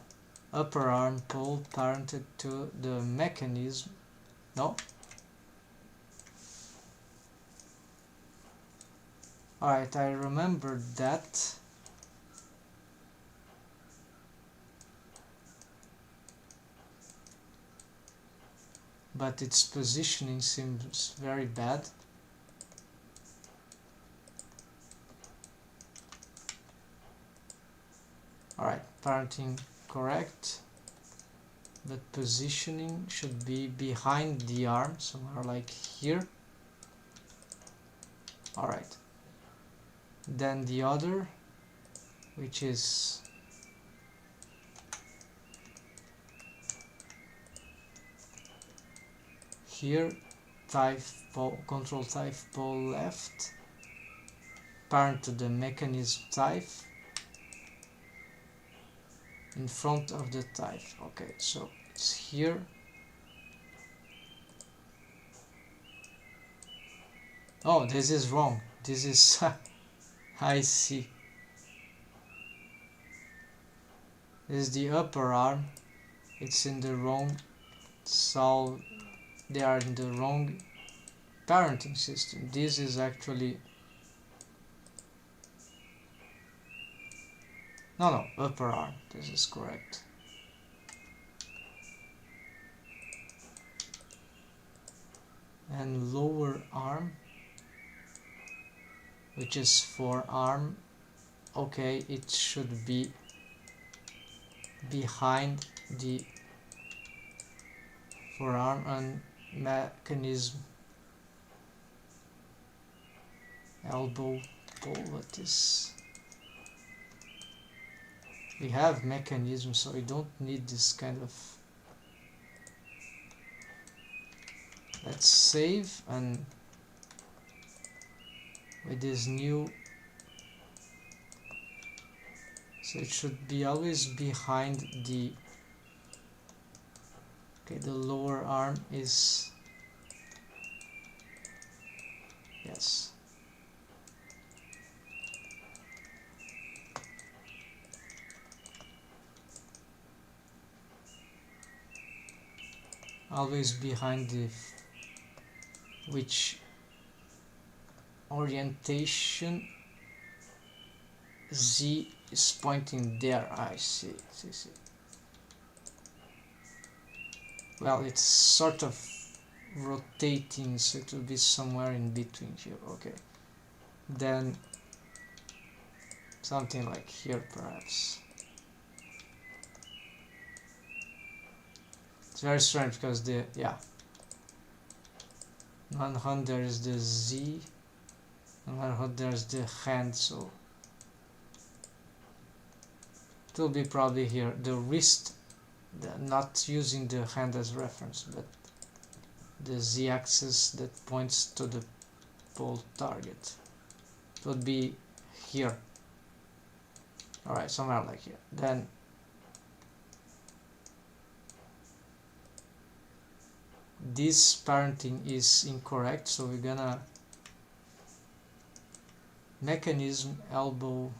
upper arm pole parented to the mechanism. No. Alright, I remember that. But its positioning seems very bad. Alright, parenting correct, but positioning should be behind the arm, somewhere like here. Alright, then the other, which is here, type pole, control type pole left, parent to the mechanism type, in front of the type. Okay, so it's here. Oh, this is wrong. This is I see. This is the upper arm. It's in the wrong, so they are in the wrong parenting system. This is actually no, upper arm. This is correct. And lower arm, which is forearm. Okay, it should be behind the forearm and mechanism elbow pole. What is? We have mechanism, so we don't need this kind of. Let's save, and with this new, so it should be always behind the. Okay, the lower arm is, yes. Always behind the, which orientation Z is pointing there. I see. Well, it's sort of rotating, so it will be somewhere in between here. Okay, then something like here perhaps. It's very strange because the, yeah, one hand there is the Z, and one hand there's the hand, so it will be probably here, the wrist, not using the hand as reference, but the z-axis that points to the pole target. It would be here. Alright, somewhere like here. Then this parenting is incorrect, so we're gonna mechanism elbow.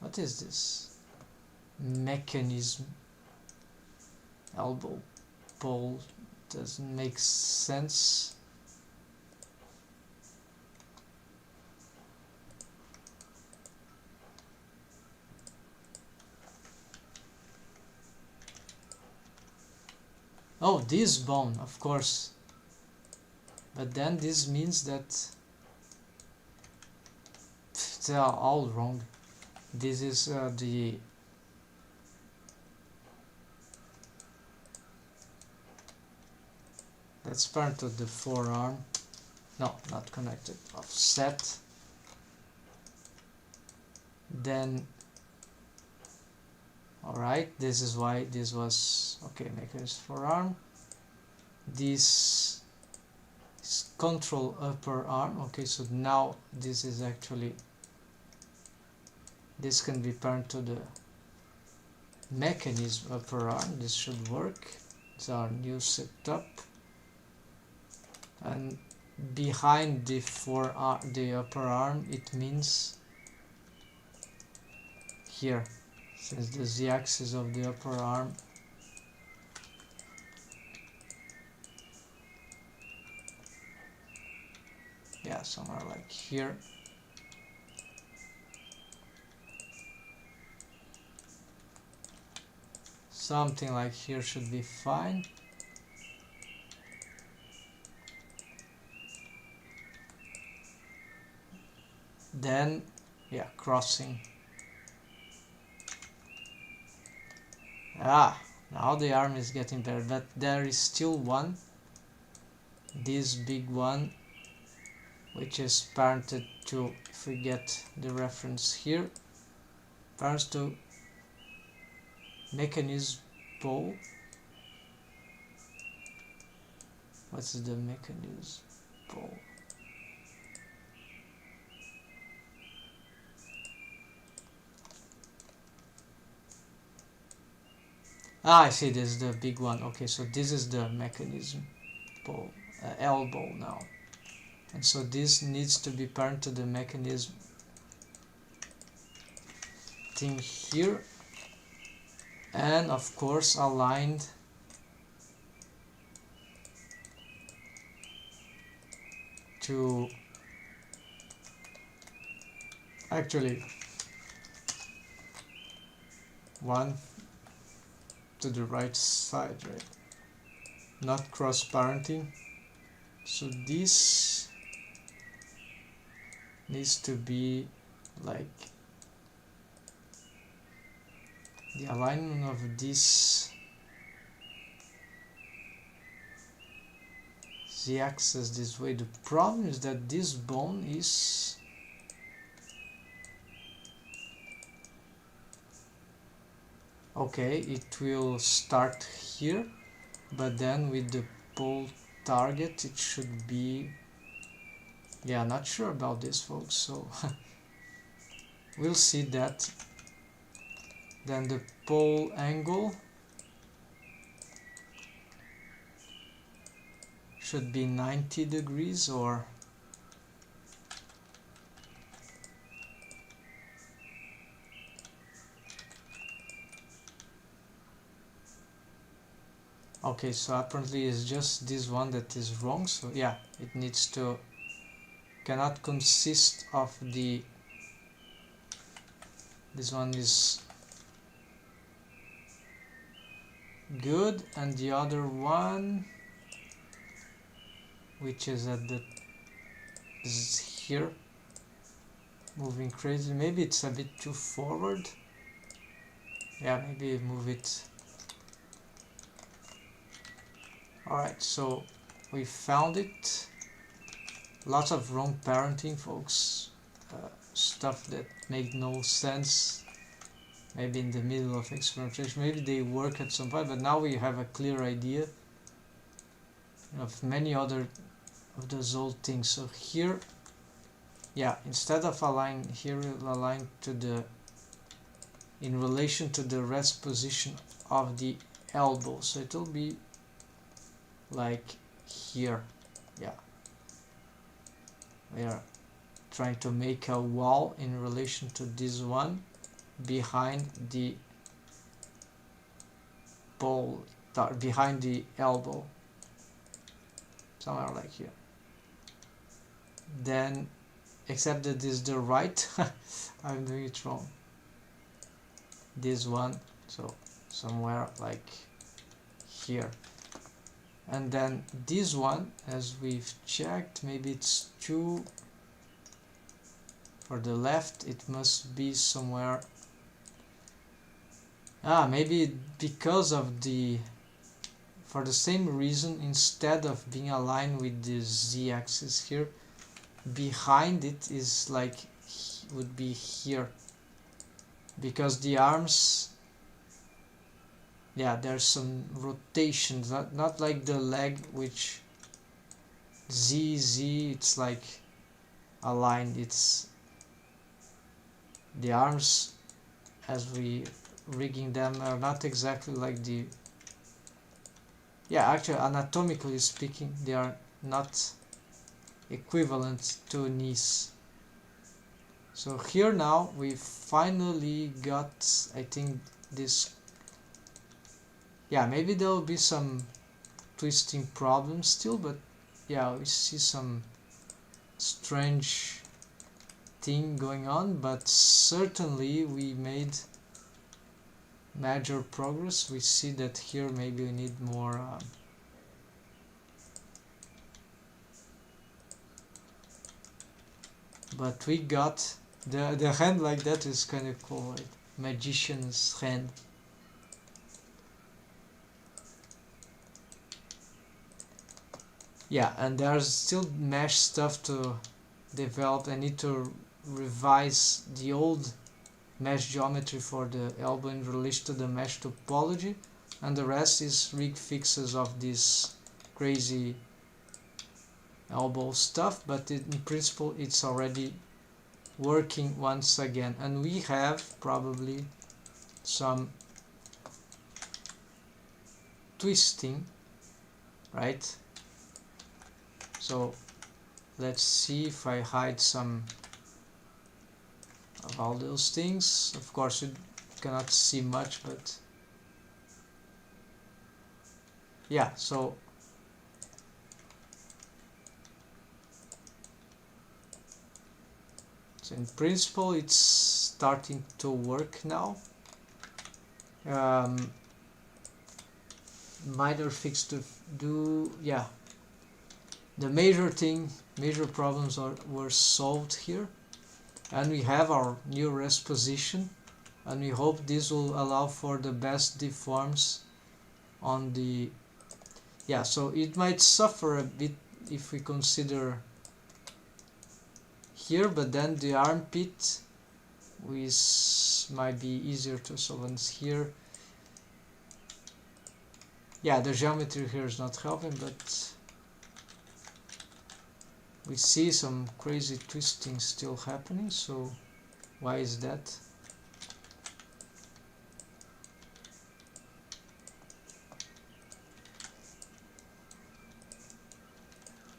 What is this? Mechanism elbow pole doesn't make sense. Oh, this bone, of course. But then this means that they are all wrong. This is that's part of the forearm. No, not connected. Offset. Then, alright, this is why this was okay. Make this forearm. This is control upper arm. Okay, so now this is actually, this can be paired to the mechanism upper arm. This should work. It's our new setup. And behind the forearm, the upper arm, it means here, since the z-axis of the upper arm yeah, somewhere like here. Something like here should be fine. Then, yeah, crossing. Ah, now the arm is getting better, but there is still one. This big one, which is parented to, if we get the reference here, parents to mechanism pole. What's the mechanism pole? Ah, I see, this is the big one. Okay, so this is the mechanism pole, elbow now. And so this needs to be paired to the mechanism thing here. And of course aligned to actually one to the right side, right? Not cross-parenting. So this needs to be like the alignment of this z-axis this way. The problem is that this bone is okay, it will start here, but then with the pole target it should be, yeah, not sure about this, folks, so we'll see that. Then the pole angle should be 90 degrees or okay, so apparently it's just this one that is wrong. So yeah, it needs to, cannot consist of the, this one is good and the other one, which is at the, this is here, moving crazy. Maybe it's a bit too forward. Yeah, maybe move it. Alright, so we found it. Lots of wrong parenting, folks. Stuff that made no sense. maybe in the middle of experimentation. Maybe they work at some point, but now we have a clear idea of many other of those old things. So here, yeah, instead of align here, we'll align to the in relation to the rest position of the elbow. So it will be like here. Yeah, we are trying to make a wall in relation to this one behind the ball, behind the elbow, somewhere like here. Then, except that this is the right, I'm doing it wrong. This one, so somewhere like here. And then this one, as we've checked, maybe it's too for the left, it must be somewhere. Maybe because of the, for the same reason, instead of being aligned with the z-axis here, behind it is like, would be here, because the arms, yeah, there's some rotations, not like the leg, which z, it's like aligned. It's the arms, as we rigging them, are not exactly like the, yeah, actually anatomically speaking they are not equivalent to knees. So here now we finally got, I think, this, yeah, maybe there will be some twisting problems still, but yeah, we see some strange thing going on, but certainly we made major progress. We see that here maybe we need more but we got the hand like that is kind of cool, right? Magician's hand. Yeah, and there's still mesh stuff to develop. I need to revise the old mesh geometry for the elbow in relation to the mesh topology, and the rest is rig fixes of this crazy elbow stuff, but in principle it's already working once again. And we have probably some twisting, right? So let's see if I hide some of all those things. Of course you cannot see much, but yeah, so in principle it's starting to work now. Minor fix to do, yeah, the major problems were solved here, and we have our new rest position, and we hope this will allow for the best deforms on the, yeah, so it might suffer a bit if we consider here, but then the armpit might be easier to solve. And here, yeah, the geometry here is not helping, but we see some crazy twisting still happening. So why is that?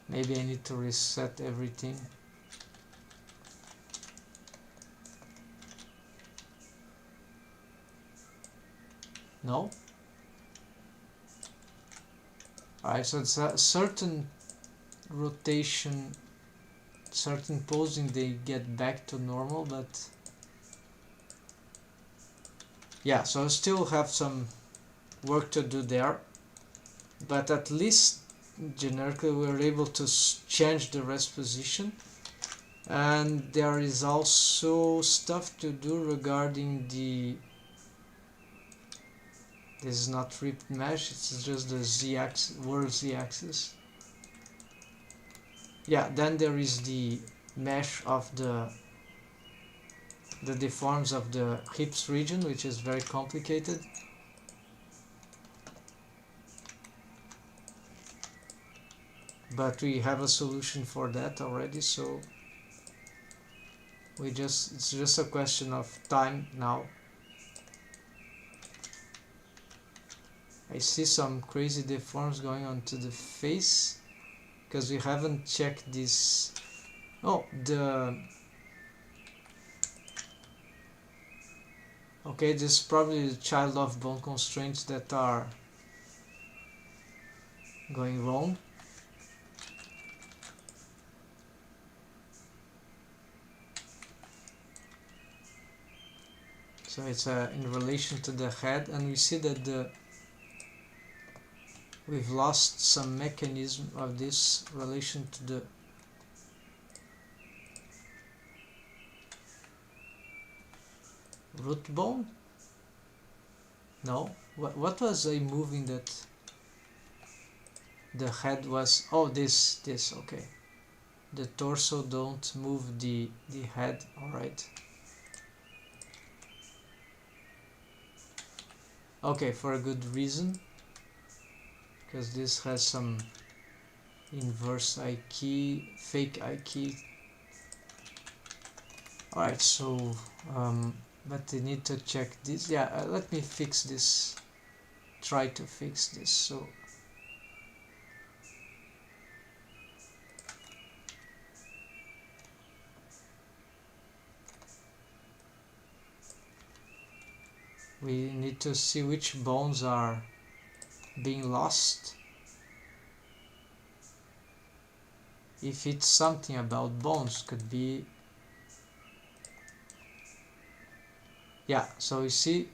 Maybe I need to reset everything. No? Alright, so it's a certain rotation, certain posing, they get back to normal, but yeah, so I still have some work to do there, but at least generically we're able to change the rest position. And there is also stuff to do regarding the, this is not ripped mesh, it's just the z-axis, world z-axis. Yeah, then there is the mesh of the the deforms of the hips region, which is very complicated. But we have a solution for that already, so it's just a question of time now. I see some crazy deforms going on to the face because we haven't checked this. Oh, okay, this is probably the child of bone constraints that are going wrong. So it's in relation to the head, and we see that we've lost some mechanism of this relation to the root bone. No, what was I moving that the head was? Oh, this okay. The torso don't move the head. All right. Okay, for a good reason, because this has some inverse I key, fake I key. Alright, so but they need to check this. Yeah, let me fix this, try to fix this. So we need to see which bones are being lost. If it's something about bones, could be, yeah, so you see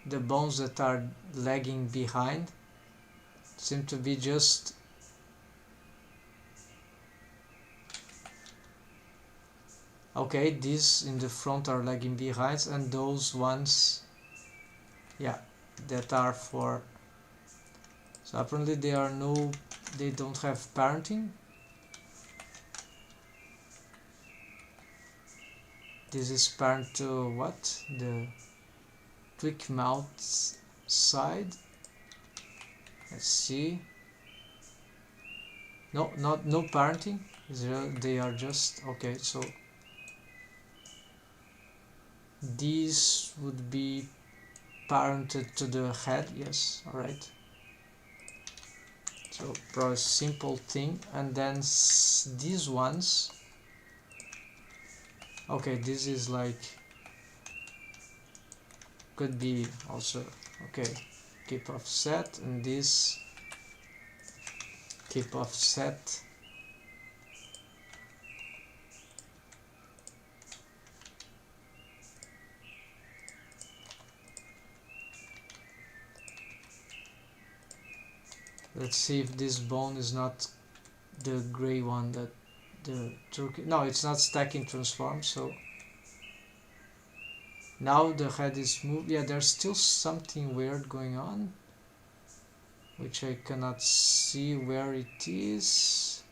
the bones that are lagging behind seem to be just okay, these in the front are lagging behind, and those ones, yeah, that are for, so apparently they don't have parenting. This is parent to what? The quick mouth side. Let's see. No, no parenting. They are just okay. So these would be parented to the head. Yes, all right. So probably simple thing, and then these ones. Okay, this is like could be also okay. Keep offset, and this keep offset. Let's see if this bone is not the gray one that the turkey. No, it's not stacking transform. So now the head is moved. Yeah, there's still something weird going on, which I cannot see where it is.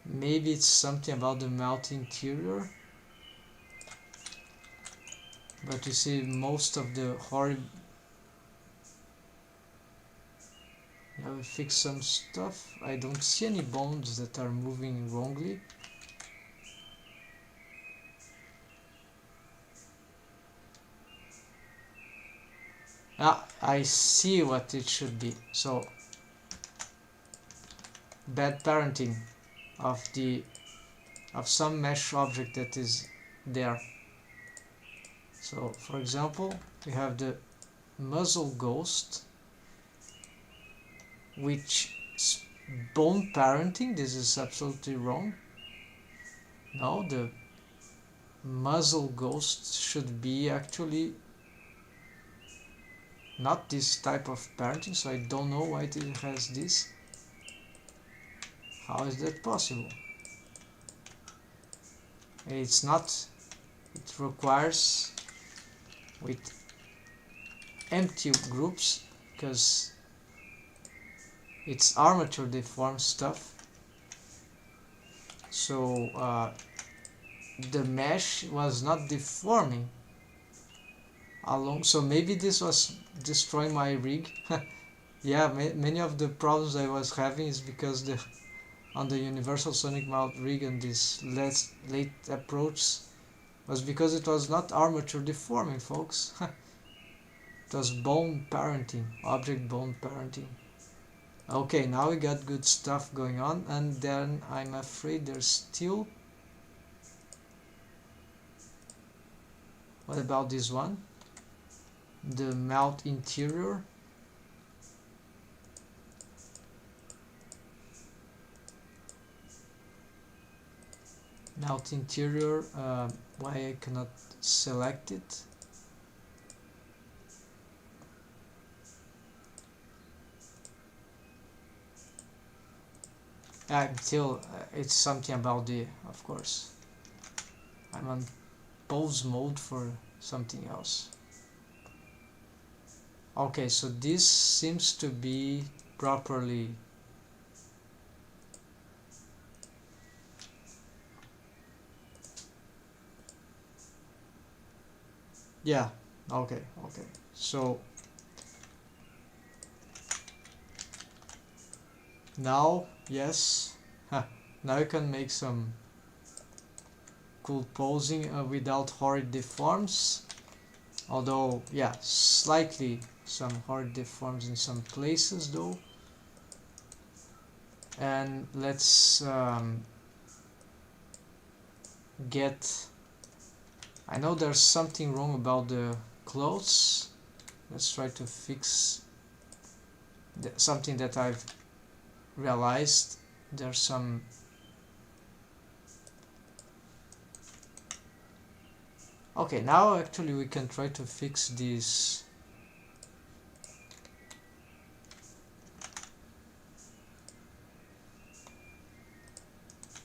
Maybe it's something about the mouth interior. But you see most of the horrible. Yeah, we fix some stuff. I don't see any bones that are moving wrongly. Ah, I see what it should be. So bad parenting of some mesh object that is there. So for example, we have the muzzle ghost, which is bone parenting. This is absolutely wrong. No, the muzzle ghost should be actually not this type of parenting, so I don't know why it has this. How is that possible? It's not, it requires with empty groups because it's armature deformed stuff. So the mesh was not deforming along, so maybe this was destroying my rig. Yeah, many of the problems I was having is because the on the universal sonic mount rig on this late approach was because it was not armature deforming, folks. It was bone parenting, object bone parenting. Okay, now we got good stuff going on, and then I'm afraid there's still... What about this one? The mount interior. Mount interior, why I cannot select it? Until it's something about the, of course. I'm on pause mode for something else. Okay, so this seems to be properly... Yeah, okay. So now, yes, now you can make some cool posing without horrid deforms. Although, yeah, slightly some horrid deforms in some places though. And let's get... I know there's something wrong about the clothes. Let's try to fix something that I've realized. There's some... Okay, now actually we can try to fix this.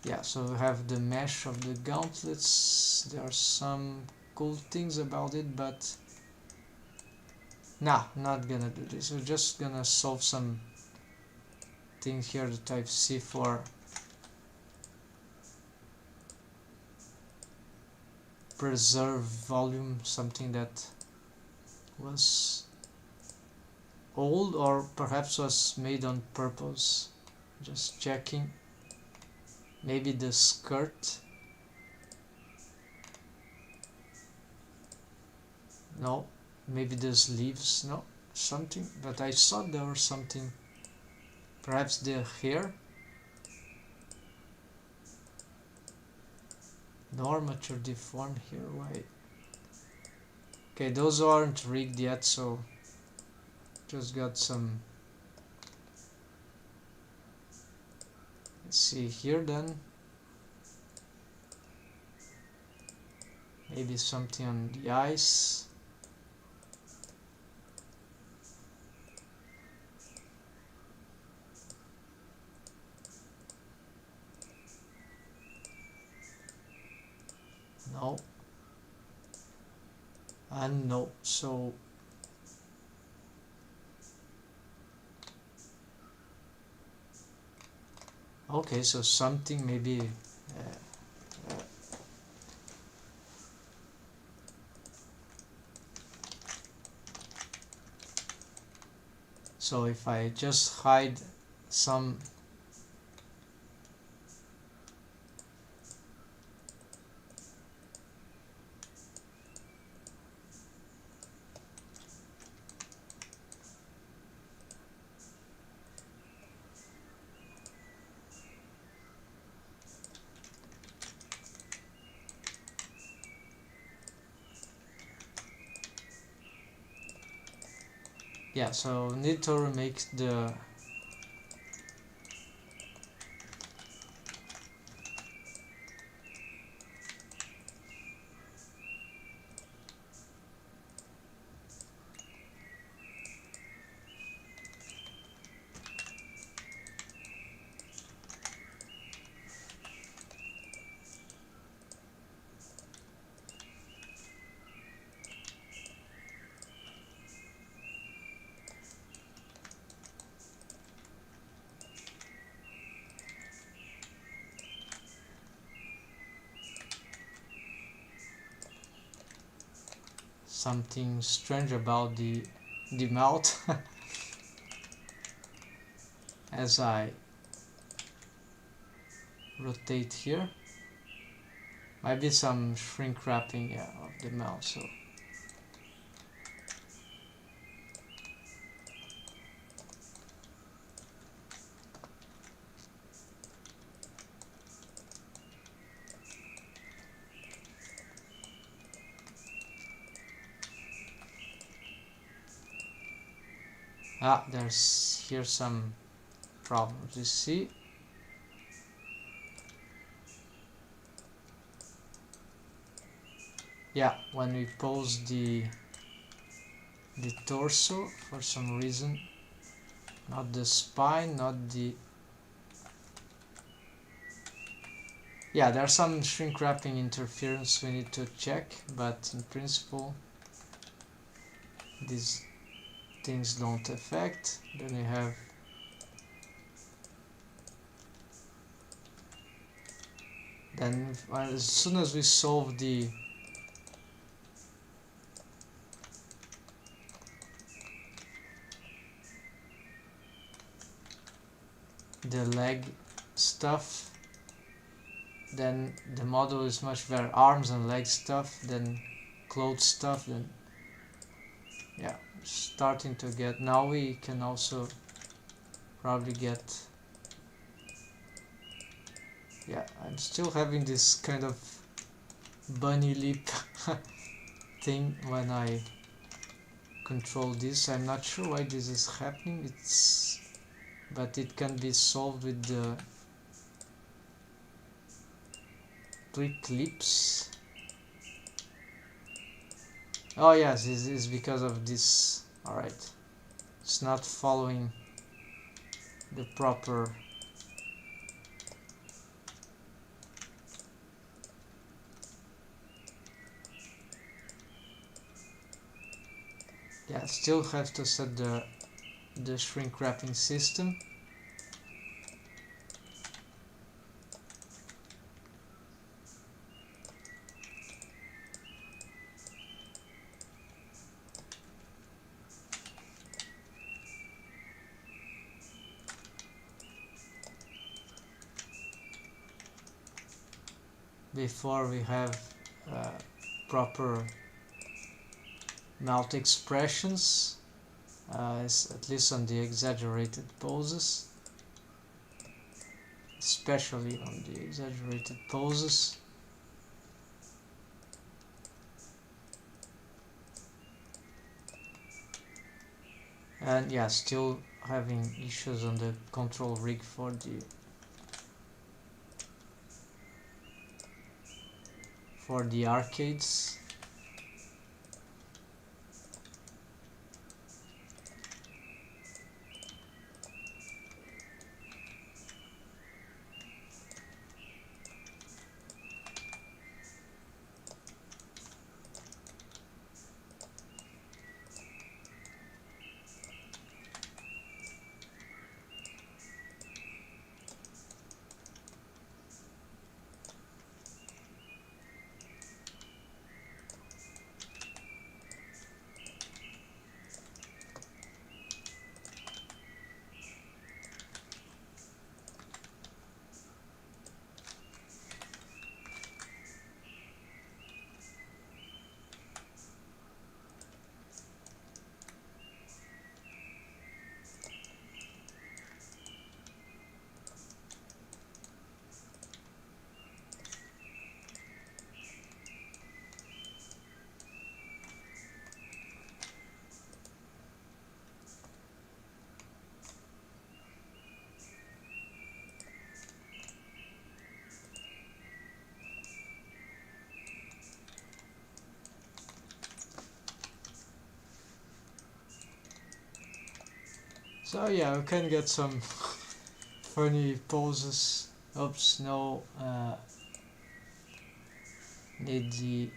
Yeah, so we have the mesh of the gauntlets. There are some cool things about it, but nah, not gonna do this. We're just gonna solve some things here that I see for preserve volume, something that was old or perhaps was made on purpose. Just checking. Maybe the skirt. No. Maybe the sleeves. No. Something. But I thought there was something. Perhaps the hair. No armature deformed here. Why? Okay, those aren't rigged yet, so just got some... Let's see here then. Maybe something on the eyes. No. And no. So okay, so something maybe so if I just hide some... Yeah, so need to remake the... something strange about the mouth as I rotate here. Might be some shrink wrapping, yeah, of the mouth. So there's here some problems. You see, yeah, when we pose the torso, for some reason, not the spine, not the, yeah, there's some shrink wrapping interference we need to check, but in principle these things don't affect. Then we have as soon as we solve the leg stuff, then the model is much better. Arms and leg stuff, then clothes stuff, then yeah, starting to get, now we can also probably get, yeah, I'm still having this kind of bunny lip thing when I control this. I'm not sure why this is happening, but it can be solved with the tweak lips. Oh yes, this is because of this. Alright, it's not following the proper, yeah, still have to set the shrink wrapping system. Before we have proper mouth expressions, at least on the exaggerated poses, especially on the exaggerated poses. And yeah, still having issues on the control rig for the arcades. So yeah, we can get some funny poses. Oops, no, need the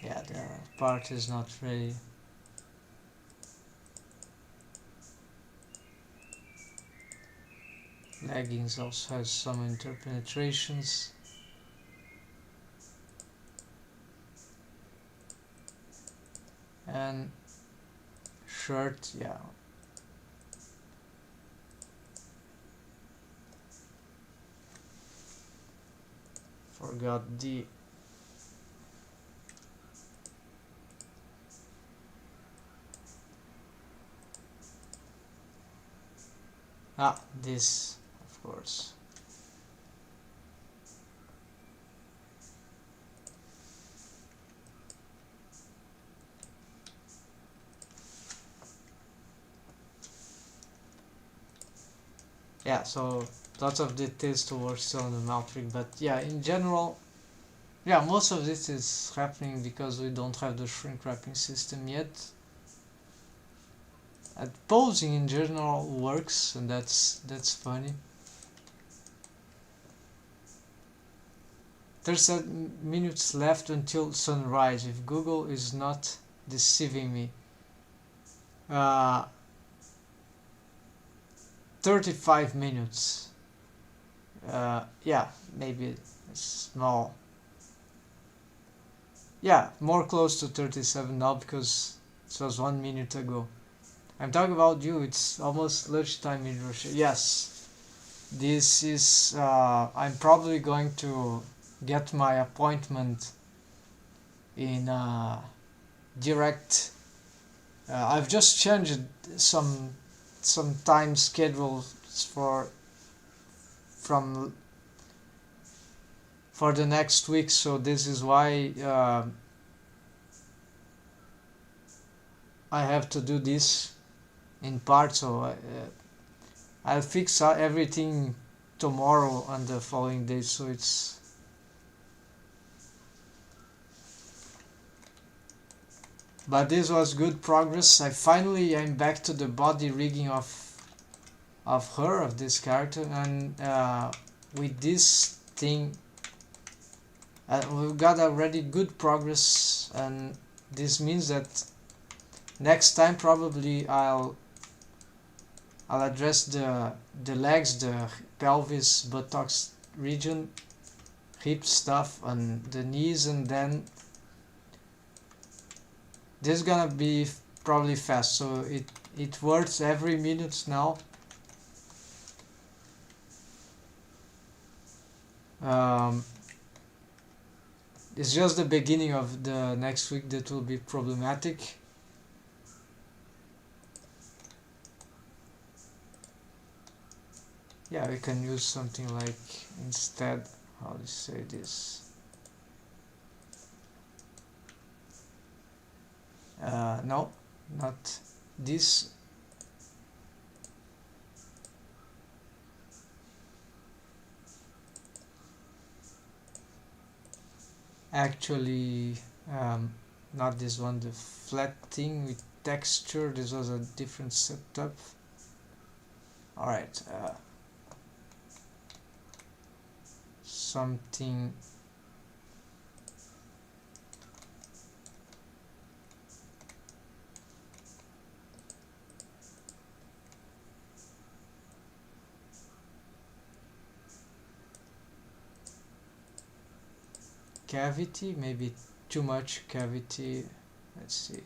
Yeah, the part is not ready. Leggings also has some interpenetrations. And shirt, yeah. Forgot the this, of course. Yeah, so lots of details to work still on the mount rig, but yeah, in general, yeah, most of this is happening because we don't have the shrink wrapping system yet. And posing in general works, and that's funny. 37 minutes left until sunrise, if Google is not deceiving me. 35 minutes. Yeah, maybe small. Yeah, more close to 37 now because it was 1 minute ago. I'm talking about you, it's almost lunchtime in Russia. Yes, this is, I'm probably going to get my appointment in direct. I've just changed some time schedules from for the next week, so this is why I have to do this in part. So I'll fix everything tomorrow and the following day, so it's but this was good progress. I'm back to the body rigging of this character, and with this thing we've got already good progress, and this means that next time probably I'll address the legs, the pelvis, buttocks region, hip stuff, and the knees, and then this is gonna be probably fast, so it works every minute now. It's just the beginning of the next week that will be problematic. Yeah, we can use something like, instead, how do you say this? No, not this. Actually, not this one, the flat thing with texture. This was a different setup. Alright, something cavity, maybe too much cavity. Let's see.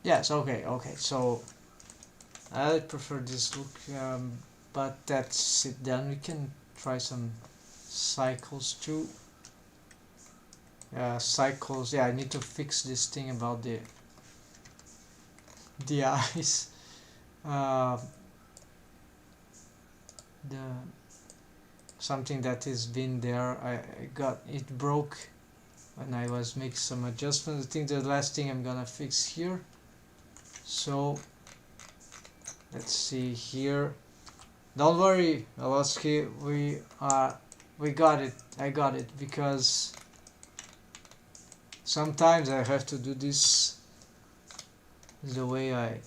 Yes, okay, okay. So I prefer this look, but that's it. Then we can try some cycles too. Cycles. Yeah, I need to fix this thing about the eyes. Uh, the something that has been there. I got it broke when I was making some adjustments. I think the last thing I'm gonna fix here. So let's see here. Don't worry, Alaski. We got it. I got it because sometimes I have to do this the way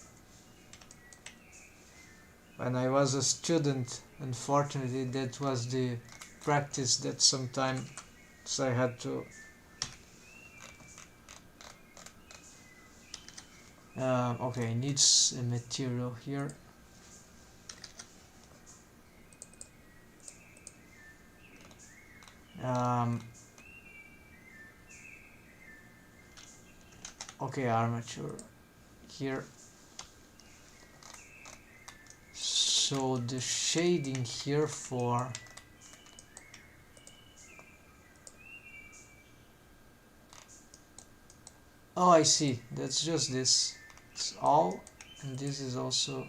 when I was a student. Unfortunately, that was the practice that sometimes I had to. Okay, needs a material here. Okay, armature here. So the shading here for I see, that's just this. It's all, and this is also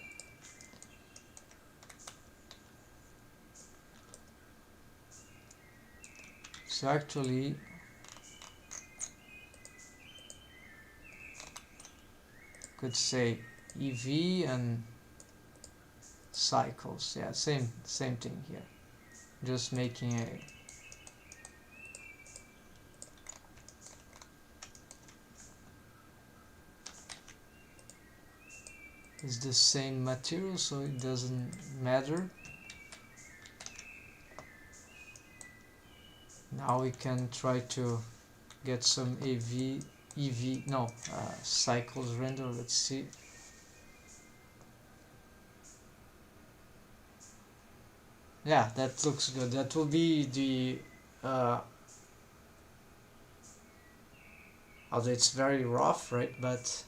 so actually could say EV and cycles. Yeah, same thing here. Just making a it's the same material, so it doesn't matter. Now we can try to get some cycles render. Let's see. Yeah, that looks good. That will be the although it's very rough, right? But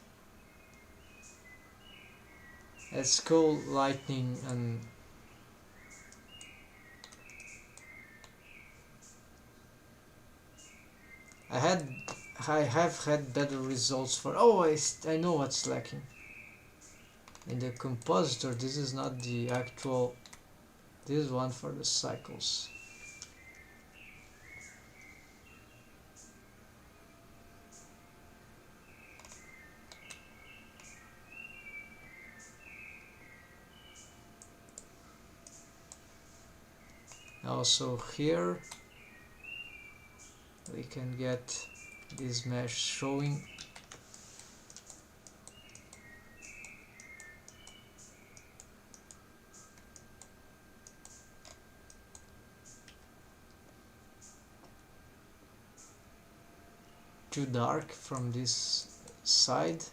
it's cool lightning, and I have had better results for I know what's lacking in the compositor. This is not the actual, this one for the cycles. Also here we can get this mesh showing. Too dark from this side.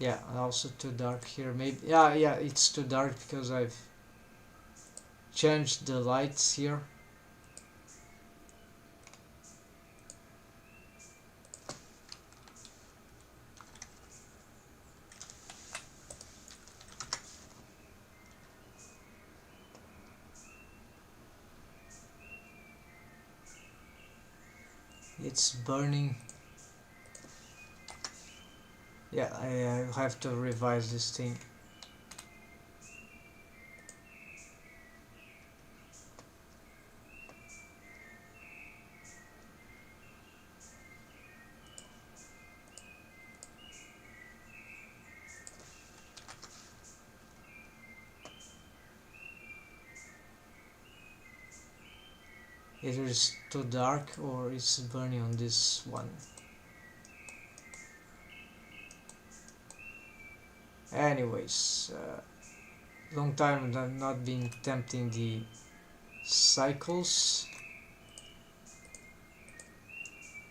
Yeah, also too dark here. Maybe yeah, it's too dark because I've changed the lights here. It's burning. Yeah, I have to revise this thing. Either it's too dark or it's burning on this one. Anyways, long time I've not been attempting the cycles.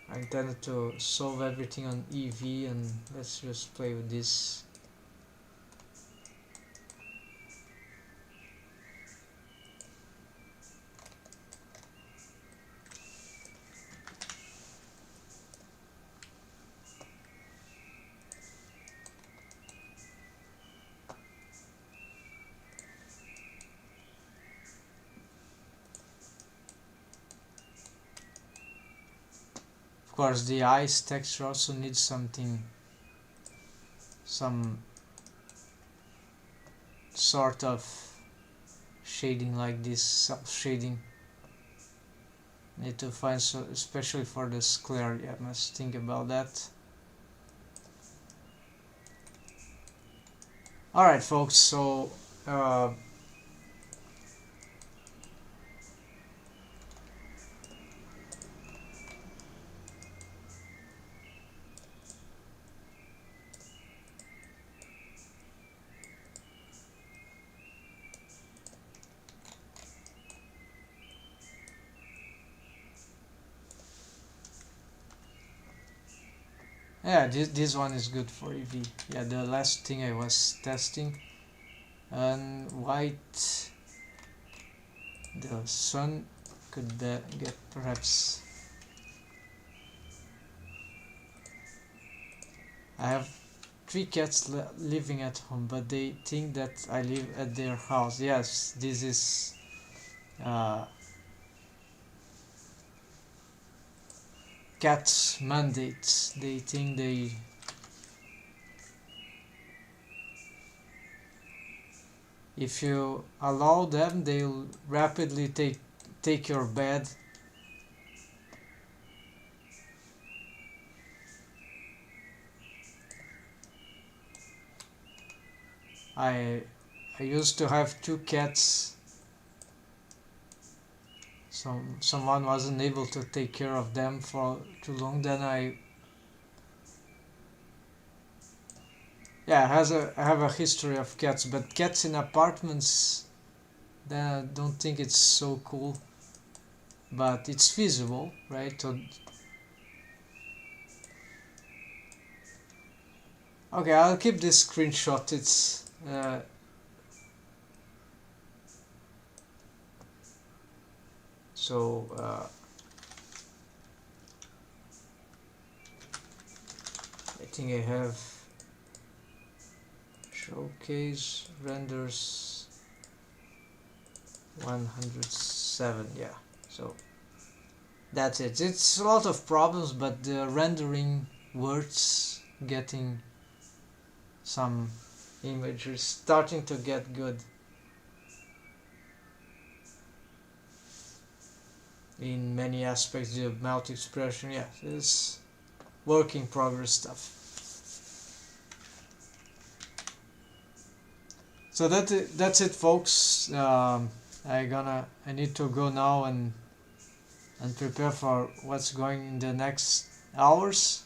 I intended to solve everything on EV, and let's just play with this. course the eyes texture also needs some sort of shading like this, self shading. Need to find, so especially for the sclera, yeah, must think about that. Alright folks, so yeah, this one is good for EV. Yeah, the last thing I was testing. And white, the sun could get perhaps. I have 3 cats living at home, but they think that I live at their house. Yes, this is cats' mandates. They think if you allow them, they'll rapidly take your bed. I used to have 2 cats. Someone wasn't able to take care of them for too long. Then I have a history of cats, but cats in apartments, then I don't think it's so cool. But it's feasible, right? Okay, I'll keep this screenshot. It's I think I have showcase renders 107. Yeah, so that's it. It's a lot of problems, but the rendering words, getting some images starting to get good in many aspects. The mouth expression, yeah, it's work in progress stuff. So that's it folks. I need to go now and prepare for what's going in the next hours.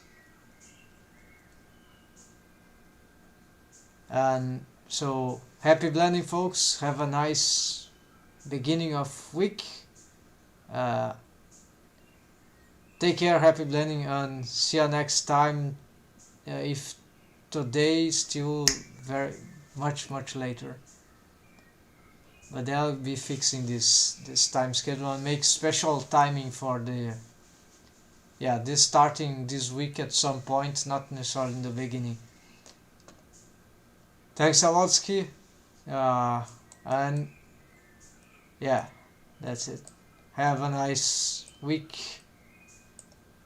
And so happy blending folks, have a nice beginning of week. Take care, happy blending, and see you next time. If today still very much later, but I'll be fixing this time schedule and make special timing for the this starting this week at some point, not necessarily in the beginning. Thanks a lot, Ski. And yeah, that's it. Have a nice week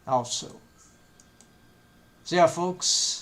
also. So yeah folks,